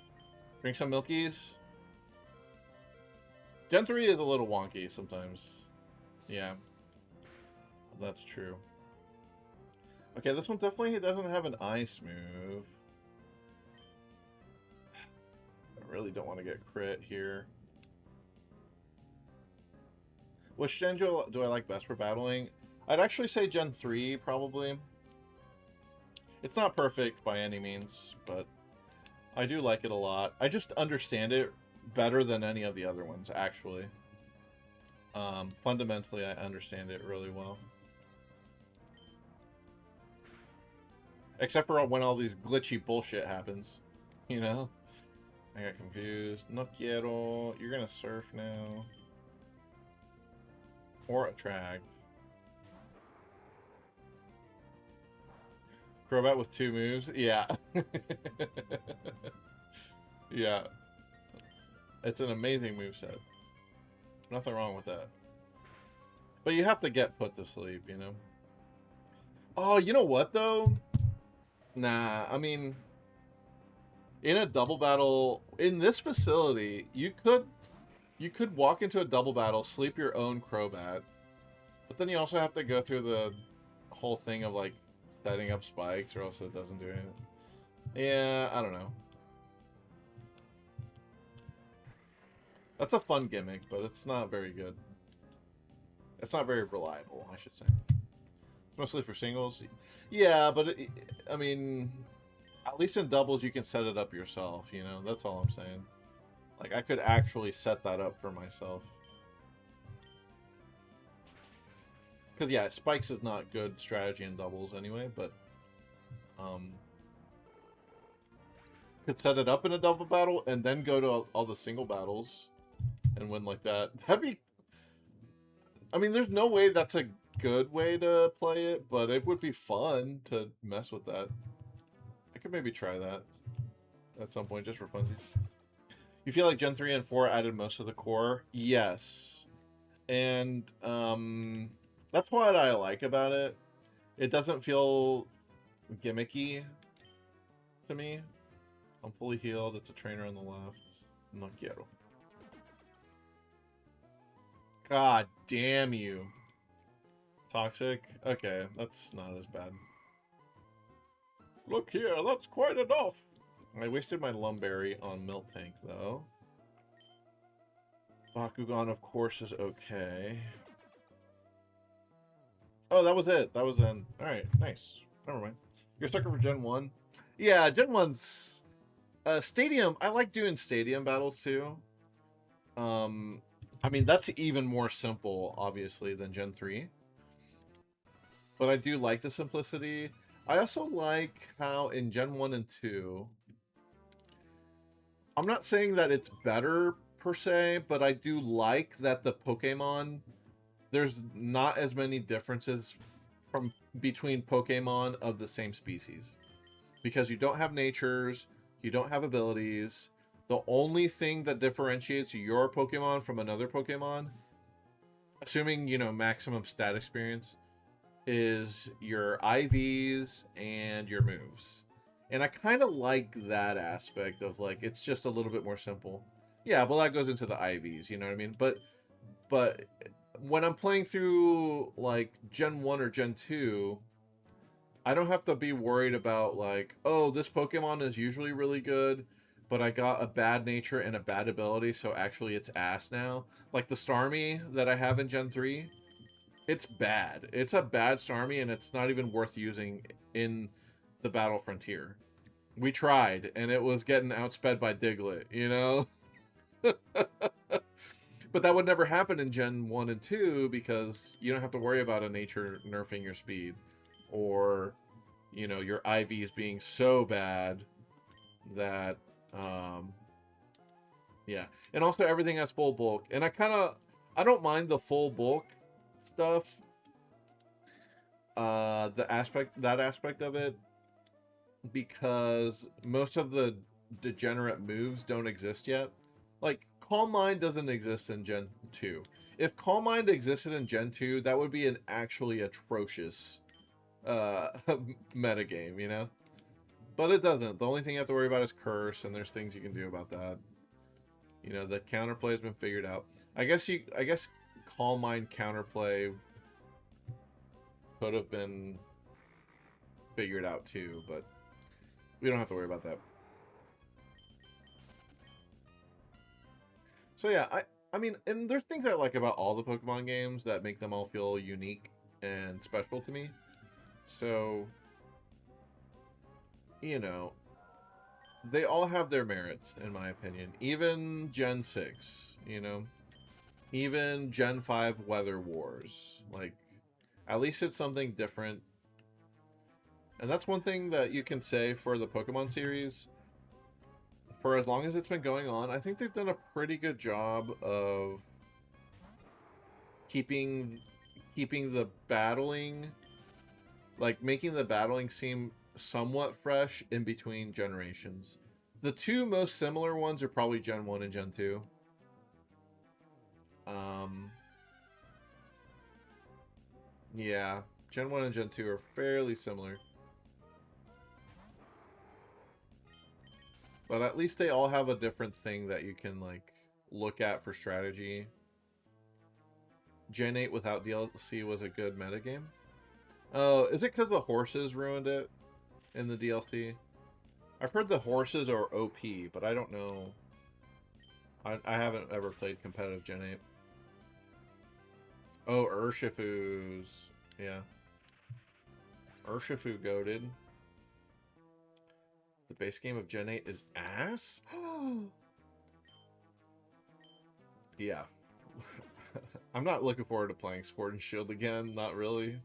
Drink some milkies. Gen 3 is a little wonky sometimes. Yeah. That's true. Okay, this one definitely doesn't have an ice move. I really don't want to get crit here. Which gen do I like best for battling? I'd actually say Gen 3, probably. It's not perfect by any means, but I do like it a lot. I just understand it better than any of the other ones, actually. Fundamentally, I understand it really well. Except for when all these glitchy bullshit happens. You know? I got confused. No quiero. You're gonna surf now. Or attract. Crobat with 2 moves? Yeah. Yeah. It's an amazing moveset. Nothing wrong with that. But you have to get put to sleep, you know? Oh, you know what, though? Nah, I mean... In a double battle... In this facility, you could walk into a double battle, sleep your own Crobat, but then you also have to go through the whole thing of, like, setting up spikes, or else it doesn't do anything. Yeah, I don't know. That's a fun gimmick, but it's not very good. It's not very reliable, I should say. It's mostly for singles. Yeah, but, I mean, at least in doubles you can set it up yourself, you know? That's all I'm saying. Like, I could actually set that up for myself. Because, yeah, spikes is not good strategy in doubles anyway, but... could set it up in a double battle and then go to all the single battles and win like that. That'd be... I mean, there's no way that's a good way to play it, but it would be fun to mess with that. I could maybe try that at some point, just for funsies. You feel like Gen 3 and 4 added most of the core? Yes. And that's what I like about it. It doesn't feel gimmicky to me. I'm fully healed. It's a trainer on the left. No quiero. God damn you. Toxic? Okay, that's not as bad. Look here, that's quite enough. I wasted my Lumberry on Milk Tank, though. Bakugan, of course, is okay. Oh, that was it. That was then. Alright, nice. Never mind. You're stuck for Gen 1? Yeah, Gen 1's... Stadium, I like doing Stadium battles, too. I mean, that's even more simple, obviously, than Gen 3. But I do like the simplicity. I also like how in Gen 1 and 2... I'm not saying that it's better, per se, but I do like that the Pokemon... There's not as many differences between Pokemon of the same species. Because you don't have natures, you don't have abilities. The only thing that differentiates your Pokemon from another Pokemon, assuming, you know, maximum stat experience, is your IVs and your moves. And I kind of like that aspect of, like, it's just a little bit more simple. Yeah, well, that goes into the IVs, you know what I mean? But when I'm playing through, like, Gen 1 or Gen 2, I don't have to be worried about like, oh, this Pokemon is usually really good, but I got a bad nature and a bad ability, so actually it's ass now. Like the Starmie that I have in Gen 3, it's bad. It's a bad Starmie, and it's not even worth using in the Battle Frontier. We tried, and it was getting outsped by Diglett, you know? But that would never happen in Gen 1 and 2 because you don't have to worry about a nature nerfing your speed. Or, you know, your IVs being so bad that, yeah. And also everything has full bulk. And I don't mind the full bulk stuff. That aspect of it. Because most of the degenerate moves don't exist yet. Like, Calm Mind doesn't exist in Gen 2. If Calm Mind existed in Gen 2, that would be an actually atrocious metagame, you know? But it doesn't. The only thing you have to worry about is Curse, and there's things you can do about that. You know, the counterplay has been figured out. I guess Calm Mind counterplay could have been figured out too, but we don't have to worry about that. So yeah, I mean, and there's things I like about all the Pokemon games that make them all feel unique and special to me. So, you know, they all have their merits, in my opinion. Even Gen 6, you know? Even Gen 5 Weather Wars. Like, at least it's something different. And that's one thing that you can say for the Pokemon series. For as long as it's been going on, I think they've done a pretty good job of keeping the battling, like making the battling seem somewhat fresh in between generations. The two most similar ones are probably Gen 1 and Gen 2. Yeah, Gen 1 and Gen 2 are fairly similar. But at least they all have a different thing that you can, like, look at for strategy. Gen 8 without DLC was a good metagame. Oh, is it because the horses ruined it in the DLC? I've heard the horses are OP, but I don't know. I haven't ever played competitive Gen 8. Oh, Urshifu's. Yeah. Urshifu goated. The base game of Gen 8 is ass? Yeah. I'm not looking forward to playing Sword and Shield again. Not really.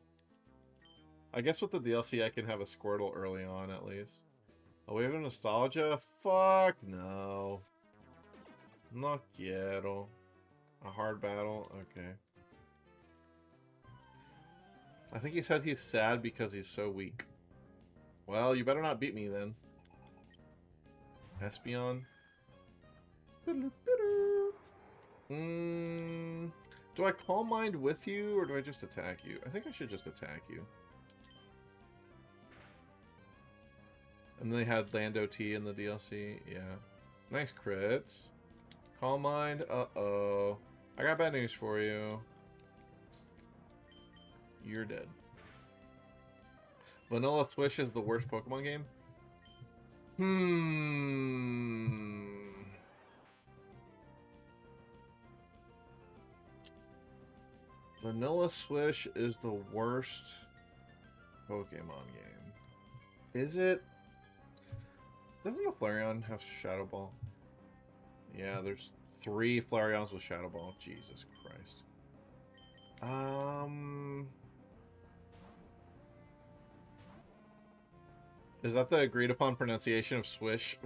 I guess with the DLC I can have a Squirtle early on at least. A Wave of Nostalgia? Fuck no. No quiero. A hard battle? Okay. I think he said he's sad because he's so weak. Well, you better not beat me then. Espeon. Do I Calm Mind with you, or do I just attack you? I think I should just attack you. And they had Lando T in the DLC. Yeah. Nice crits. Calm Mind. Uh-oh. I got bad news for you. You're dead. Vanilla Swish is the worst Pokemon game? Vanilla Swish is the worst Pokemon game. Is it? Doesn't a Flareon have Shadow Ball? Yeah, there's 3 Flareons with Shadow Ball. Jesus Christ. Is that the agreed upon pronunciation of Swish?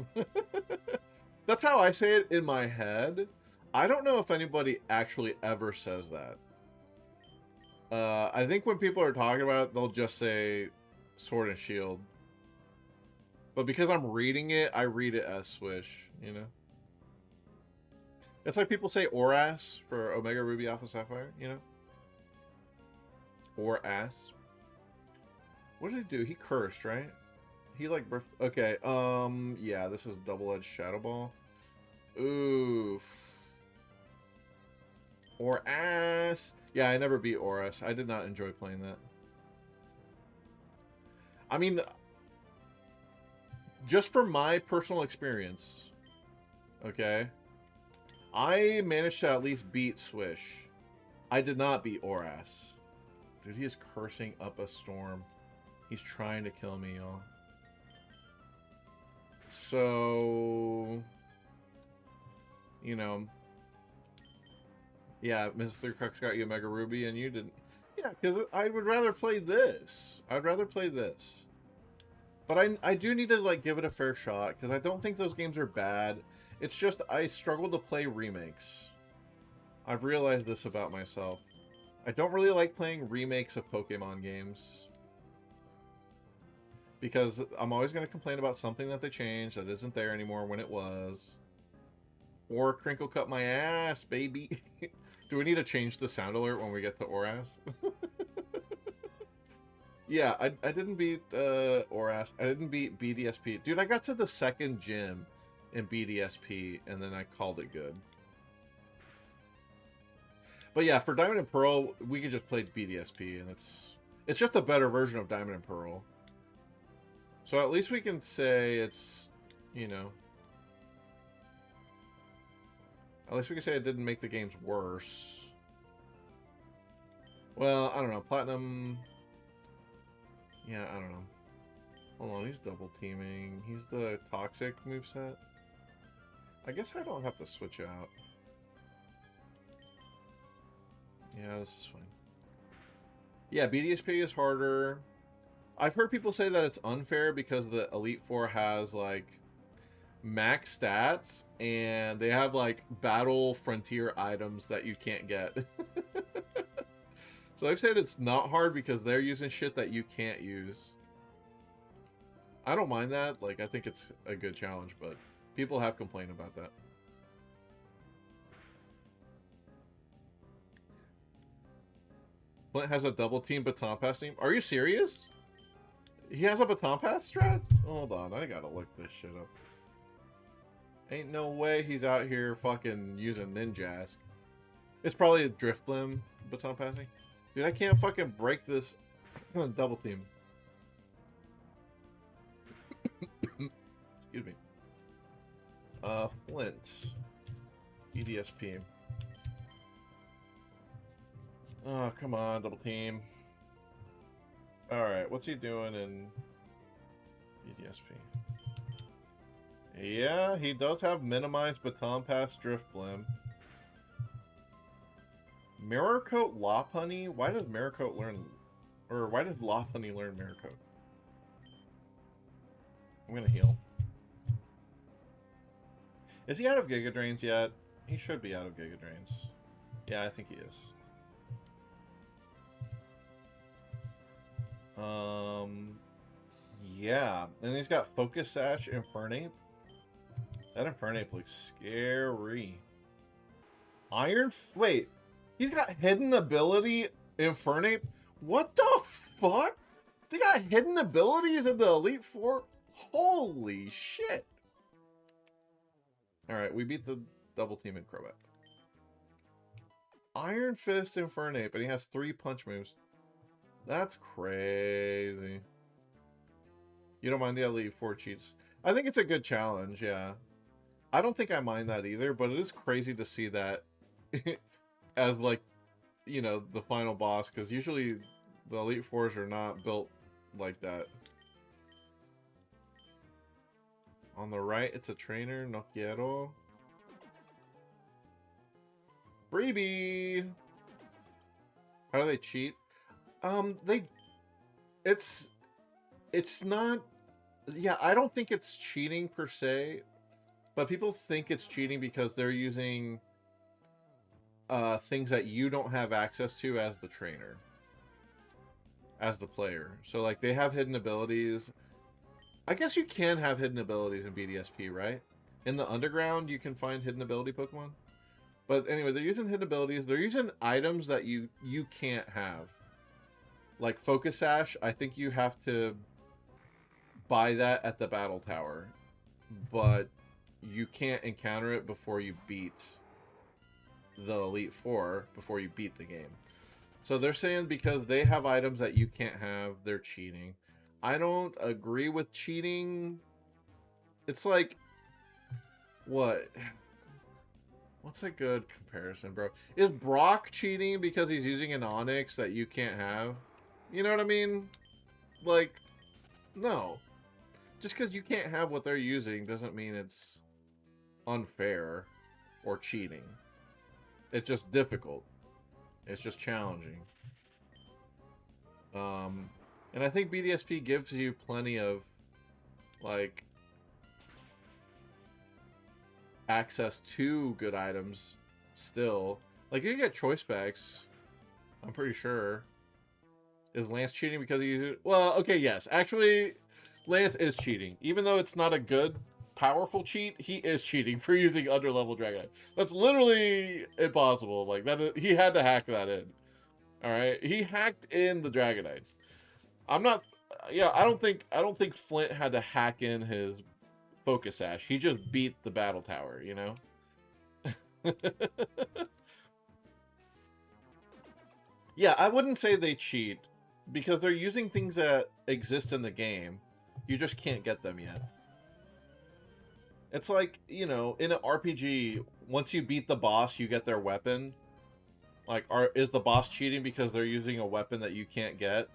That's how I say it in my head. I don't know if anybody actually ever says that. I think when people are talking about it, they'll just say Sword and Shield. But because I'm reading it, I read it as Swish, you know? It's like people say Oras for Omega Ruby Alpha Sapphire, you know? Or ass. What did he do? He cursed, right? He like okay, yeah, this is double-edged Shadow Ball. Oof. Or ass. Yeah, I never beat Oras. I did not enjoy playing that. I mean, just from my personal experience, okay, I managed to at least beat Swish. I did not beat Oras. Dude, he is cursing up a storm. He's trying to kill me, y'all. So, you know, yeah, Mr. Crux got you a Mega Ruby and you didn't. Yeah, because I would rather play this. I'd rather play this. But I do need to, like, give it a fair shot, because I don't think those games are bad. It's just I struggle to play remakes. I've realized this about myself. I don't really like playing remakes of Pokemon games. Because I'm always going to complain about something that they changed that isn't there anymore when it was. Or Crinkle cut my ass, baby. Do we need to change the sound alert when we get to Oras? Yeah, I didn't beat Oras. I didn't beat BDSP. Dude, I got to the second gym in BDSP, and then I called it good. But yeah, for Diamond and Pearl, we could just play BDSP, and it's just a better version of Diamond and Pearl. So at least we can say it's, you know... At least we can say it didn't make the games worse. Well, I don't know. Platinum... Yeah, I don't know. Hold on, he's double teaming. He's the toxic moveset. I guess I don't have to switch out. Yeah, this is fine. Yeah, BDSP is harder. I've heard people say that it's unfair because the Elite Four has, like, max stats, and they have, like, battle frontier items that you can't get. So I've said it's not hard because they're using shit that you can't use. I don't mind that. Like, I think it's a good challenge, but people have complained about that. Flint has a double team baton pass team. Are you serious? He has a baton pass strat? Hold on, I gotta look this shit up. Ain't no way he's out here fucking using Ninjask. It's probably a Driftblim baton passing. Dude, I can't fucking break this double team. Excuse me. Flint. EDSP. Oh, come on, double team. Alright, what's he doing in EDSP? Yeah, he does have minimized baton pass Driftblim. Mirror Coat Lopunny? Why does Mirror Coat learn... Or why does Lopunny learn Mirror Coat? I'm gonna heal. Is he out of Giga Drains yet? He should be out of Giga Drains. Yeah, I think he is. Yeah. And he's got Focus Sash Infernape. That Infernape looks scary. Wait. He's got hidden ability Infernape? What the fuck? They got hidden abilities in the Elite Four? Holy shit. Alright, we beat the double team in Crobat. Iron Fist Infernape, and he has 3 punch moves. That's crazy. You don't mind the Elite Four cheats? I think it's a good challenge, yeah. I don't think I mind that either, but it is crazy to see that as, like, you know, the final boss, because usually the Elite Fours are not built like that. On the right, it's a trainer, no quiero. Freebie! How do they cheat? It's not, yeah, I don't think it's cheating per se, but people think it's cheating because they're using things that you don't have access to as the trainer, as the player. So, like, they have hidden abilities. I guess you can have hidden abilities in BDSP, right? In the underground, you can find hidden ability Pokemon. But anyway, they're using hidden abilities. They're using items that you can't have. Like Focus Sash, I think you have to buy that at the Battle Tower. But you can't encounter it before you beat the Elite Four, before you beat the game. So they're saying because they have items that you can't have, they're cheating. I don't agree with cheating. It's like, what? What's a good comparison, bro? Is Brock cheating because he's using an Onyx that you can't have? You know what I mean? Like, no. Just because you can't have what they're using doesn't mean it's unfair or cheating. It's just difficult. It's just challenging. And I think BDSP gives you plenty of, like, access to good items still. Like, you can get choice packs, I'm pretty sure. Is Lance cheating because he uses... Well, okay, yes. Actually, Lance is cheating. Even though it's not a good, powerful cheat, he is cheating for using underlevel Dragonite. That's literally impossible. Like, he had to hack that in. Alright? He hacked in the Dragonites. I'm not... Yeah, I don't think Flint had to hack in his Focus Sash. He just beat the battle tower, you know? Yeah, I wouldn't say they cheat, because they're using things that exist in the game. You just can't get them yet. It's like, you know, in an RPG, once you beat the boss, you get their weapon. Like, is the boss cheating because they're using a weapon that you can't get?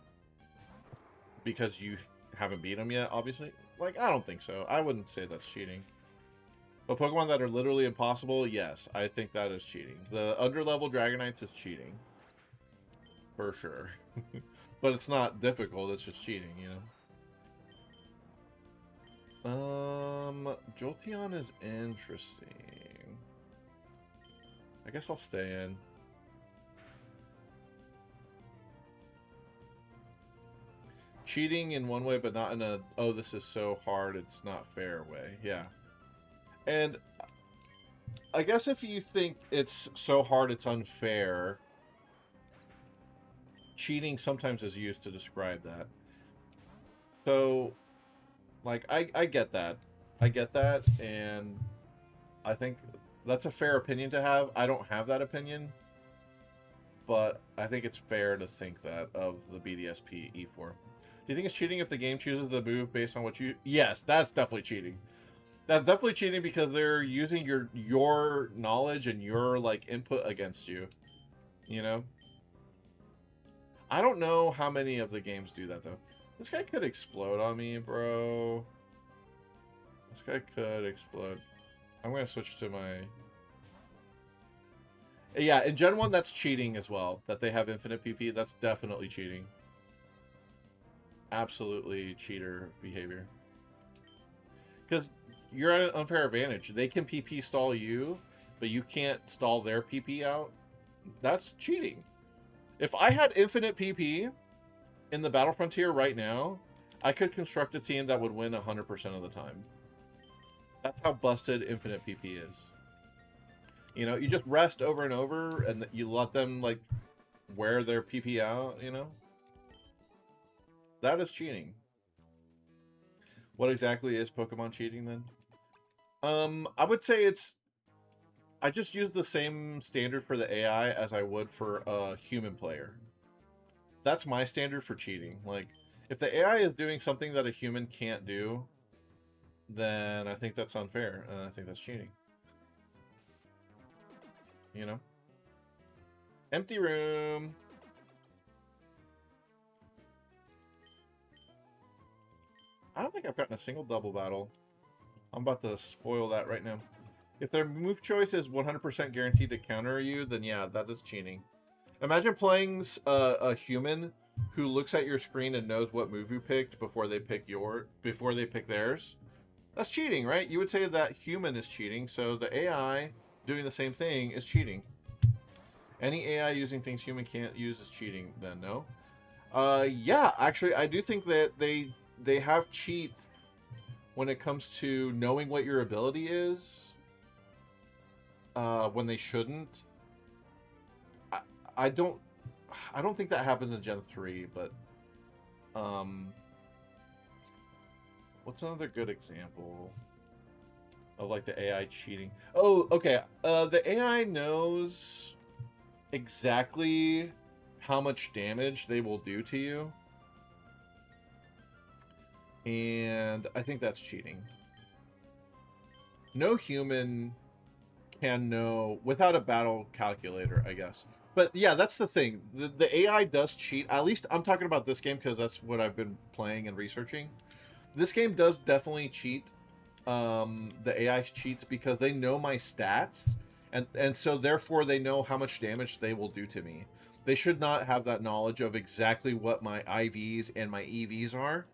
Because you haven't beat them yet, obviously? Like, I don't think so. I wouldn't say that's cheating. But Pokemon that are literally impossible, yes, I think that is cheating. The underlevel Dragonites is cheating. For sure. But it's not difficult, it's just cheating, you know? Jolteon is interesting. I guess I'll stay in. Cheating in one way, but not in a, oh, this is so hard, it's not fair way. Yeah. And I guess if you think it's so hard, it's unfair, cheating sometimes is used to describe that. So, like, I get that. I get that, and I think that's a fair opinion to have. I don't have that opinion, but I think it's fair to think that of the BDSP E4. Do you think it's cheating if the game chooses the move based on what you... Yes, that's definitely cheating. That's definitely cheating because they're using your knowledge and your, like, input against you. You know? I don't know how many of the games do that, though. This guy could explode on me, bro. This guy could explode. I'm going to switch to my... Yeah, in Gen 1, that's cheating as well. That they have infinite PP, that's definitely cheating. Absolutely cheater behavior. Because you're at an unfair advantage. They can PP stall you, but you can't stall their PP out. That's cheating. If I had infinite PP in the Battle Frontier right now, I could construct a team that would win 100% of the time. That's how busted infinite PP is. You know, you just rest over and over, and you let them, like, wear their PP out, you know? That is cheating. What exactly is Pokemon cheating, then? I would say it's... I just use the same standard for the AI as I would for a human player. That's my standard for cheating. Like, if the AI is doing something that a human can't do, then I think that's unfair, and I think that's cheating. You know? Empty room. I don't think I've gotten a single double battle. I'm about to spoil that right now. If their move choice is 100% guaranteed to counter you, then yeah, that is cheating. Imagine playing a human who looks at your screen and knows what move you picked before they pick theirs. That's cheating, right? You would say that human is cheating, so the AI doing the same thing is cheating. Any AI using things human can't use is cheating, then no? Yeah, actually, I do think that they have cheats when it comes to knowing what your ability is, when they shouldn't. I don't think that happens in Gen 3, but what's another good example of, like, the AI cheating? Oh, okay. The AI knows exactly how much damage they will do to you. And I think that's cheating. No human can know without a battle calculator, I guess. But yeah, that's the thing. The AI does cheat. At least I'm talking about this game because that's what I've been playing and researching. This game does definitely cheat. The AI cheats because they know my stats, and so therefore they know how much damage they will do to me. They should not have that knowledge of exactly what my IVs and my EVs are.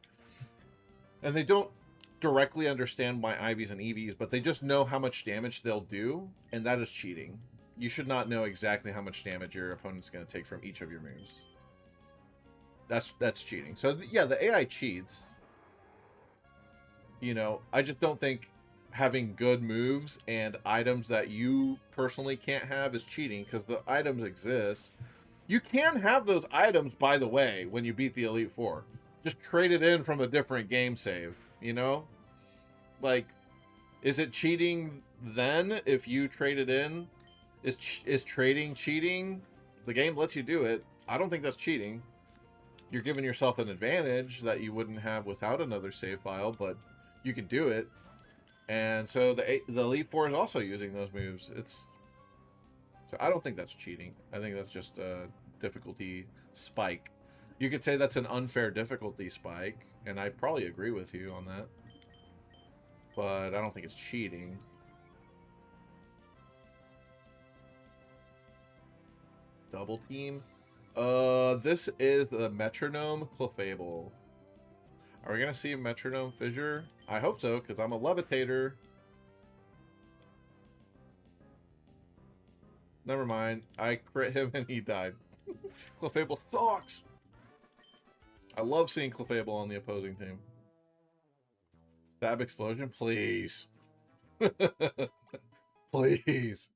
And they don't directly understand my IVs and EVs, but they just know how much damage they'll do, and that is cheating. You should not know exactly how much damage your opponent's going to take from each of your moves. That's cheating. So yeah, the AI cheats. You know, I just don't think having good moves and items that you personally can't have is cheating, because the items exist. You can have those items, by the way, when you beat the Elite Four. Just trade it in from a different game save, you know? Like, is it cheating then if you trade it in? Is trading cheating? The game lets you do it. I don't think that's cheating. You're giving yourself an advantage that you wouldn't have without another save file, but you can do it. And so the Elite Four is also using those moves. So I don't think that's cheating. I think that's just a difficulty spike. You could say that's an unfair difficulty spike, and I probably agree with you on that. But I don't think it's cheating. Double team? This is the Metronome Clefable. Are we gonna see a Metronome Fissure? I hope so, because I'm a Levitator. Never mind. I crit him and he died. Clefable sucks! I love seeing Clefable on the opposing team. Stab Explosion? Please. Please.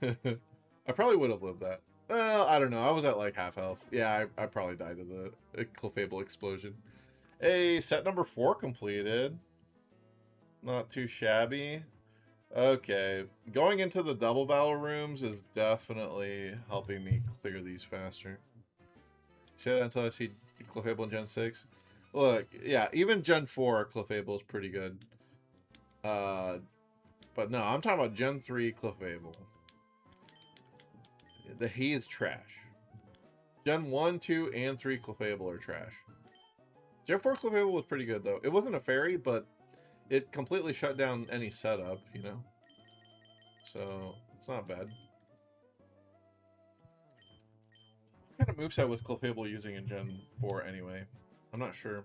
I probably would have lived that. Well, I don't know. I was at like half health. Yeah, I probably died of the Clefable Explosion. Hey, set number 4 completed. Not too shabby. Okay, going into the double battle rooms is definitely helping me clear these faster. Say that until I see Clefable in Gen 6. Look, yeah, even Gen 4 Clefable is pretty good. But no, I'm talking about Gen 3 Clefable. He is trash. Gen 1, 2, and 3 Clefable are trash. Gen 4 Clefable was pretty good, though. It wasn't a fairy, but it completely shut down any setup, you know? So, it's not bad. What kind of moveset was Clefable using in Gen 4 anyway? I'm not sure.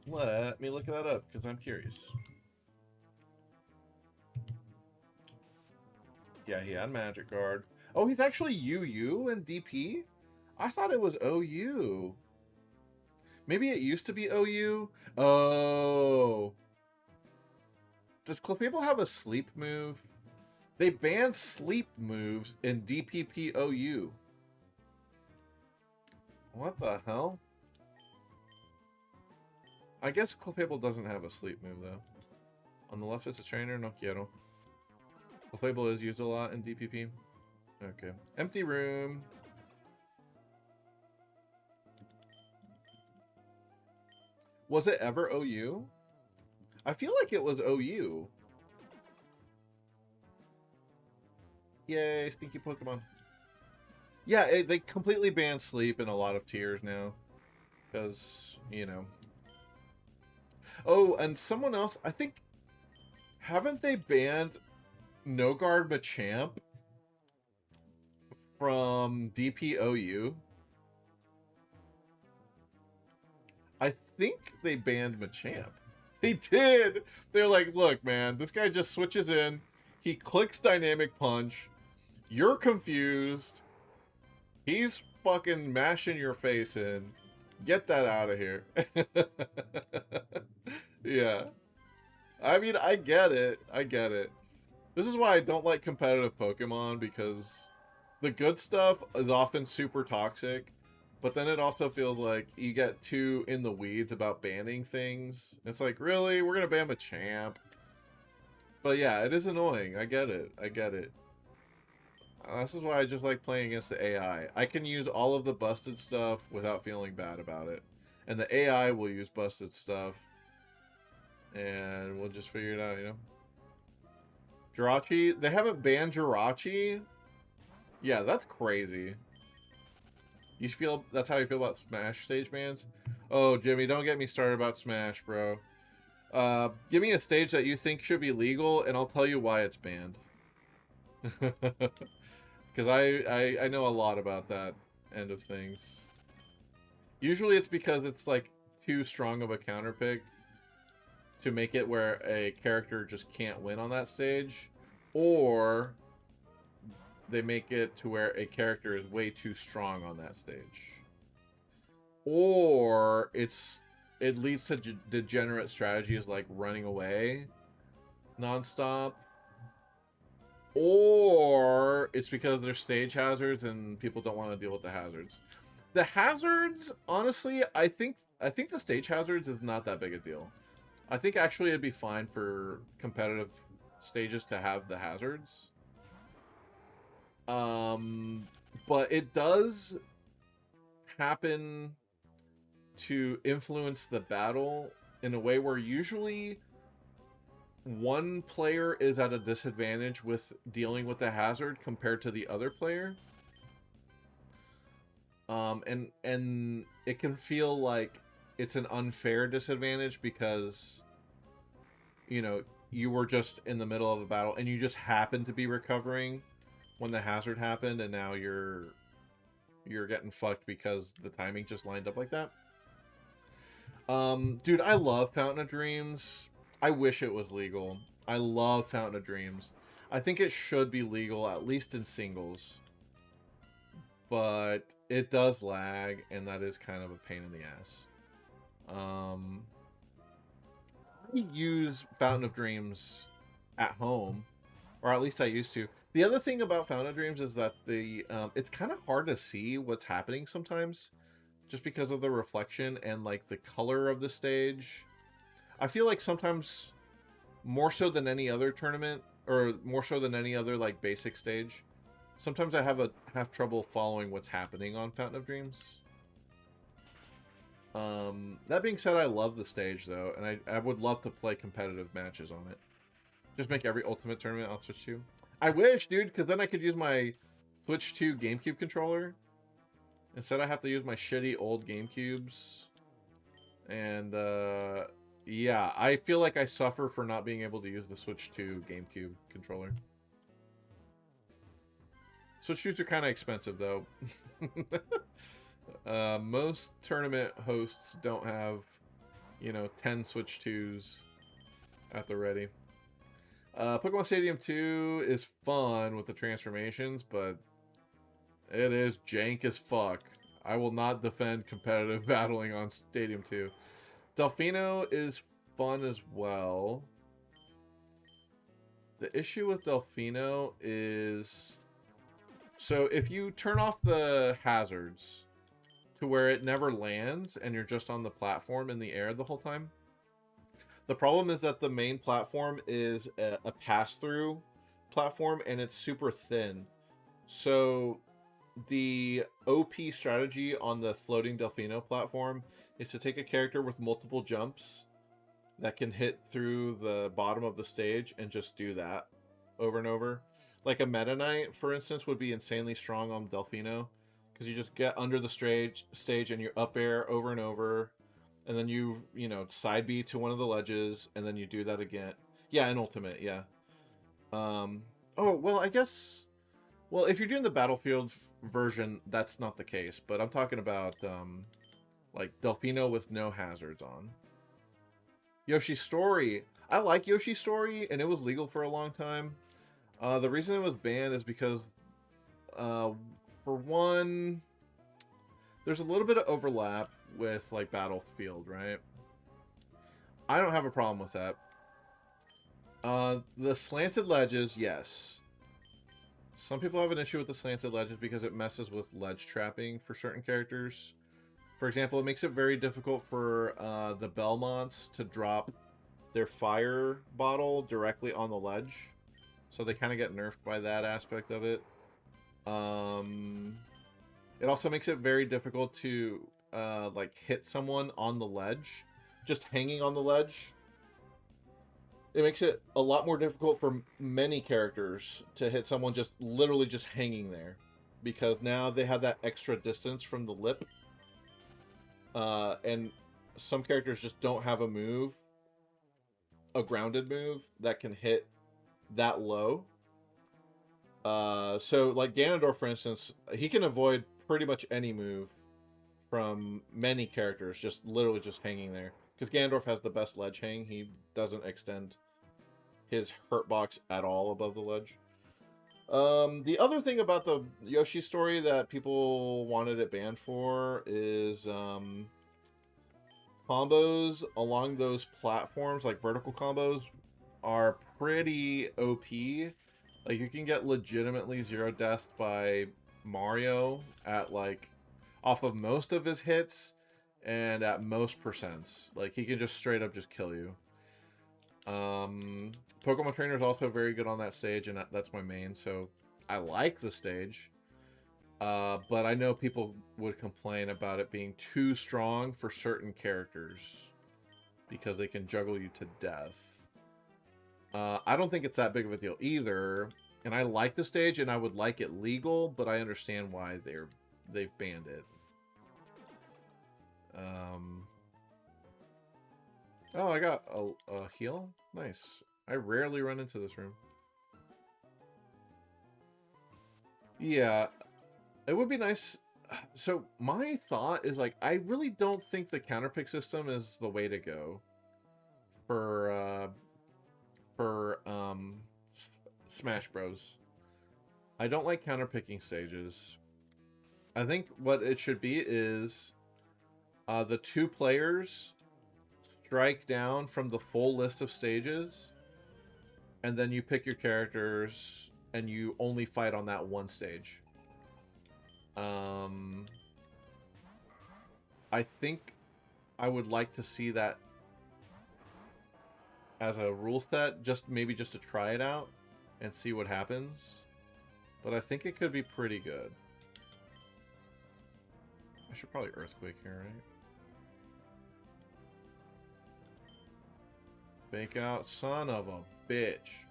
Let me look that up, because I'm curious. Yeah, he had Magic Guard. Oh, he's actually UU and DP? I thought it was OU. Maybe it used to be OU? Oh. Does Clefable have a sleep move? They banned sleep moves in DPP OU. What the hell? I guess Clefable doesn't have a sleep move, though. On the left, it's a trainer, no quiero. Clefable is used a lot in DPP. Okay. Empty room. Was it ever OU? I feel like it was OU. Yay, stinky Pokemon. Yeah, they completely banned sleep in a lot of tiers now. Because, you know. Oh, and someone else, I think, haven't they banned No Guard Machamp from DPOU? I think they banned Machamp. They did! They're like, look, man, this guy just switches in, he clicks Dynamic Punch, you're confused, he's fucking mashing your face in. Get that out of here. Yeah. I mean, I get it. I get it. This is why I don't like competitive Pokemon, because the good stuff is often super toxic, but then it also feels like you get too in the weeds about banning things. It's like, really? We're going to ban Machamp? But yeah, it is annoying. I get it. I get it. This is why I just like playing against the AI. I can use all of the busted stuff without feeling bad about it. And the AI will use busted stuff. And we'll just figure it out, you know? Jirachi? They haven't banned Jirachi? Yeah, that's crazy. You feel that's how you feel about Smash stage bans? Oh, Jimmy, don't get me started about Smash, bro. Give me a stage that you think should be legal, and I'll tell you why it's banned. Because I know a lot about that end of things. Usually it's because it's, like, too strong of a counter pick to make it where a character just can't win on that stage, or they make it to where a character is way too strong on that stage, or it leads to degenerate strategies like running away nonstop, or it's because they're stage hazards and people don't want to deal with the hazards. The hazards, honestly, I think the stage hazards is not that big a deal. I think actually it'd be fine for competitive stages to have the hazards. But it does happen to influence the battle in a way where usually one player is at a disadvantage with dealing with the hazard compared to the other player. And it can feel like it's an unfair disadvantage because, you know, you were just in the middle of a battle and you just happened to be recovering when the hazard happened, and now you're getting fucked because the timing just lined up like that. Dude, I love Fountain of Dreams. I wish it was legal. I love Fountain of Dreams. I think it should be legal, at least in singles. But it does lag, and that is kind of a pain in the ass. I use Fountain of Dreams at home, or at least I used to. The other thing about Fountain of Dreams is that it's kind of hard to see what's happening sometimes, just because of the reflection and like the color of the stage. I feel like sometimes more so than any other tournament, or more so than any other like basic stage, sometimes I have trouble following what's happening on Fountain of Dreams. That being said, I love the stage though, and I would love to play competitive matches on it. Just make every Ultimate tournament on Switch 2. I wish, dude, because then I could use my Switch 2 GameCube controller. Instead, I have to use my shitty old GameCubes. And, yeah, I feel like I suffer for not being able to use the Switch 2 GameCube controller. Switch 2s are kind of expensive, though. Most tournament hosts don't have, you know, 10 Switch 2s at the ready. Pokemon Stadium 2 is fun with the transformations, but it is jank as fuck. I will not defend competitive battling on Stadium 2. Delfino is fun as well. The issue with Delfino is... So if you turn off the hazards to where it never lands and you're just on the platform in the air the whole time, the problem is that the main platform is a pass-through platform, and it's super thin. So the OP strategy on the floating Delfino platform is to take a character with multiple jumps that can hit through the bottom of the stage and just do that over and over. Like a Meta Knight, for instance, would be insanely strong on Delfino, because you just get under the stage and you up air over and over. And then you know, side B to one of the ledges, and then you do that again. Yeah, in Ultimate, yeah. Oh, well, I guess... Well, if you're doing the Battlefield version, that's not the case. But I'm talking about, like, Delfino with no hazards on. Yoshi's Story. I like Yoshi's Story, and it was legal for a long time. The reason it was banned is because, for one, there's a little bit of overlap with like Battlefield, right? I don't have a problem with that. The slanted ledges, yes. Some people have an issue with the slanted ledges because it messes with ledge trapping for certain characters. For example, it makes it very difficult for the Belmonts to drop their fire bottle directly on the ledge. So they kind of get nerfed by that aspect of it. It also makes it very difficult to like hit someone on the ledge, just hanging on the ledge. It makes it a lot more difficult for many characters to hit someone just literally just hanging there, because now they have that extra distance from the lip. And some characters just don't have a move, a grounded move, that can hit that low. So like Ganondorf, for instance, he can avoid pretty much any move from many characters, just literally just hanging there. Because Ganondorf has the best ledge hang. He doesn't extend his hurt box at all above the ledge. The other thing about the Yoshi story that people wanted it banned for is combos along those platforms, like vertical combos, are pretty OP. Like, you can get legitimately 0 death by Mario at, like, off of most of his hits and at most percents. Like, he can just straight up just kill you. Pokemon Trainer is also very good on that stage, and that's my main, so I like the stage. But I know people would complain about it being too strong for certain characters because they can juggle you to death. I don't think it's that big of a deal either, and I like the stage, and I would like it legal, but I understand why they've banned it. Oh, I got a heal? Nice. I rarely run into this room. Yeah, it would be nice. So my thought is, like, I really don't think the counterpick system is the way to go for Smash Bros. I don't like counterpicking stages. I think what it should be is the 2 players strike down from the full list of stages, and then you pick your characters and you only fight on that one stage. I think I would like to see that as a rule set, maybe just to try it out and see what happens. But I think it could be pretty good. I should probably Earthquake here, right? Fake out, son of a bitch.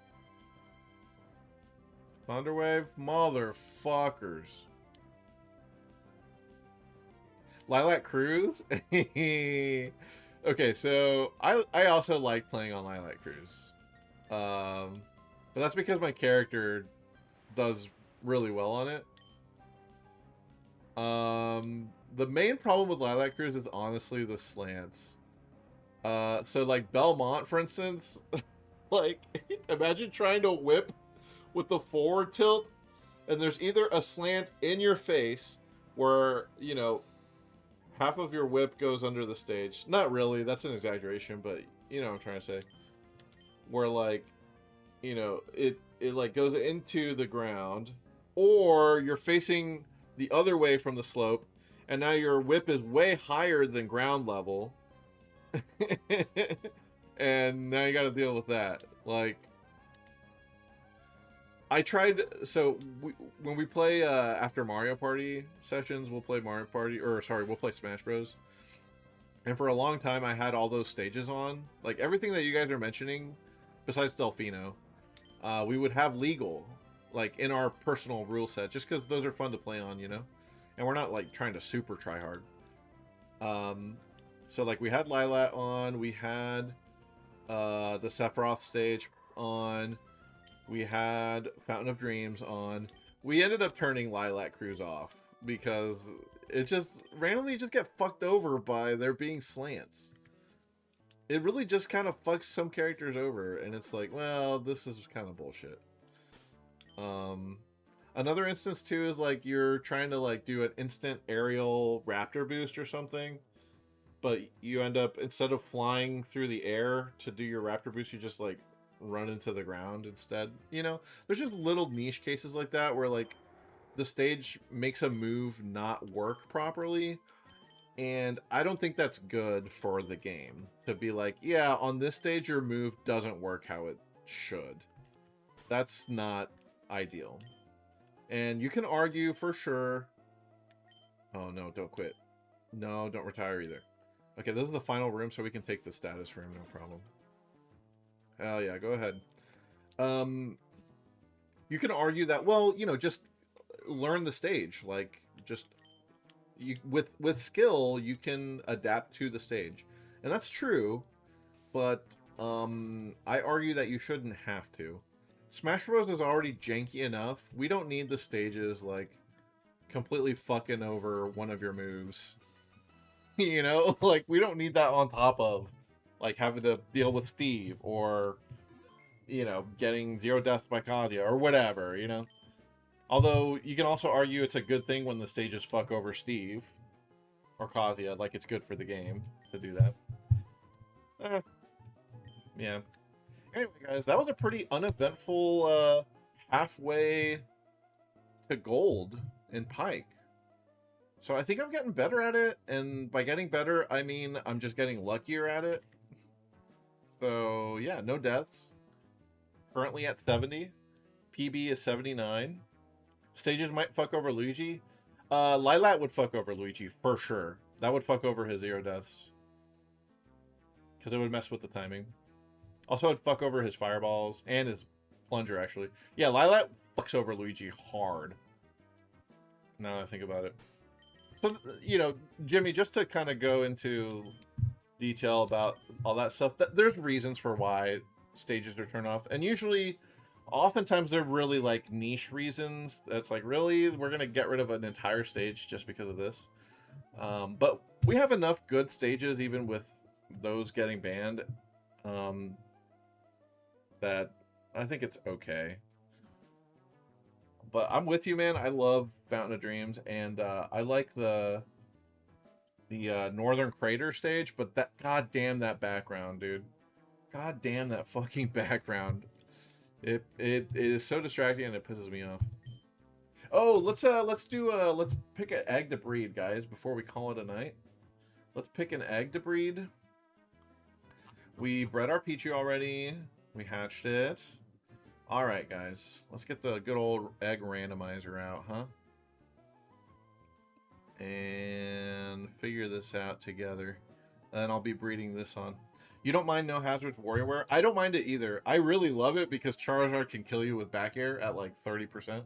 Thunderwave, motherfuckers. Lilac Cruise? Okay, so I also like playing on Lilac Cruise. But that's because my character does really well on it. The main problem with Lilac Cruise is honestly the slants. So like Belmont, for instance, like imagine trying to whip with the forward tilt, and there's either a slant in your face where, you know, half of your whip goes under the stage. Not really, that's an exaggeration, but you know what I'm trying to say. Where, like, you know, it like goes into the ground, or you're facing the other way from the slope, and now your whip is way higher than ground level. And now you got to deal with that. Like, I tried, so when we play after Mario Party sessions, we'll play Mario Party, or sorry, we'll play Smash Bros. And for a long time, I had all those stages on, like everything that you guys are mentioning, besides Delfino. We would have legal, like, in our personal rule set, just because those are fun to play on, you know? And we're not, like, trying to super try hard. So, like, we had Lilac on, we had the Sephiroth stage on, we had Fountain of Dreams on. We ended up turning Lilac Cruise off, because it just randomly just get fucked over by there being slants. It really just kind of fucks some characters over, and it's like, well, this is kind of bullshit. Another instance too is like you're trying to like do an instant aerial raptor boost or something, but you end up, instead of flying through the air to do your raptor boost, you just like run into the ground instead. You know, there's just little niche cases like that where like the stage makes a move not work properly. And I don't think that's good for the game, to be like, yeah, on this stage your move doesn't work how it should. That's not ideal. And you can argue for sure. Oh no, don't quit. No, don't retire either. Okay, this is the final room, so we can take the status room, no problem. Hell yeah, go ahead. You can argue that, well, you know, just learn the stage. Like, just you with skill, you can adapt to the stage, and that's true. But I argue that you shouldn't have to. Smash Bros is already janky enough. We don't need the stages like completely fucking over one of your moves. You know, like we don't need that on top of like having to deal with Steve or you know getting zero deaths by Kazuya or whatever. You know, although you can also argue it's a good thing when the stages fuck over Steve or Kazuya. Like it's good for the game to do that. Yeah. Anyway, guys, that was a pretty uneventful halfway to gold in Pike. So I think I'm getting better at it, and by getting better, I mean I'm just getting luckier at it. So yeah, no deaths. Currently at 70. PB is 79. Stages might fuck over Luigi. Lilat would fuck over Luigi for sure. That would fuck over his 0 deaths. Because it would mess with the timing. Also, it'd fuck over his fireballs and his plunger, actually. Yeah, Lilat fucks over Luigi hard. Now that I think about it. So, you know, Jimmy, just to kind of go into detail about all that stuff, there's reasons for why stages are turned off. And usually, oftentimes, they're really, like, niche reasons. That's like, really? We're going to get rid of an entire stage just because of this? But we have enough good stages, even with those getting banned, that I think it's okay. But I'm with you, man. I love Fountain of Dreams, and I like the Northern Crater stage, but that goddamn that background, dude. Goddamn that fucking background. It is so distracting and it pisses me off. Oh, let's pick an egg to breed, guys, before we call it a night. Let's pick an egg to breed. We bred our Pichu already. We hatched it. Alright, guys. Let's get the good old egg randomizer out, huh? And figure this out together. And I'll be breeding this on. You don't mind No Hazards WarioWare? I don't mind it either. I really love it because Charizard can kill you with back air at like 30%.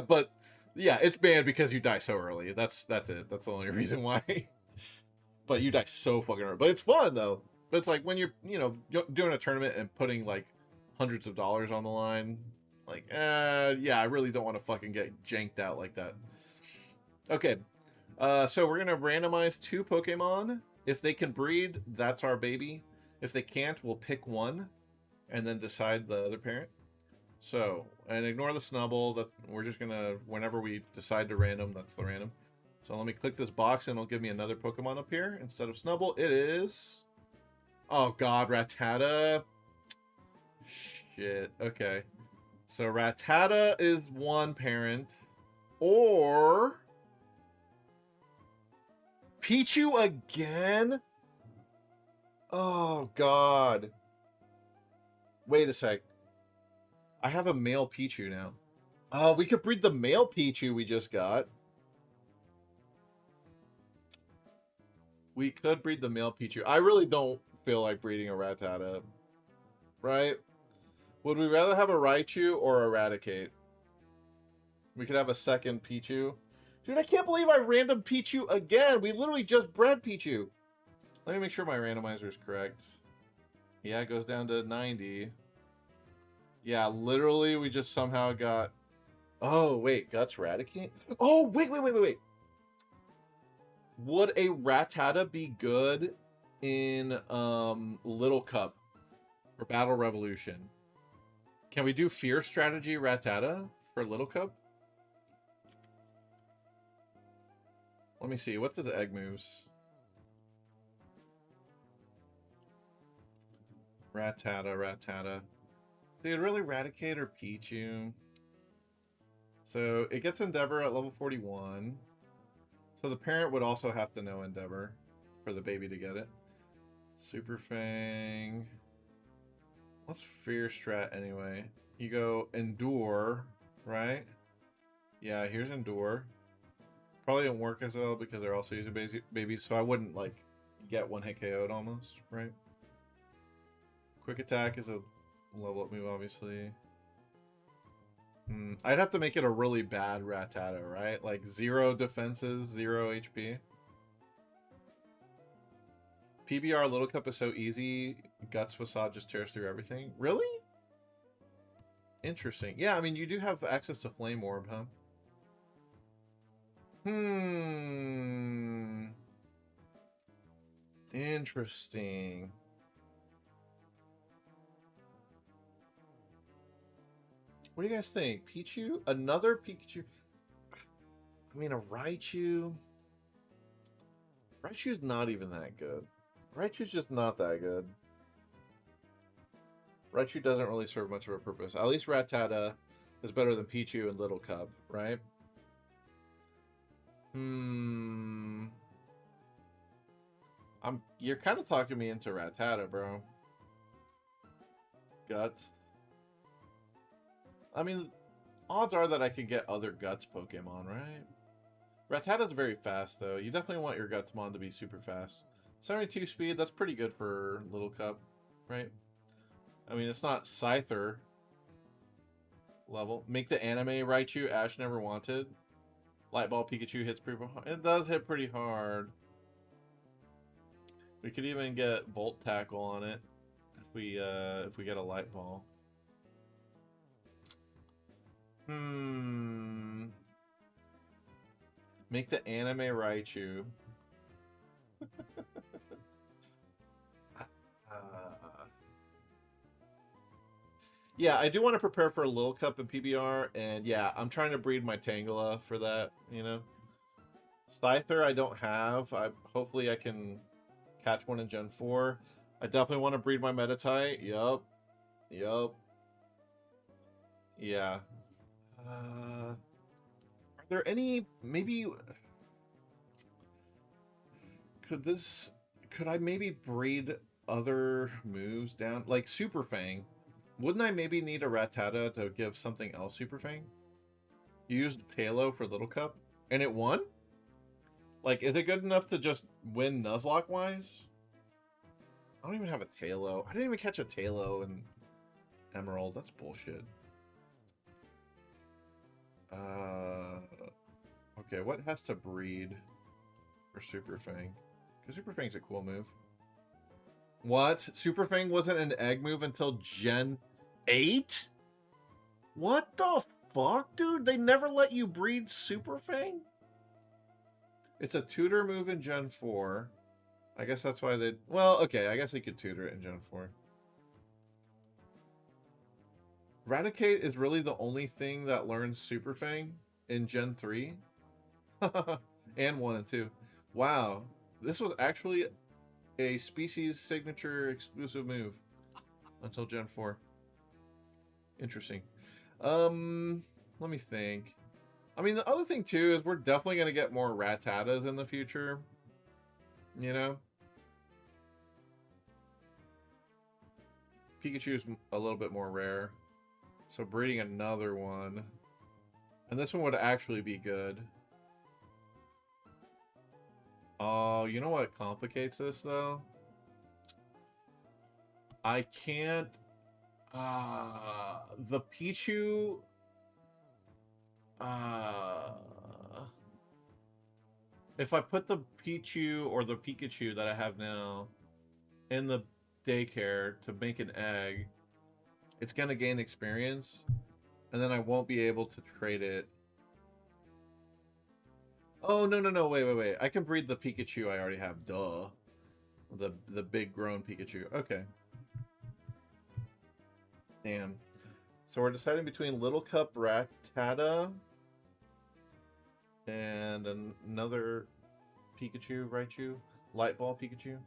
But yeah, it's banned because you die so early. That's it. That's the only reason why. But you die so fucking early. But it's fun though. But it's like when you're, you know, doing a tournament and putting like hundreds of dollars on the line. Like, yeah, I really don't want to fucking get janked out like that. Okay, so we're going to randomize 2 Pokemon. If they can breed, that's our baby. If they can't, we'll pick one and then decide the other parent. So, and ignore the Snubble. That we're just going to, whenever we decide to random, that's the random. So let me click this box and it'll give me another Pokemon up here. Instead of Snubble, it is... Oh god, Rattata. Shit, okay. So Rattata is one parent. Or... Pichu again? Oh god. Wait a sec. I have a male Pichu now. Oh, we could breed the male Pichu we just got. We could breed the male Pichu. I really don't feel like breeding a Rattata. Right? Would we rather have a Raichu or Eradicate? We could have a second Pichu. Dude, I can't believe I random Pichu again. We literally just bred Pichu. Let me make sure my randomizer is correct. Yeah, it goes down to 90. Yeah, literally we just somehow got... Oh, wait, Guts Raticate? Oh, wait. Would a Rattata be good in Little Cup or Battle Revolution? Can we do Fear Strategy Rattata for Little Cup? Let me see. What does the egg moves? Rattata. Dude, really Raticate or Pichu? So it gets Endeavor at level 41. So the parent would also have to know Endeavor for the baby to get it. Super Fang. Let's Fear Strat anyway. You go Endure, right? Yeah, here's Endure. Probably don't work as well because they're also using babies, so I wouldn't like get one hit KO'd almost, right? Quick attack is a level up move, obviously. I'd have to make it a really bad Rattata, right? Like 0 defenses, 0 HP. PBR Little Cup is so easy. Guts Facade just tears through everything. Really? Interesting. Yeah, I mean, you do have access to Flame Orb, huh? Interesting. What do you guys think? Pichu? Another Pikachu? I mean, a Raichu? Raichu's not even that good. Raichu's just not that good. Raichu doesn't really serve much of a purpose. At least Rattata is better than Pichu and Little Cub, right? You're kind of talking me into Rattata, bro. Guts. I mean, odds are that I could get other Guts Pokemon, right? Rattata's very fast, though. You definitely want your Gutsmon to be super fast. 72 speed, that's pretty good for Little Cup, right? I mean, it's not Scyther level. Make the anime Raichu Ash Never Wanted. Light Ball Pikachu hits pretty hard. It does hit pretty hard. We could even get Volt Tackle on it if we get a Light Ball. Make the anime Raichu. Yeah, I do want to prepare for a Lil Cup and PBR, and yeah, I'm trying to breed my Tangela for that, you know. Scyther I don't have. Hopefully I can catch one in Gen 4. I definitely want to breed my Meditite. Yup. Yeah. Are there any, maybe, could I maybe breed other moves down? Like Super Fang. Wouldn't I maybe need a Rattata to give something else Super Fang? You used Talo for Little Cup, and it won? Like, is it good enough to just win Nuzlocke-wise? I don't even have a Talo. I didn't even catch a Talo in Emerald. That's bullshit. Okay, what has to breed for Super Fang? Because Super Fang's a cool move. What? Super Fang wasn't an egg move until Gen 8? What the fuck, dude? They never let you breed Super Fang? It's a tutor move in Gen 4. I guess that's why they... Well, okay, I guess they could tutor it in Gen 4. Raticate is really the only thing that learns Super Fang in Gen 3? And 1 and 2. Wow. This was actually a species signature exclusive move until Gen 4. Interesting. Let me think. I mean, the other thing too is we're definitely going to get more Rattatas in the future. You know? Pikachu's a little bit more rare. So breeding another one. And this one would actually be good. Oh, you know what complicates this, though? I can't... the Pichu... if I put the Pichu or the Pikachu that I have now in the daycare to make an egg, it's going to gain experience, and then I won't be able to trade it. Oh, no, wait. I can breed the Pikachu I already have, duh. The big grown Pikachu. Okay. Damn. So we're deciding between Little Cup Rattata and another Pikachu, Raichu. Light Ball Pikachu.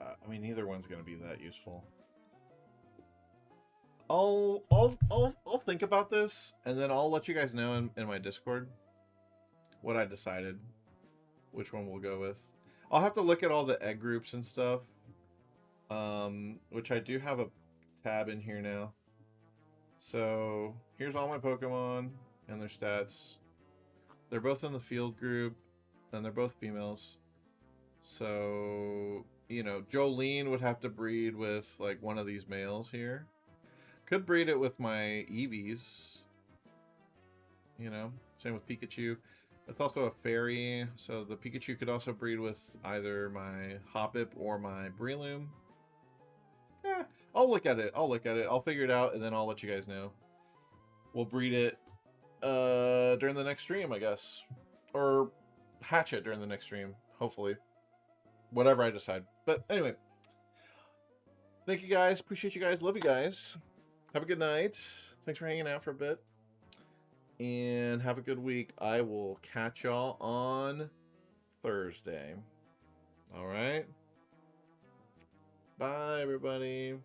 I mean, neither one's going to be that useful. I'll think about this, and then I'll let you guys know in my Discord what I decided, which one we'll go with. I'll have to look at all the egg groups and stuff, which I do have a tab in here now. So here's all my Pokemon and their stats. They're both in the field group, and they're both females. So, you know, Jolene would have to breed with like one of these males here. Could breed it with my Eevees. You know, same with Pikachu. It's also a fairy, so the Pikachu could also breed with either my Hoppip or my Breloom. Yeah, I'll look at it. I'll figure it out, and then I'll let you guys know. We'll breed it during the next stream, I guess. Or hatch it during the next stream, hopefully. Whatever I decide. But anyway, thank you guys. Appreciate you guys. Love you guys. Have a good night. Thanks for hanging out for a bit. And have a good week. I will catch y'all on Thursday. All right. Bye, everybody.